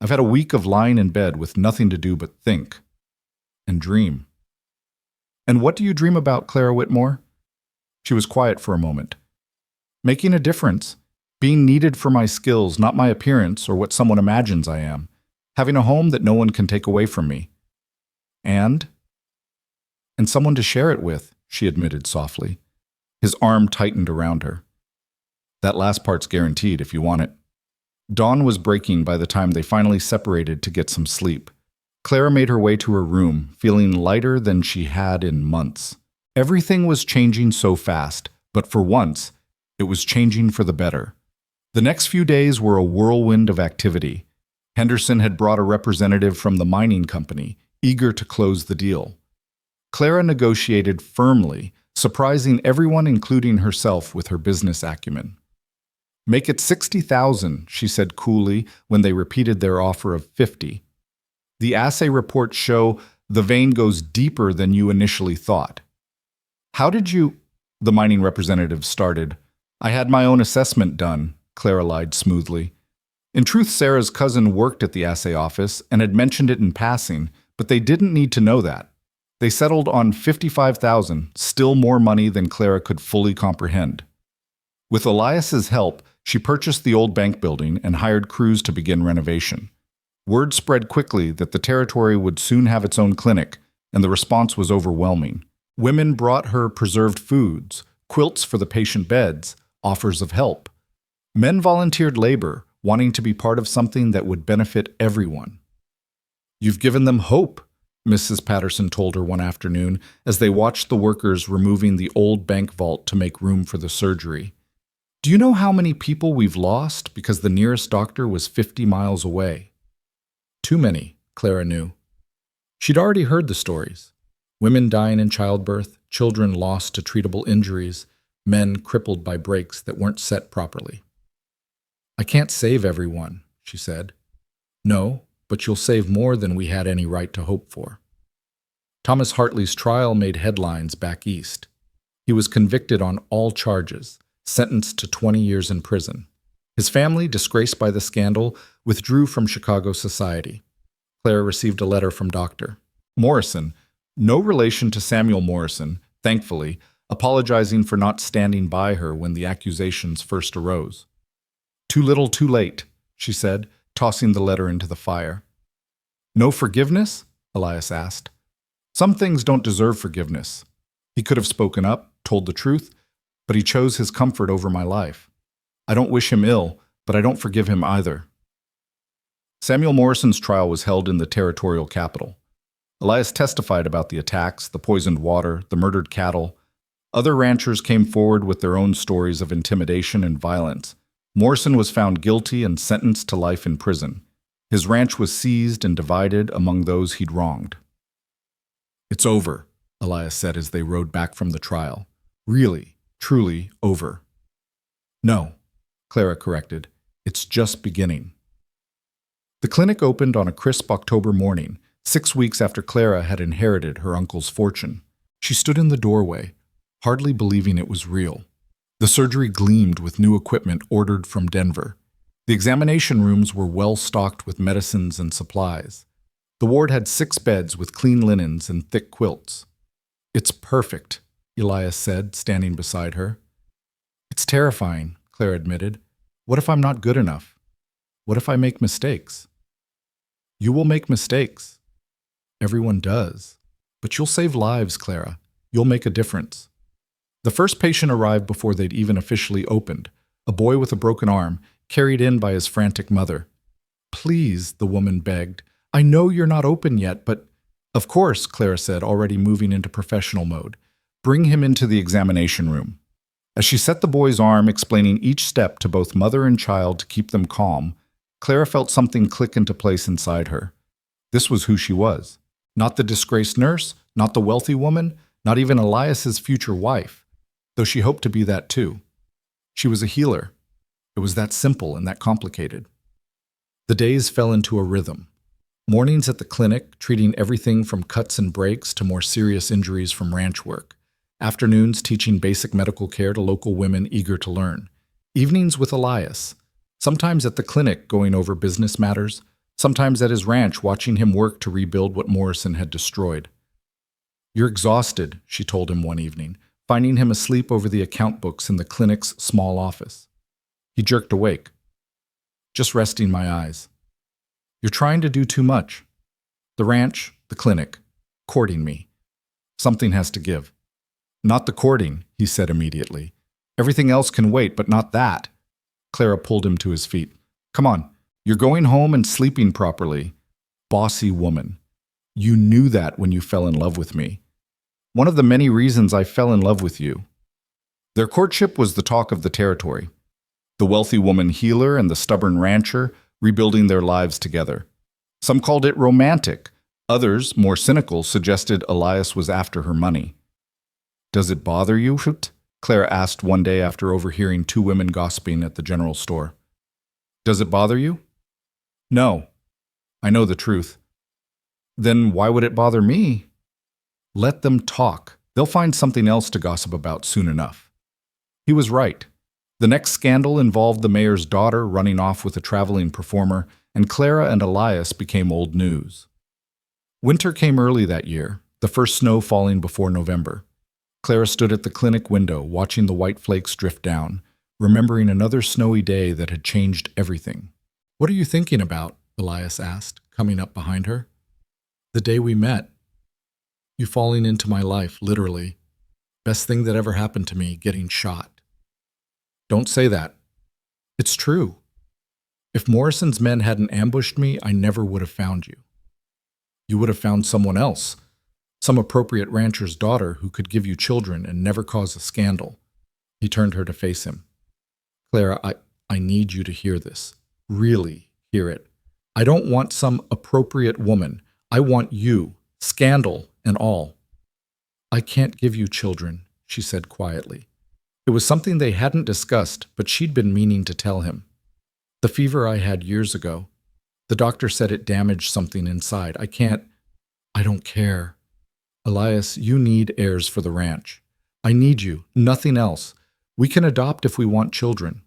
I've had a week of lying in bed with nothing to do but think and dream. And what do you dream about, Clara Whitmore? She was quiet for a moment. Making a difference. Being needed for my skills, not my appearance or what someone imagines I am. Having a home that no one can take away from me. And someone to share it with, she admitted softly. His arm tightened around her. That last part's guaranteed if you want it. Dawn was breaking by the time they finally separated to get some sleep. Clara made her way to her room, feeling lighter than she had in months. Everything was changing so fast, but for once, it was changing for the better. The next few days were a whirlwind of activity. Henderson had brought a representative from the mining company, eager to close the deal. Clara negotiated firmly, surprising everyone including herself with her business acumen. "Make it 60,000, she said coolly when they repeated their offer of 50. "The assay reports show the vein goes deeper than you initially thought." "How did you—" the mining representative started. "I had my own assessment done," Clara lied smoothly. In truth, Sarah's cousin worked at the assay office and had mentioned it in passing, but they didn't need to know that. They settled on 55,000, still more money than Clara could fully comprehend. With Elias's help, she purchased the old bank building and hired crews to begin renovation. Word spread quickly that the territory would soon have its own clinic, and the response was overwhelming. Women brought her preserved foods, quilts for the patient beds, offers of help. Men volunteered labor, wanting to be part of something that would benefit everyone. "You've given them hope," Mrs. Patterson told her one afternoon as they watched the workers removing the old bank vault to make room for the surgery. "Do you know how many people we've lost because the nearest doctor was 50 miles away?" Too many, Clara knew. She'd already heard the stories. Women dying in childbirth, children lost to treatable injuries, men crippled by breaks that weren't set properly. "I can't save everyone," she said. "No, but you'll save more than we had any right to hope for." Thomas Hartley's trial made headlines back east. He was convicted on all charges, sentenced to 20 years in prison. His family, disgraced by the scandal, withdrew from Chicago society. Clara received a letter from Dr. Morrison, no relation to Samuel Morrison, thankfully, apologizing for not standing by her when the accusations first arose. "Too little, too late," she said, tossing the letter into the fire. "No forgiveness?" Elias asked. "Some things don't deserve forgiveness. He could have spoken up, told the truth, but he chose his comfort over my life. I don't wish him ill, but I don't forgive him either." Samuel Morrison's trial was held in the territorial capital. Elias testified about the attacks, the poisoned water, the murdered cattle. Other ranchers came forward with their own stories of intimidation and violence. Morrison was found guilty and sentenced to life in prison. His ranch was seized and divided among those he'd wronged. "It's over," Elias said as they rode back from the trial. "Really, truly over." "No," Clara corrected. "It's just beginning." The clinic opened on a crisp October morning, 6 weeks after Clara had inherited her uncle's fortune. She stood in the doorway, hardly believing it was real. The surgery gleamed with new equipment ordered from Denver. The examination rooms were well stocked with medicines and supplies. The ward had 6 beds with clean linens and thick quilts. "It's perfect," Elias said, standing beside her. "It's terrifying," Clara admitted. "What if I'm not good enough? What if I make mistakes?" "You will make mistakes. Everyone does. But you'll save lives, Clara. You'll make a difference." The first patient arrived before they'd even officially opened, a boy with a broken arm, carried in by his frantic mother. "Please," the woman begged. "I know you're not open yet, but—" "Of course," Clara said, already moving into professional mode. "Bring him into the examination room." As she set the boy's arm, explaining each step to both mother and child to keep them calm, Clara felt something click into place inside her. This was who she was. Not the disgraced nurse, not the wealthy woman, not even Elias's future wife, though she hoped to be that too. She was a healer. It was that simple and that complicated. The days fell into a rhythm. Mornings at the clinic, treating everything from cuts and breaks to more serious injuries from ranch work. Afternoons teaching basic medical care to local women eager to learn. Evenings with Elias. Sometimes at the clinic going over business matters. Sometimes at his ranch watching him work to rebuild what Morrison had destroyed. "You're exhausted," she told him one evening, finding him asleep over the account books in the clinic's small office. He jerked awake. "Just resting my eyes." "You're trying to do too much. The ranch, the clinic, courting me. Something has to give." "Not the courting," he said immediately. "Everything else can wait, but not that. Clara pulled him to his feet. Come on, you're going home and sleeping properly. Bossy woman. You knew that when you fell in love with me. One of the many reasons I fell in love with you. Their courtship was the talk of the territory. The wealthy woman healer and the stubborn rancher rebuilding their lives together. Some called it romantic. Others, more cynical, suggested Elias was after her money. Does it bother you? Clara asked one day after overhearing two women gossiping at the general store. Does it bother you? No. I know the truth. Then why would it bother me? Let them talk. They'll find something else to gossip about soon enough. He was right. The next scandal involved the mayor's daughter running off with a traveling performer, and Clara and Elias became old news. Winter came early that year, the first snow falling before November. Clara stood at the clinic window, watching the white flakes drift down, remembering another snowy day that had changed everything. What are you thinking about? Elias asked, coming up behind her. The day we met. You falling into my life, literally. Best thing that ever happened to me, getting shot. Don't say that. It's true. If Morrison's men hadn't ambushed me, I never would have found you. You would have found someone else, some appropriate rancher's daughter who could give you children and never cause a scandal. He turned her to face him. Clara, I need you to hear this. Really hear it. I don't want some appropriate woman. I want you, scandal and all. I can't give you children, she said quietly. It was something they hadn't discussed, but she'd been meaning to tell him. The fever I had years ago. The doctor said it damaged something inside. I don't care. Elias, you need heirs for the ranch. I need you, nothing else. We can adopt if we want children.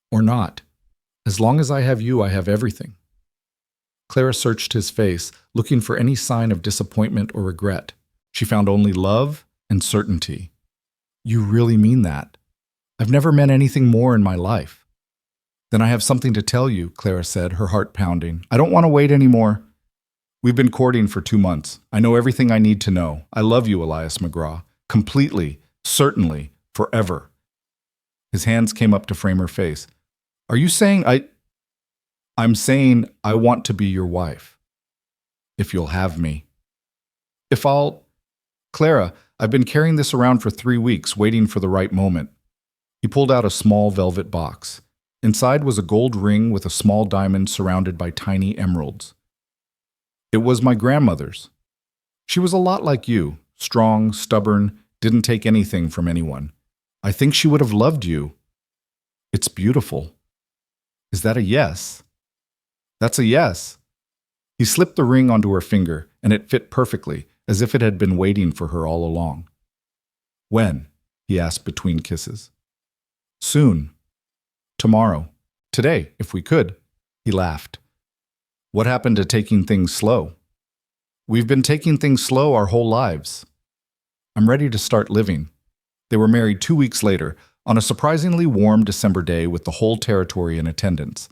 Or not. As long as I have you, I have everything. Clara searched his face, looking for any sign of disappointment or regret. She found only love and certainty. You really mean that? I've never meant anything more in my life. Then I have something to tell you, Clara said, her heart pounding. I don't want to wait anymore. We've been courting for 2 months. I know everything I need to know. I love you, Elias McGraw. Completely, certainly, forever. His hands came up to frame her face. Are you saying I'm saying I want to be your wife. If you'll have me. Clara, I've been carrying this around for 3 weeks, waiting for the right moment. He pulled out a small velvet box. Inside was a gold ring with a small diamond surrounded by tiny emeralds. It was my grandmother's. She was a lot like you, strong, stubborn, didn't take anything from anyone. I think she would have loved you. It's beautiful. Is that a yes? That's a yes. He slipped the ring onto her finger, and it fit perfectly, as if it had been waiting for her all along. When? He asked between kisses. Soon. Tomorrow. Today, if we could. He laughed. What happened to taking things slow? We've been taking things slow our whole lives. I'm ready to start living. They were married 2 weeks later, on a surprisingly warm December day with the whole territory in attendance.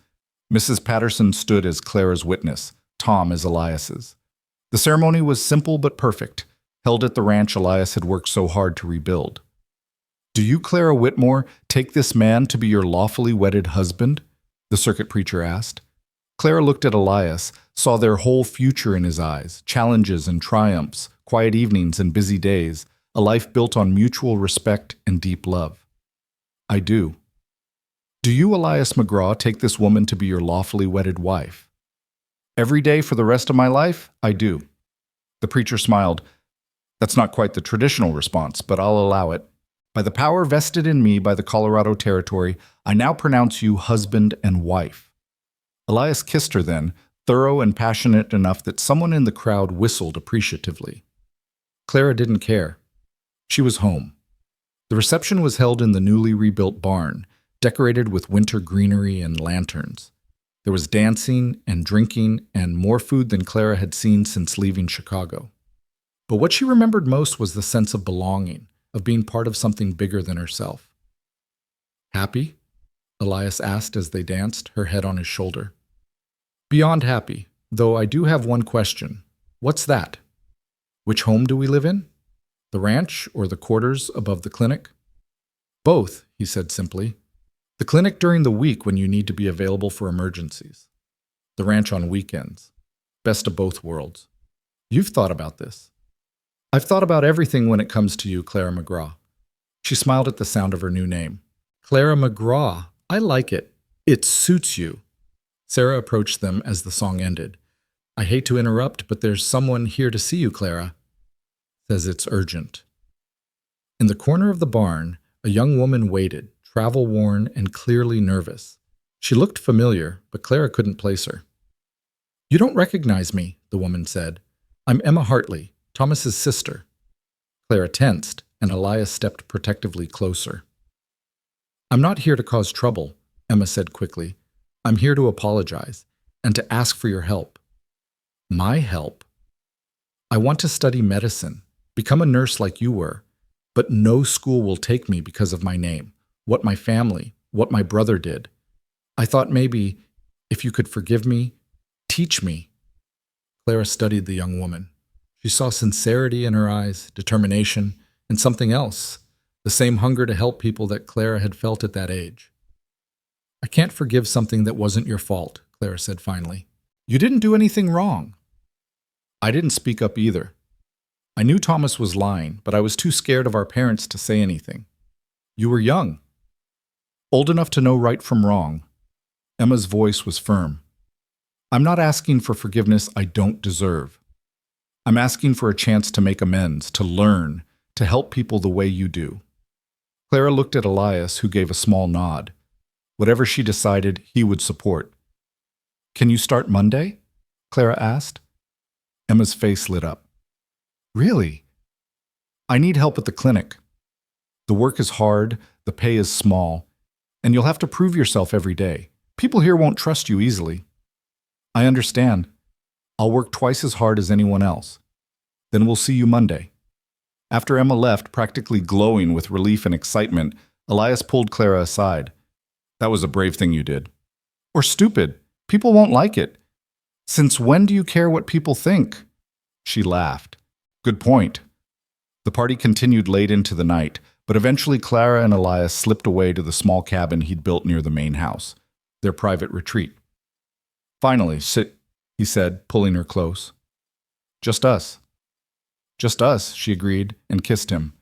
Mrs. Patterson stood as Clara's witness, Tom as Elias's. The ceremony was simple but perfect, held at the ranch Elias had worked so hard to rebuild. Do you, Clara Whitmore, take this man to be your lawfully wedded husband? The circuit preacher asked. Clara looked at Elias, saw their whole future in his eyes, challenges and triumphs, quiet evenings and busy days, a life built on mutual respect and deep love. I do. Do you, Elias McGraw, take this woman to be your lawfully wedded wife? Every day for the rest of my life, I do. The preacher smiled. That's not quite the traditional response, but I'll allow it. By the power vested in me by the Colorado Territory, I now pronounce you husband and wife. Elias kissed her then, thorough and passionate enough that someone in the crowd whistled appreciatively. Clara didn't care. She was home. The reception was held in the newly rebuilt barn, decorated with winter greenery and lanterns. There was dancing and drinking and more food than Clara had seen since leaving Chicago. But what she remembered most was the sense of belonging, of being part of something bigger than herself. Happy? Elias asked as they danced, her head on his shoulder. Beyond happy, though I do have one question. What's that? Which home do we live in? The ranch or the quarters above the clinic? Both, he said simply. The clinic during the week when you need to be available for emergencies. The ranch on weekends. Best of both worlds. You've thought about this. I've thought about everything when it comes to you, Clara McGraw. She smiled at the sound of her new name. Clara McGraw. I like it. It suits you. Sarah approached them as the song ended. I hate to interrupt, but there's someone here to see you, Clara. Says it's urgent. In the corner of the barn, a young woman waited, travel-worn and clearly nervous. She looked familiar, but Clara couldn't place her. You don't recognize me, the woman said. I'm Emma Hartley, Thomas's sister. Clara tensed, and Elias stepped protectively closer. I'm not here to cause trouble, Emma said quickly. I'm here to apologize, and to ask for your help. My help? I want to study medicine, become a nurse like you were, but no school will take me because of my name, what my family, what my brother did. I thought maybe, if you could forgive me, teach me. Clara studied the young woman. She saw sincerity in her eyes, determination, and something else, the same hunger to help people that Clara had felt at that age. I can't forgive something that wasn't your fault, Clara said finally. You didn't do anything wrong. I didn't speak up either. I knew Thomas was lying, but I was too scared of our parents to say anything. You were young, old enough to know right from wrong. Emma's voice was firm. I'm not asking for forgiveness I don't deserve. I'm asking for a chance to make amends, to learn, to help people the way you do. Clara looked at Elias, who gave a small nod. Whatever she decided, he would support. Can you start Monday? Clara asked. Emma's face lit up. Really? I need help at the clinic. The work is hard, the pay is small, and you'll have to prove yourself every day. People here won't trust you easily. I understand. I'll work twice as hard as anyone else. Then we'll see you Monday. After Emma left, practically glowing with relief and excitement, Elias pulled Clara aside. That was a brave thing you did. Or stupid. People won't like it. Since when do you care what people think? She laughed. Good point. The party continued late into the night, but eventually Clara and Elias slipped away to the small cabin he'd built near the main house, their private retreat. Finally, sit, he said, pulling her close. Just us. Just us, she agreed, and kissed him.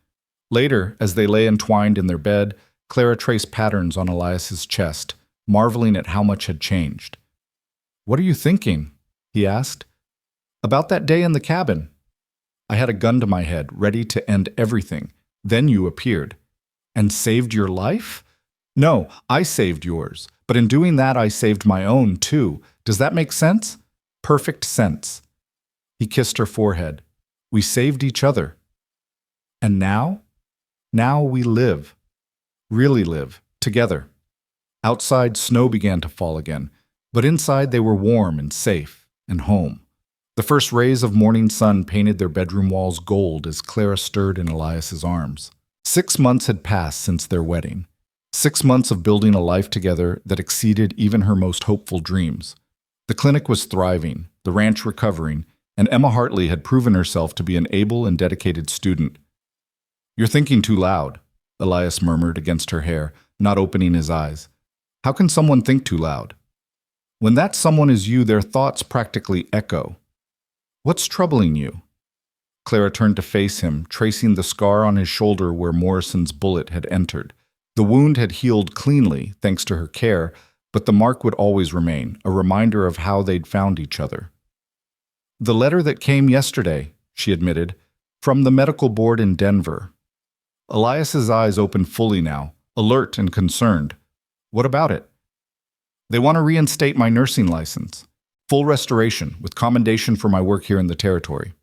Later, as they lay entwined in their bed, Clara traced patterns on Elias's chest, marveling at how much had changed. What are you thinking? He asked. About that day in the cabin. I had a gun to my head, ready to end everything. Then you appeared. And saved your life? No, I saved yours. But in doing that, I saved my own, too. Does that make sense? Perfect sense. He kissed her forehead. We saved each other. And now? Now we live. Really live. Together. Outside, snow began to fall again. But inside, they were warm and safe and home. The first rays of morning sun painted their bedroom walls gold as Clara stirred in Elias's arms. 6 months had passed since their wedding. 6 months of building a life together that exceeded even her most hopeful dreams. The clinic was thriving, the ranch recovering, and Emma Hartley had proven herself to be an able and dedicated student. You're thinking too loud, Elias murmured against her hair, not opening his eyes. How can someone think too loud? When that someone is you, their thoughts practically echo. What's troubling you? Clara turned to face him, tracing the scar on his shoulder where Morrison's bullet had entered. The wound had healed cleanly, thanks to her care, but the mark would always remain, a reminder of how they'd found each other. The letter that came yesterday, she admitted, from the medical board in Denver. Elias's eyes opened fully now, alert and concerned. What about it? They want to reinstate my nursing license. Full restoration, with commendation for my work here in the territory.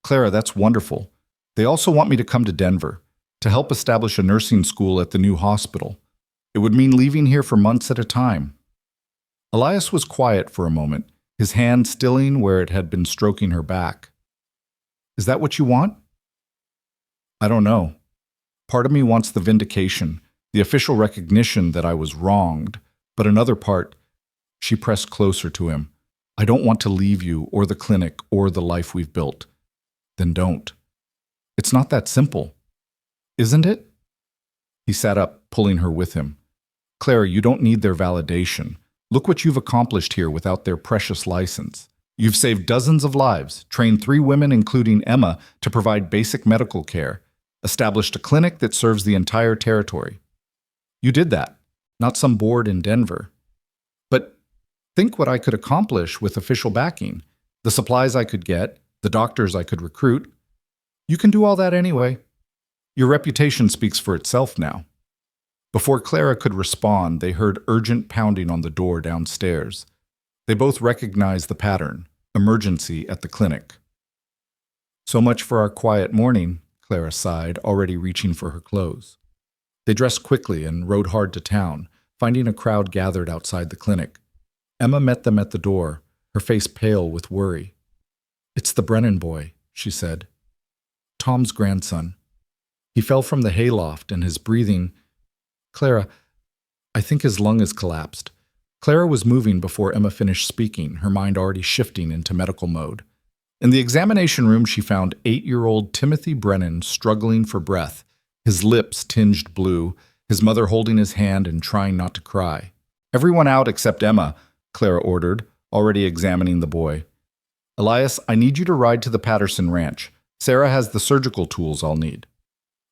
Clara, that's wonderful. They also want me to come to Denver, to help establish a nursing school at the new hospital. It would mean leaving here for months at a time. Elias was quiet for a moment, his hand stilling where it had been stroking her back. Is that what you want? I don't know. Part of me wants the vindication, the official recognition that I was wronged, but another part, she pressed closer to him. I don't want to leave you or the clinic or the life we've built. Then don't. It's not that simple. Isn't it? He sat up, pulling her with him. Clara, you don't need their validation. Look what you've accomplished here without their precious license. You've saved dozens of lives, trained 3 women, including Emma, to provide basic medical care, established a clinic that serves the entire territory. You did that, not some board in Denver. But think what I could accomplish with official backing, the supplies I could get, the doctors I could recruit. You can do all that anyway. Your reputation speaks for itself now. Before Clara could respond, they heard urgent pounding on the door downstairs. They both recognized the pattern: emergency at the clinic. So much for our quiet morning, Clara sighed, already reaching for her clothes. They dressed quickly and rode hard to town, finding a crowd gathered outside the clinic. Emma met them at the door, her face pale with worry. "It's the Brennan boy," she said. "Tom's grandson. He fell from the hayloft and his breathing... Clara, I think his lung has collapsed." Clara was moving before Emma finished speaking, her mind already shifting into medical mode. In the examination room, she found 8-year-old Timothy Brennan struggling for breath, his lips tinged blue, his mother holding his hand and trying not to cry. "Everyone out except Emma," Clara ordered, already examining the boy. "Elias, I need you to ride to the Patterson Ranch. Sarah has the surgical tools I'll need."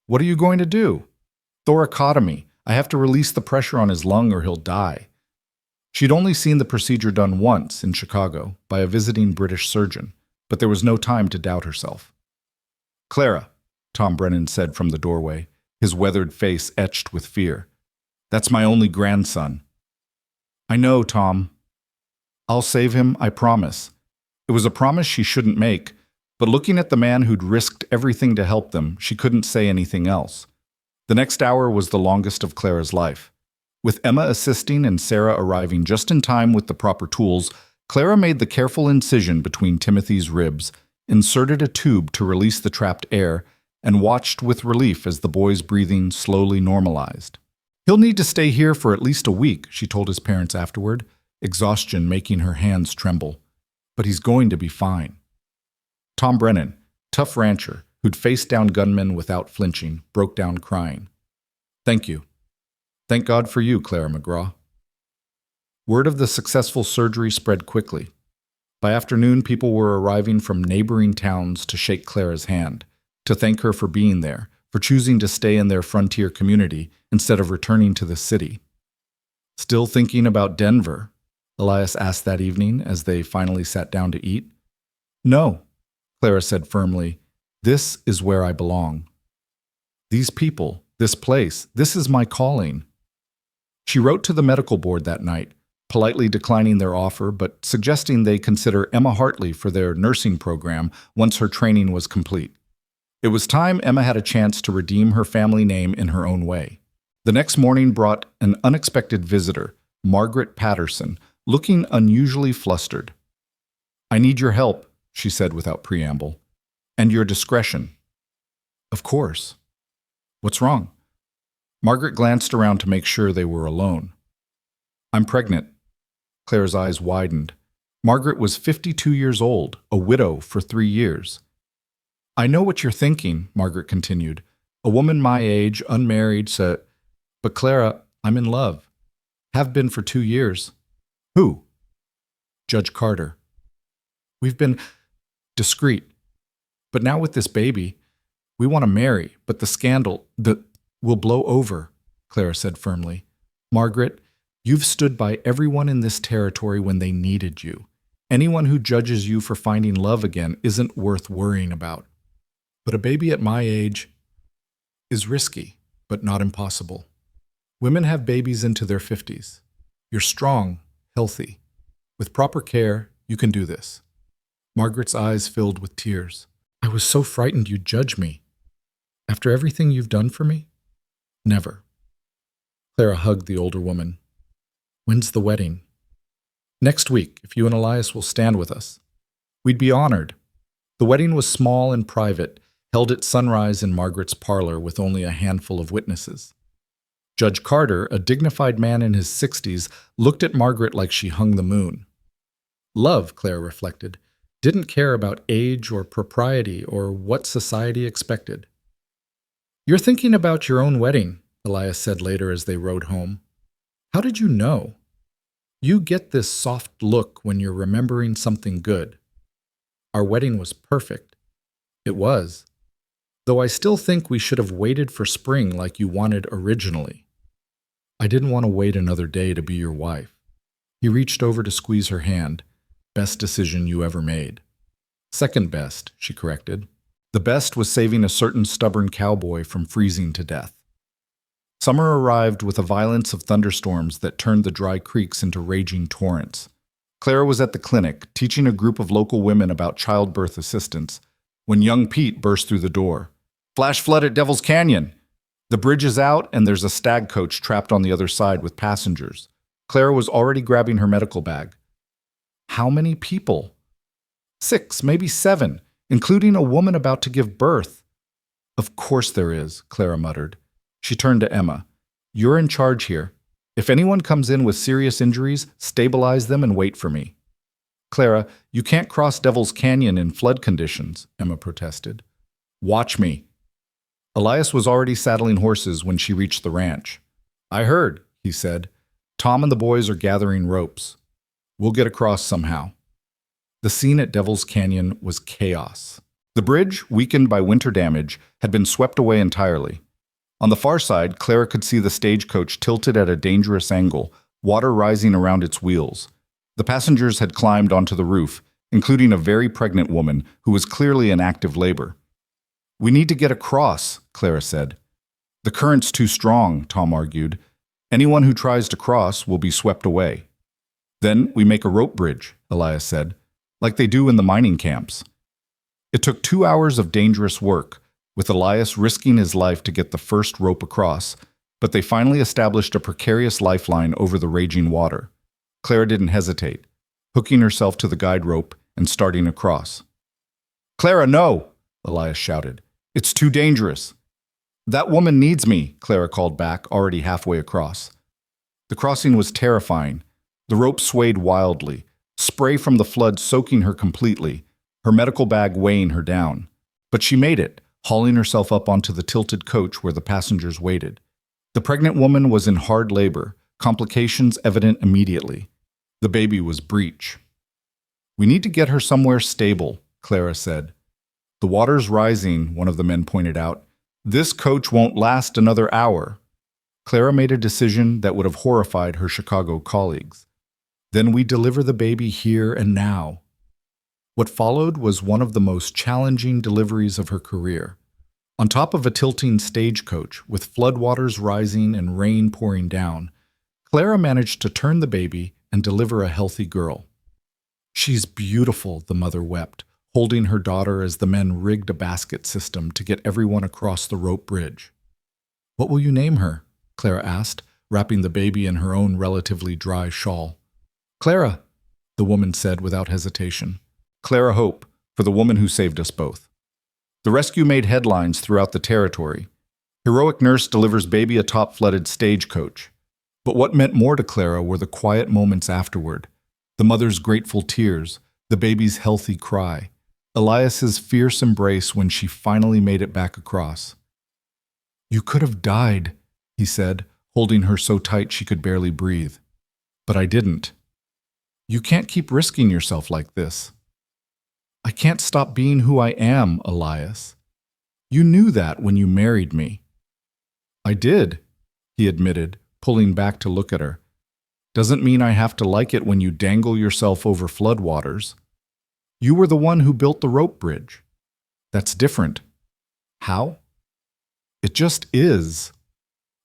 "What are you going to do?" "Thoracotomy. I have to release the pressure on his lung or he'll die." She'd only seen the procedure done once in Chicago by a visiting British surgeon, but there was no time to doubt herself. "Clara," Tom Brennan said from the doorway, his weathered face etched with fear. "That's my only grandson." "I know, Tom. I'll save him, I promise." It was a promise she shouldn't make, but looking at the man who'd risked everything to help them, she couldn't say anything else. The next hour was the longest of Clara's life. With Emma assisting and Sarah arriving just in time with the proper tools, Clara made the careful incision between Timothy's ribs, inserted a tube to release the trapped air, and watched with relief as the boy's breathing slowly normalized. "He'll need to stay here for at least a week," she told his parents afterward, exhaustion making her hands tremble. "But he's going to be fine." Tom Brennan, tough rancher, who'd faced down gunmen without flinching, broke down crying. "Thank you. Thank God for you, Clara McGraw." Word of the successful surgery spread quickly. By afternoon, people were arriving from neighboring towns to shake Clara's hand, to thank her for being there, for choosing to stay in their frontier community instead of returning to the city. "Still thinking about Denver?" Elias asked that evening as they finally sat down to eat. "No," Clara said firmly. "This is where I belong. These people, this place, this is my calling." She wrote to the medical board that night, politely declining their offer but suggesting they consider Emma Hartley for their nursing program once her training was complete. It was time Emma had a chance to redeem her family name in her own way. The next morning brought an unexpected visitor, Margaret Patterson, looking unusually flustered. "I need your help," she said without preamble. "And your discretion." "Of course. What's wrong?" Margaret glanced around to make sure they were alone. "I'm pregnant." Claire's eyes widened. Margaret was 52 years old, a widow for 3 years. "I know what you're thinking," Margaret continued. "A woman my age, unmarried, But Clara, I'm in love. Have been for 2 years." "Who?" "Judge Carter. We've been discreet. But now with this baby, we want to marry, but the scandal, will blow over," Clara said firmly. "Margaret, you've stood by everyone in this territory when they needed you. Anyone who judges you for finding love again isn't worth worrying about. But a baby at my age is risky, but not impossible. Women have babies into their 50s. You're strong, healthy. With proper care, you can do this." Margaret's eyes filled with tears. "I was so frightened you'd judge me. After everything you've done for me? Never." Clara hugged the older woman. "When's the wedding?" "Next week, if you and Elias will stand with us. We'd be honored." The wedding was small and private, held at sunrise in Margaret's parlor with only a handful of witnesses. Judge Carter, a dignified man in his 60s, looked at Margaret like she hung the moon. Love, Clara reflected, didn't care about age or propriety or what society expected. "You're thinking about your own wedding," Elias said later as they rode home. How did you know? You get this soft look when you're remembering something good. Our wedding was perfect. It was. Though I still think we should have waited for spring like you wanted originally. I didn't want to wait another day to be your wife. He reached over to squeeze her hand. Best decision you ever made. Second best, she corrected. The best was saving a certain stubborn cowboy from freezing to death. Summer arrived with a violence of thunderstorms that turned the dry creeks into raging torrents. Clara was at the clinic, teaching a group of local women about childbirth assistance, when young Pete burst through the door. Flash flood at Devil's Canyon! The bridge is out, and there's a stag coach trapped on the other side with passengers. Clara was already grabbing her medical bag. How many people? 6, maybe 7, including a woman about to give birth. Of course there is, Clara muttered. She turned to Emma. You're in charge here. If anyone comes in with serious injuries, stabilize them and wait for me. Clara, you can't cross Devil's Canyon in flood conditions, Emma protested. Watch me. Elias was already saddling horses when she reached the ranch. I heard, he said. Tom and the boys are gathering ropes. We'll get across somehow. The scene at Devil's Canyon was chaos. The bridge, weakened by winter damage, had been swept away entirely. On the far side, Clara could see the stagecoach tilted at a dangerous angle, water rising around its wheels. The passengers had climbed onto the roof, including a very pregnant woman who was clearly in active labor. We need to get across, Clara said. The current's too strong, Tom argued. Anyone who tries to cross will be swept away. Then we make a rope bridge, Elias said, like they do in the mining camps. It took 2 hours of dangerous work, with Elias risking his life to get the first rope across, but they finally established a precarious lifeline over the raging water. Clara didn't hesitate, hooking herself to the guide rope and starting across. Clara, no! Elias shouted. It's too dangerous. That woman needs me, Clara called back, already halfway across. The crossing was terrifying. The rope swayed wildly, spray from the flood soaking her completely, her medical bag weighing her down. But she made it, hauling herself up onto the tilted coach where the passengers waited. The pregnant woman was in hard labor, complications evident immediately. The baby was breech. We need to get her somewhere stable, Clara said. The water's rising, one of the men pointed out. This coach won't last another hour. Clara made a decision that would have horrified her Chicago colleagues. Then we deliver the baby here and now. What followed was one of the most challenging deliveries of her career. On top of a tilting stagecoach, with floodwaters rising and rain pouring down, Clara managed to turn the baby and deliver a healthy girl. She's beautiful, the mother wept, holding her daughter as the men rigged a basket system to get everyone across the rope bridge. What will you name her? Clara asked, wrapping the baby in her own relatively dry shawl. Clara, the woman said without hesitation. Clara Hope, for the woman who saved us both. The rescue made headlines throughout the territory. Heroic nurse delivers baby atop flooded stagecoach. But what meant more to Clara were the quiet moments afterward. The mother's grateful tears, the baby's healthy cry, Elias's fierce embrace when she finally made it back across. You could have died, he said, holding her so tight she could barely breathe. But I didn't. You can't keep risking yourself like this. I can't stop being who I am, Elias. You knew that when you married me. I did, he admitted, pulling back to look at her. Doesn't mean I have to like it when you dangle yourself over floodwaters. You were the one who built the rope bridge. That's different. How? It just is.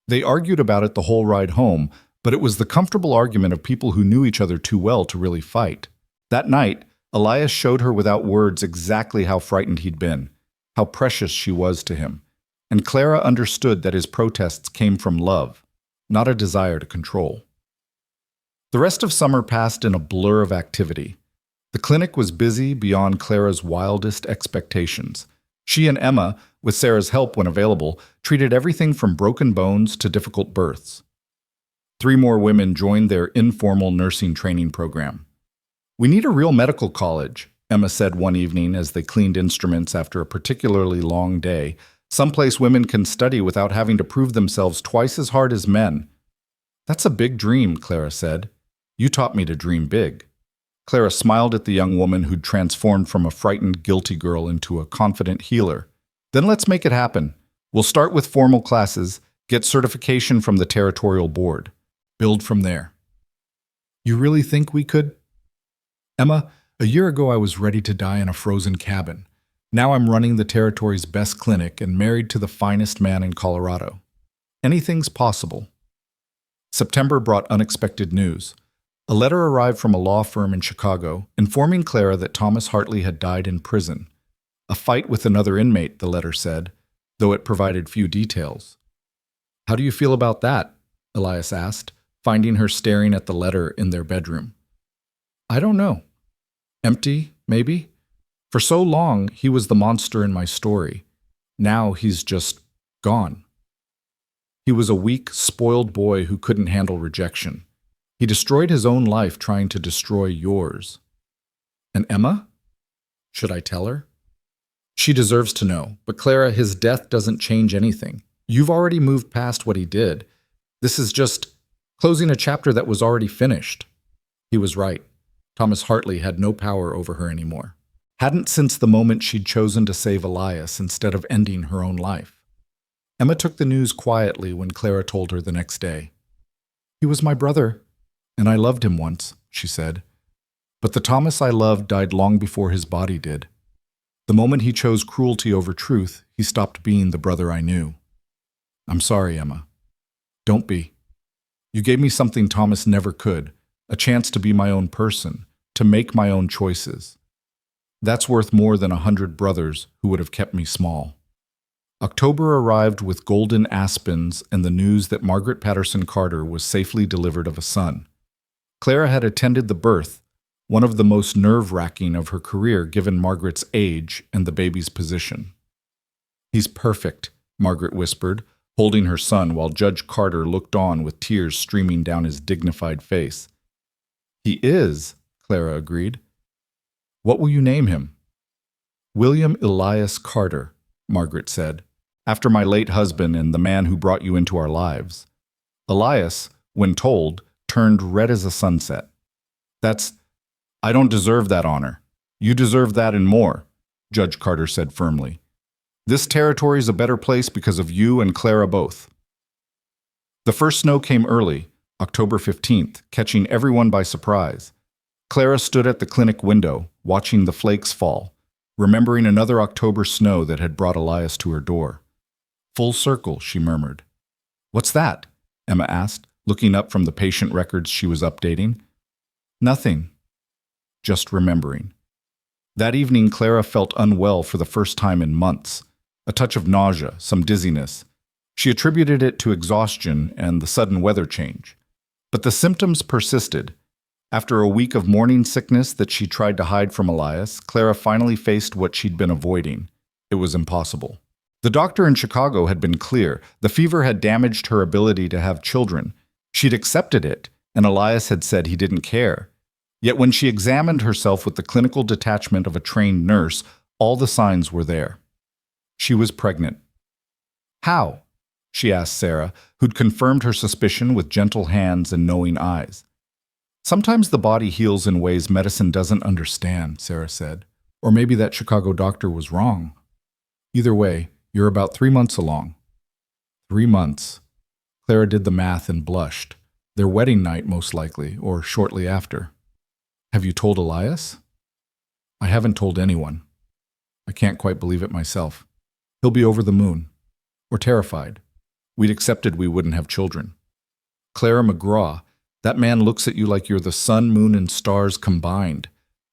They argued about it the whole ride home, but it was the comfortable argument of people who knew each other too well to really fight. That night, Elias showed her without words exactly how frightened he'd been, how precious she was to him, and Clara understood that his protests came from love, not a desire to control. The rest of summer passed in a blur of activity. The clinic was busy beyond Clara's wildest expectations. She and Emma, with Sarah's help when available, treated everything from broken bones to difficult births. 3 more women joined their informal nursing training program. We need a real medical college, Emma said one evening as they cleaned instruments after a particularly long day. Someplace women can study without having to prove themselves twice as hard as men. That's a big dream, Clara said. You taught me to dream big. Clara smiled at the young woman who'd transformed from a frightened, guilty girl into a confident healer. Then let's make it happen. We'll start with formal classes, get certification from the territorial board. Build from there. You really think we could? Emma, a year ago I was ready to die in a frozen cabin. Now I'm running the territory's best clinic and married to the finest man in Colorado. Anything's possible. September brought unexpected news. A letter arrived from a law firm in Chicago informing Clara that Thomas Hartley had died in prison. A fight with another inmate, the letter said, though it provided few details. How do you feel about that? Elias asked, finding her staring at the letter in their bedroom. I don't know. Empty, maybe? For so long, he was the monster in my story. Now he's just gone. He was a weak, spoiled boy who couldn't handle rejection. He destroyed his own life trying to destroy yours. And Emma? Should I tell her? She deserves to know, but Clara, his death doesn't change anything. You've already moved past what he did. This is just closing a chapter that was already finished. He was right. Thomas Hartley had no power over her anymore. Hadn't since the moment she'd chosen to save Elias instead of ending her own life. Emma took the news quietly when Clara told her the next day. He was my brother, and I loved him once, she said. But the Thomas I loved died long before his body did. The moment he chose cruelty over truth, he stopped being the brother I knew. I'm sorry, Emma. Don't be. You gave me something Thomas never could, a chance to be my own person, to make my own choices. That's worth more than 100 brothers who would have kept me small. October arrived with golden aspens and the news that Margaret Patterson Carter was safely delivered of a son. Clara had attended the birth, one of the most nerve-wracking of her career given Margaret's age and the baby's position. He's perfect, Margaret whispered, holding her son while Judge Carter looked on with tears streaming down his dignified face. He is, Clara agreed. What will you name him? William Elias Carter, Margaret said, after my late husband and the man who brought you into our lives. Elias, when told, turned red as a sunset. I don't deserve that honor. You deserve that and more, Judge Carter said firmly. This territory's a better place because of you and Clara both. The first snow came early, October 15th, catching everyone by surprise. Clara stood at the clinic window, watching the flakes fall, remembering another October snow that had brought Elias to her door. Full circle, she murmured. What's that? Emma asked, looking up from the patient records she was updating. Nothing. Just remembering. That evening, Clara felt unwell for the first time in months. A touch of nausea, some dizziness. She attributed it to exhaustion and the sudden weather change. But the symptoms persisted. After a week of morning sickness that she tried to hide from Elias, Clara finally faced what she'd been avoiding. It was impossible. The doctor in Chicago had been clear. The fever had damaged her ability to have children. She'd accepted it, and Elias had said he didn't care. Yet when she examined herself with the clinical detachment of a trained nurse, all the signs were there. She was pregnant. How? She asked Sarah, who'd confirmed her suspicion with gentle hands and knowing eyes. Sometimes the body heals in ways medicine doesn't understand, Sarah said. Or maybe that Chicago doctor was wrong. Either way, you're about 3 months along. 3 months. Clara did the math and blushed. Their wedding night, most likely, or shortly after. Have you told Elias? I haven't told anyone. I can't quite believe it myself. He'll be over the moon. Or terrified. We'd accepted we wouldn't have children. Clara McGraw, that man looks at you like you're the sun, moon, and stars combined.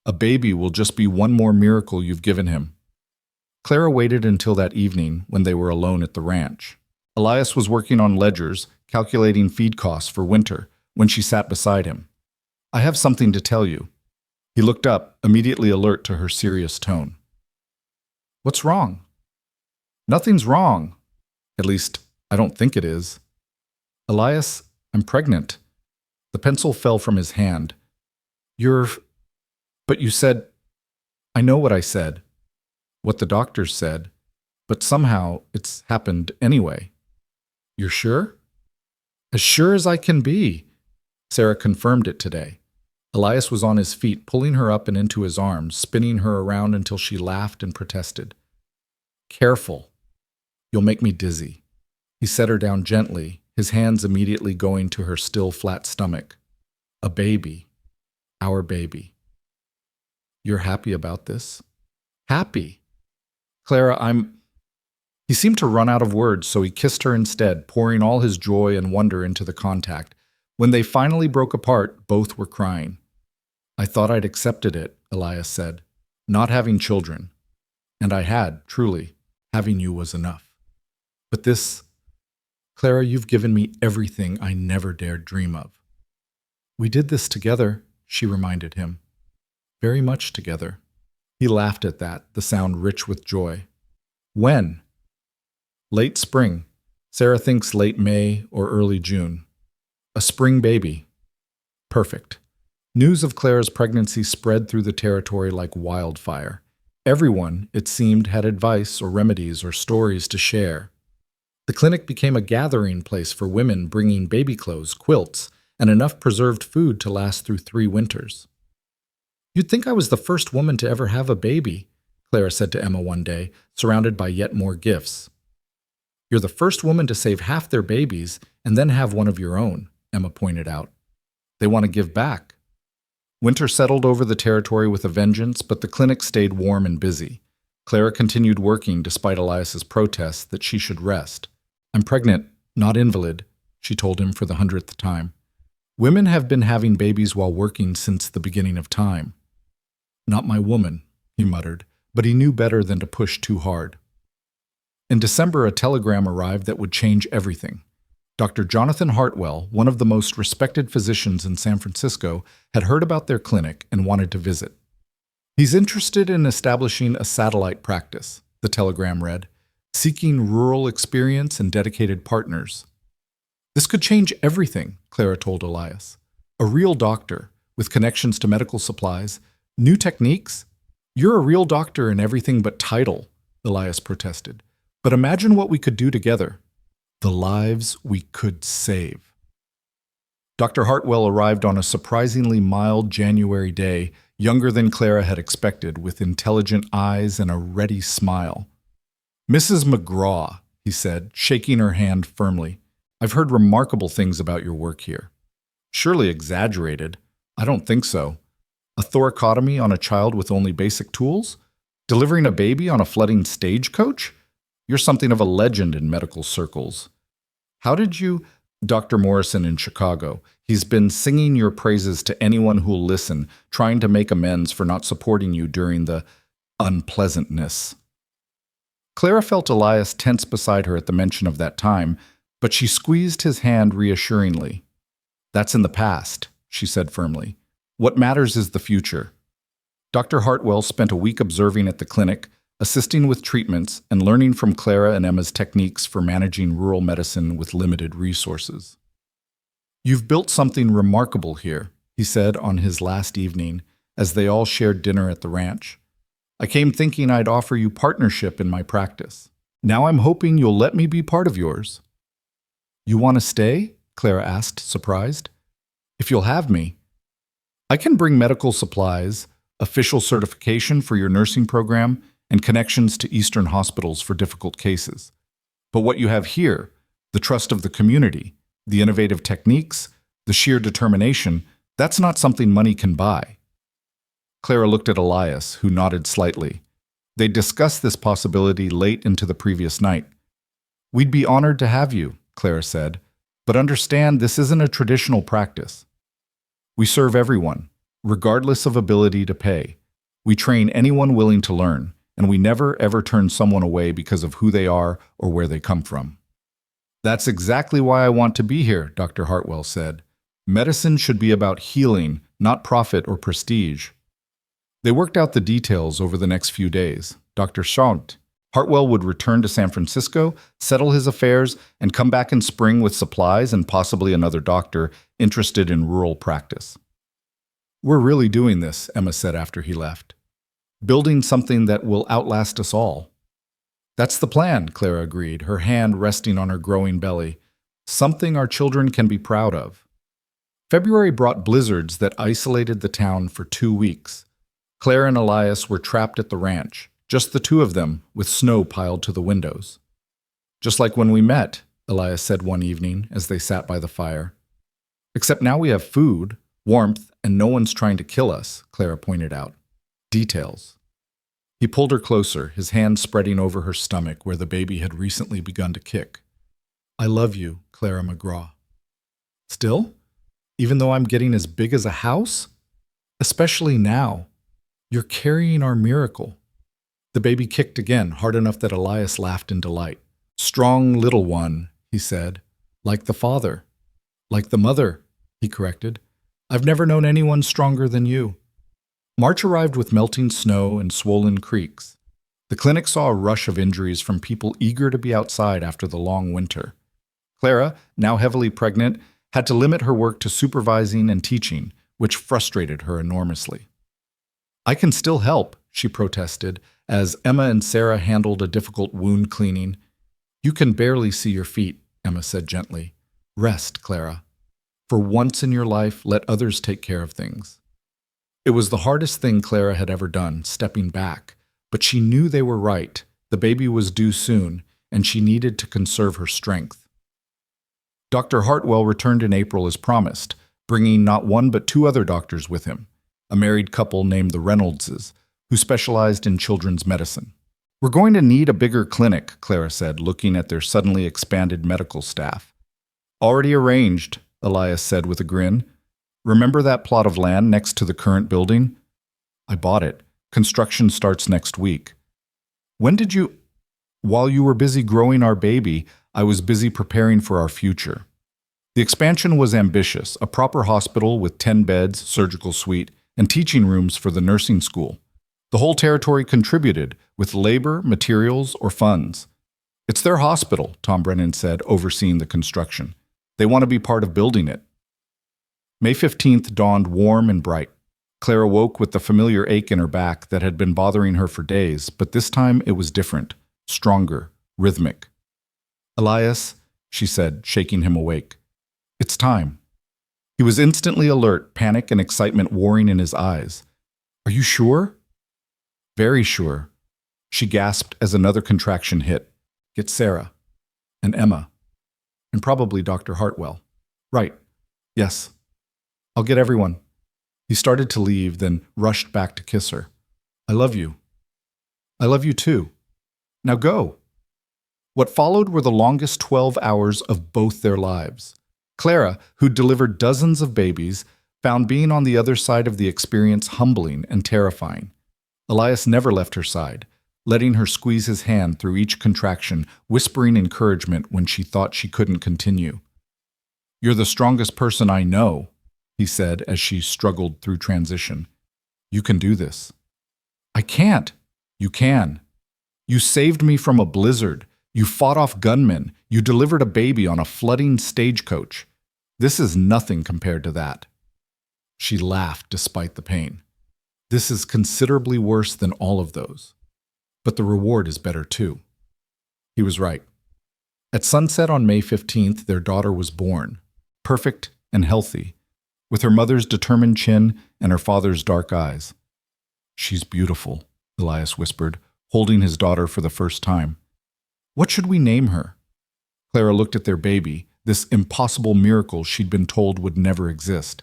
A baby will just be one more miracle you've given him. Clara waited until that evening when they were alone at the ranch. Elias was working on ledgers, calculating feed costs for winter, when she sat beside him. I have something to tell you. He looked up, immediately alert to her serious tone. What's wrong? Nothing's wrong. At least, I don't think it is. Elias, I'm pregnant. The pencil fell from his hand. But you said... I know what I said. What the doctors said. But somehow it's happened anyway. You're sure? As sure as I can be. Sarah confirmed it today. Elias was on his feet, pulling her up and into his arms, spinning her around until she laughed and protested. Careful. You'll make me dizzy. He set her down gently, his hands immediately going to her still flat stomach. A baby. Our baby. You're happy about this? Happy. Clara, He seemed to run out of words, so he kissed her instead, pouring all his joy and wonder into the contact. When they finally broke apart, both were crying. I thought I'd accepted it, Elias said, not having children. And I had, truly. Having you was enough. But this, Clara, you've given me everything I never dared dream of. We did this together, she reminded him. Very much together. He laughed at that, the sound rich with joy. When? Late spring. Sarah thinks late May or early June. A spring baby. Perfect. News of Clara's pregnancy spread through the territory like wildfire. Everyone, it seemed, had advice or remedies or stories to share. The clinic became a gathering place for women bringing baby clothes, quilts, and enough preserved food to last through 3 winters. You'd think I was the first woman to ever have a baby, Clara said to Emma one day, surrounded by yet more gifts. You're the first woman to save half their babies and then have one of your own, Emma pointed out. They want to give back. Winter settled over the territory with a vengeance, but the clinic stayed warm and busy. Clara continued working despite Elias's protests that she should rest. I'm pregnant, not invalid, she told him for the 100th time. Women have been having babies while working since the beginning of time. Not my woman, he muttered, but he knew better than to push too hard. In December, a telegram arrived that would change everything. Dr. Jonathan Hartwell, one of the most respected physicians in San Francisco, had heard about their clinic and wanted to visit. He's interested in establishing a satellite practice, the telegram read, seeking rural experience and dedicated partners. This could change everything, Clara told Elias. A real doctor, with connections to medical supplies, new techniques. You're a real doctor in everything but title, Elias protested. But imagine what we could do together. The lives we could save. Dr. Hartwell arrived on a surprisingly mild January day, younger than Clara had expected, with intelligent eyes and a ready smile. Mrs. McGraw, he said, shaking her hand firmly, I've heard remarkable things about your work here. Surely exaggerated. I don't think so. A thoracotomy on a child with only basic tools? Delivering a baby on a flooding stagecoach? You're something of a legend in medical circles. How did you... Dr. Morrison in Chicago. He's been singing your praises to anyone who'll listen, trying to make amends for not supporting you during the unpleasantness. Clara felt Elias tense beside her at the mention of that time, but she squeezed his hand reassuringly. That's in the past, she said firmly. What matters is the future. Dr. Hartwell spent a week observing at the clinic, assisting with treatments and learning from Clara and Emma's techniques for managing rural medicine with limited resources. You've built something remarkable here, he said on his last evening, as they all shared dinner at the ranch. I came thinking I'd offer you partnership in my practice. Now I'm hoping you'll let me be part of yours. You want to stay? Clara asked, surprised. If you'll have me. I can bring medical supplies, official certification for your nursing program, and connections to Eastern hospitals for difficult cases. But what you have here, the trust of the community, the innovative techniques, the sheer determination, that's not something money can buy. Clara looked at Elias, who nodded slightly. They discussed this possibility late into the previous night. We'd be honored to have you, Clara said, but understand this isn't a traditional practice. We serve everyone, regardless of ability to pay. We train anyone willing to learn, and we never ever turn someone away because of who they are or where they come from. That's exactly why I want to be here, Dr. Hartwell said. Medicine should be about healing, not profit or prestige. They worked out the details over the next few days. Dr. Chant, Hartwell would return to San Francisco, settle his affairs, and come back in spring with supplies and possibly another doctor interested in rural practice. We're really doing this, Emma said after he left. Building something that will outlast us all. That's the plan, Clara agreed, her hand resting on her growing belly. Something our children can be proud of. February brought blizzards that isolated the town for 2 weeks. Claire and Elias were trapped at the ranch, just the two of them, with snow piled to the windows. Just like when we met, Elias said one evening as they sat by the fire. Except now we have food, warmth, and no one's trying to kill us, Clara pointed out. Details. He pulled her closer, his hand spreading over her stomach where the baby had recently begun to kick. I love you, Clara McGraw. Still? Even though I'm getting as big as a house? Especially now. You're carrying our miracle. The baby kicked again, hard enough that Elias laughed in delight. Strong little one, he said. Like the father. Like the mother, he corrected. I've never known anyone stronger than you. March arrived with melting snow and swollen creeks. The clinic saw a rush of injuries from people eager to be outside after the long winter. Clara, now heavily pregnant, had to limit her work to supervising and teaching, which frustrated her enormously. I can still help, she protested, as Emma and Sarah handled a difficult wound cleaning. You can barely see your feet, Emma said gently. Rest, Clara. For once in your life, let others take care of things. It was the hardest thing Clara had ever done, stepping back, but she knew they were right. The baby was due soon, and she needed to conserve her strength. Dr. Hartwell returned in April as promised, bringing not one but two other doctors with him, a married couple named the Reynoldses, who specialized in children's medicine. We're going to need a bigger clinic, Clara said, looking at their suddenly expanded medical staff. Already arranged, Elias said with a grin. Remember that plot of land next to the current building? I bought it. Construction starts next week. When did you... While you were busy growing our baby, I was busy preparing for our future. The expansion was ambitious, a proper hospital with 10 beds, surgical suite, and teaching rooms for the nursing school. The whole territory contributed, with labor, materials, or funds. It's their hospital, Tom Brennan said, overseeing the construction. They want to be part of building it. May 15th dawned warm and bright. Clara woke with the familiar ache in her back that had been bothering her for days, but this time it was different, stronger, rhythmic. Elias, she said, shaking him awake. It's time. He was instantly alert, panic and excitement warring in his eyes. Are you sure? Very sure. She gasped as another contraction hit. Get Sarah. And Emma. And probably Dr. Hartwell. Right. Yes. I'll get everyone. He started to leave, then rushed back to kiss her. I love you. I love you too. Now go. What followed were the longest 12 hours of both their lives. Clara, who'd delivered dozens of babies, found being on the other side of the experience humbling and terrifying. Elias never left her side, letting her squeeze his hand through each contraction, whispering encouragement when she thought she couldn't continue. You're the strongest person I know, he said as she struggled through transition. You can do this. I can't. You can. You saved me from a blizzard. You fought off gunmen. You delivered a baby on a flooding stagecoach. This is nothing compared to that. She laughed despite the pain. This is considerably worse than all of those. But the reward is better too. He was right. At sunset on May 15th, their daughter was born, perfect and healthy, with her mother's determined chin and her father's dark eyes. She's beautiful, Elias whispered, holding his daughter for the first time. What should we name her? Clara looked at their baby, this impossible miracle she'd been told would never exist.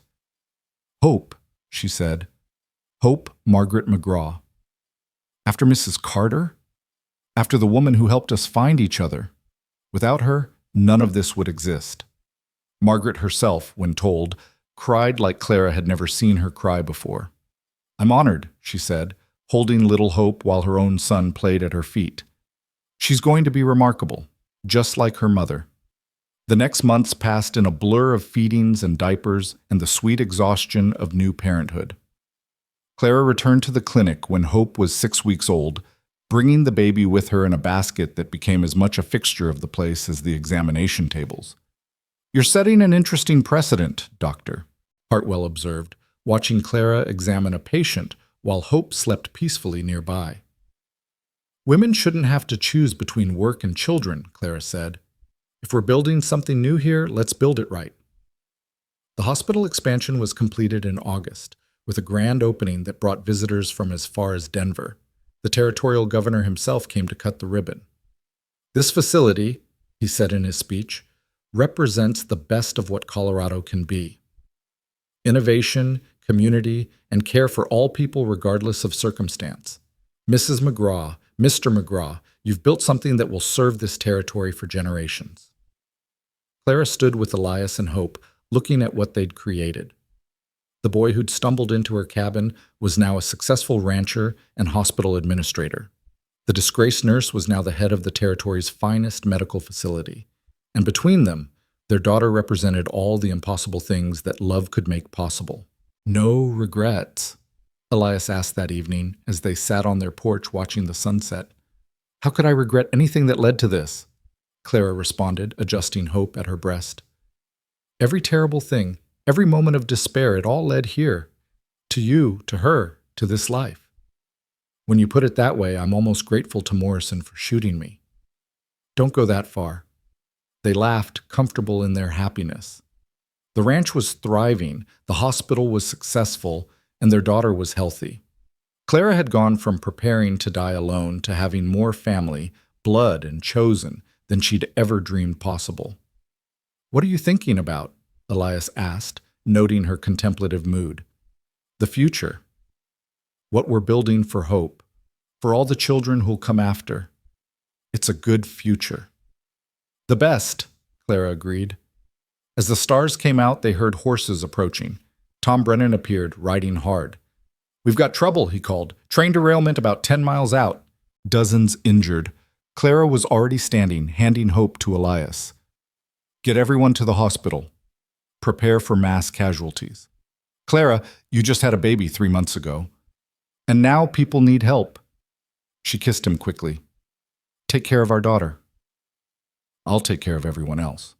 Hope, she said. Hope Margaret McGraw. After Mrs. Carter? After the woman who helped us find each other. Without her, none of this would exist. Margaret herself, when told, cried like Clara had never seen her cry before. I'm honored, she said, holding little Hope while her own son played at her feet. She's going to be remarkable, just like her mother. The next months passed in a blur of feedings and diapers and the sweet exhaustion of new parenthood. Clara returned to the clinic when Hope was 6 weeks old, bringing the baby with her in a basket that became as much a fixture of the place as the examination tables. You're setting an interesting precedent, Doctor, Hartwell observed, watching Clara examine a patient while Hope slept peacefully nearby. Women shouldn't have to choose between work and children, Clara said. If we're building something new here, let's build it right. The hospital expansion was completed in August, with a grand opening that brought visitors from as far as Denver. The territorial governor himself came to cut the ribbon. "This facility," he said in his speech, "represents the best of what Colorado can be. Innovation, community, and care for all people regardless of circumstance. Mrs. McGraw, Mr. McGraw, you've built something that will serve this territory for generations." Clara stood with Elias and Hope, looking at what they'd created. The boy who'd stumbled into her cabin was now a successful rancher and hospital administrator. The disgraced nurse was now the head of the territory's finest medical facility. And between them, their daughter represented all the impossible things that love could make possible. "No regrets?" Elias asked that evening as they sat on their porch watching the sunset. "How could I regret anything that led to this?" Clara responded, adjusting Hope at her breast. "Every terrible thing, every moment of despair, it all led here. To you, to her, to this life. When you put it that way, I'm almost grateful to Morrison for shooting me." "Don't go that far." They laughed, comfortable in their happiness. The ranch was thriving, the hospital was successful, and their daughter was healthy. Clara had gone from preparing to die alone to having more family, blood, and chosen than she'd ever dreamed possible. "What are you thinking about?" Elias asked, noting her contemplative mood. "The future. What we're building for Hope, for all the children who'll come after. It's a good future." "The best," Clara agreed. As the stars came out, they heard horses approaching. Tom Brennan appeared, riding hard. "We've got trouble," he called. "Train derailment about 10 miles out. Dozens injured." Clara was already standing, handing Hope to Elias. "Get everyone to the hospital. Prepare for mass casualties. Clara, you just had a baby 3 months ago. And now people need help." She kissed him quickly. "Take care of our daughter. I'll take care of everyone else."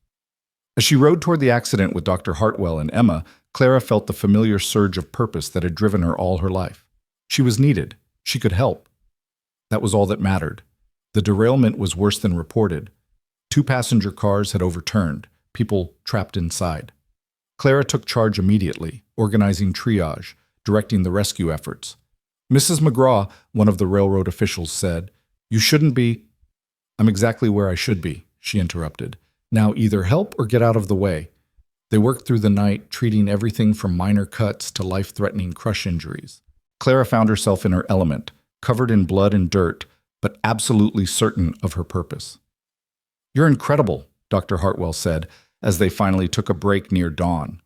As she rode toward the accident with Dr. Hartwell and Emma, Clara felt the familiar surge of purpose that had driven her all her life. She was needed. She could help. That was all that mattered. The derailment was worse than reported. 2 passenger cars had overturned, people trapped inside. Clara took charge immediately, organizing triage, directing the rescue efforts. "Mrs. McGraw," one of the railroad officials said, "you shouldn't be—" "I'm exactly where I should be," she interrupted. "Now either help or get out of the way." They worked through the night, treating everything from minor cuts to life-threatening crush injuries. Clara found herself in her element, covered in blood and dirt, but absolutely certain of her purpose. "You're incredible," Dr. Hartwell said, as they finally took a break near dawn.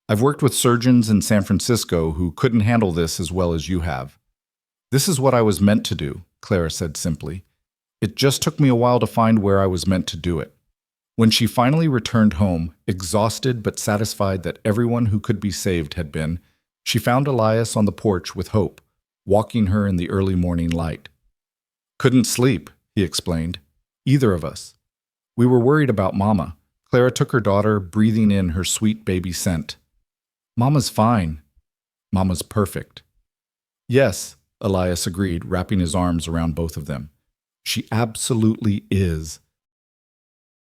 "I've worked with surgeons in San Francisco who couldn't handle this as well as you have." "This is what I was meant to do," Clara said simply. "It just took me a while to find where I was meant to do it." When she finally returned home, exhausted but satisfied that everyone who could be saved had been, she found Elias on the porch with Hope, walking her in the early morning light. "Couldn't sleep," he explained. "Either of us. We were worried about Mama." Clara took her daughter, breathing in her sweet baby scent. "Mama's fine. Mama's perfect." "Yes," Elias agreed, wrapping his arms around both of them. "She absolutely is."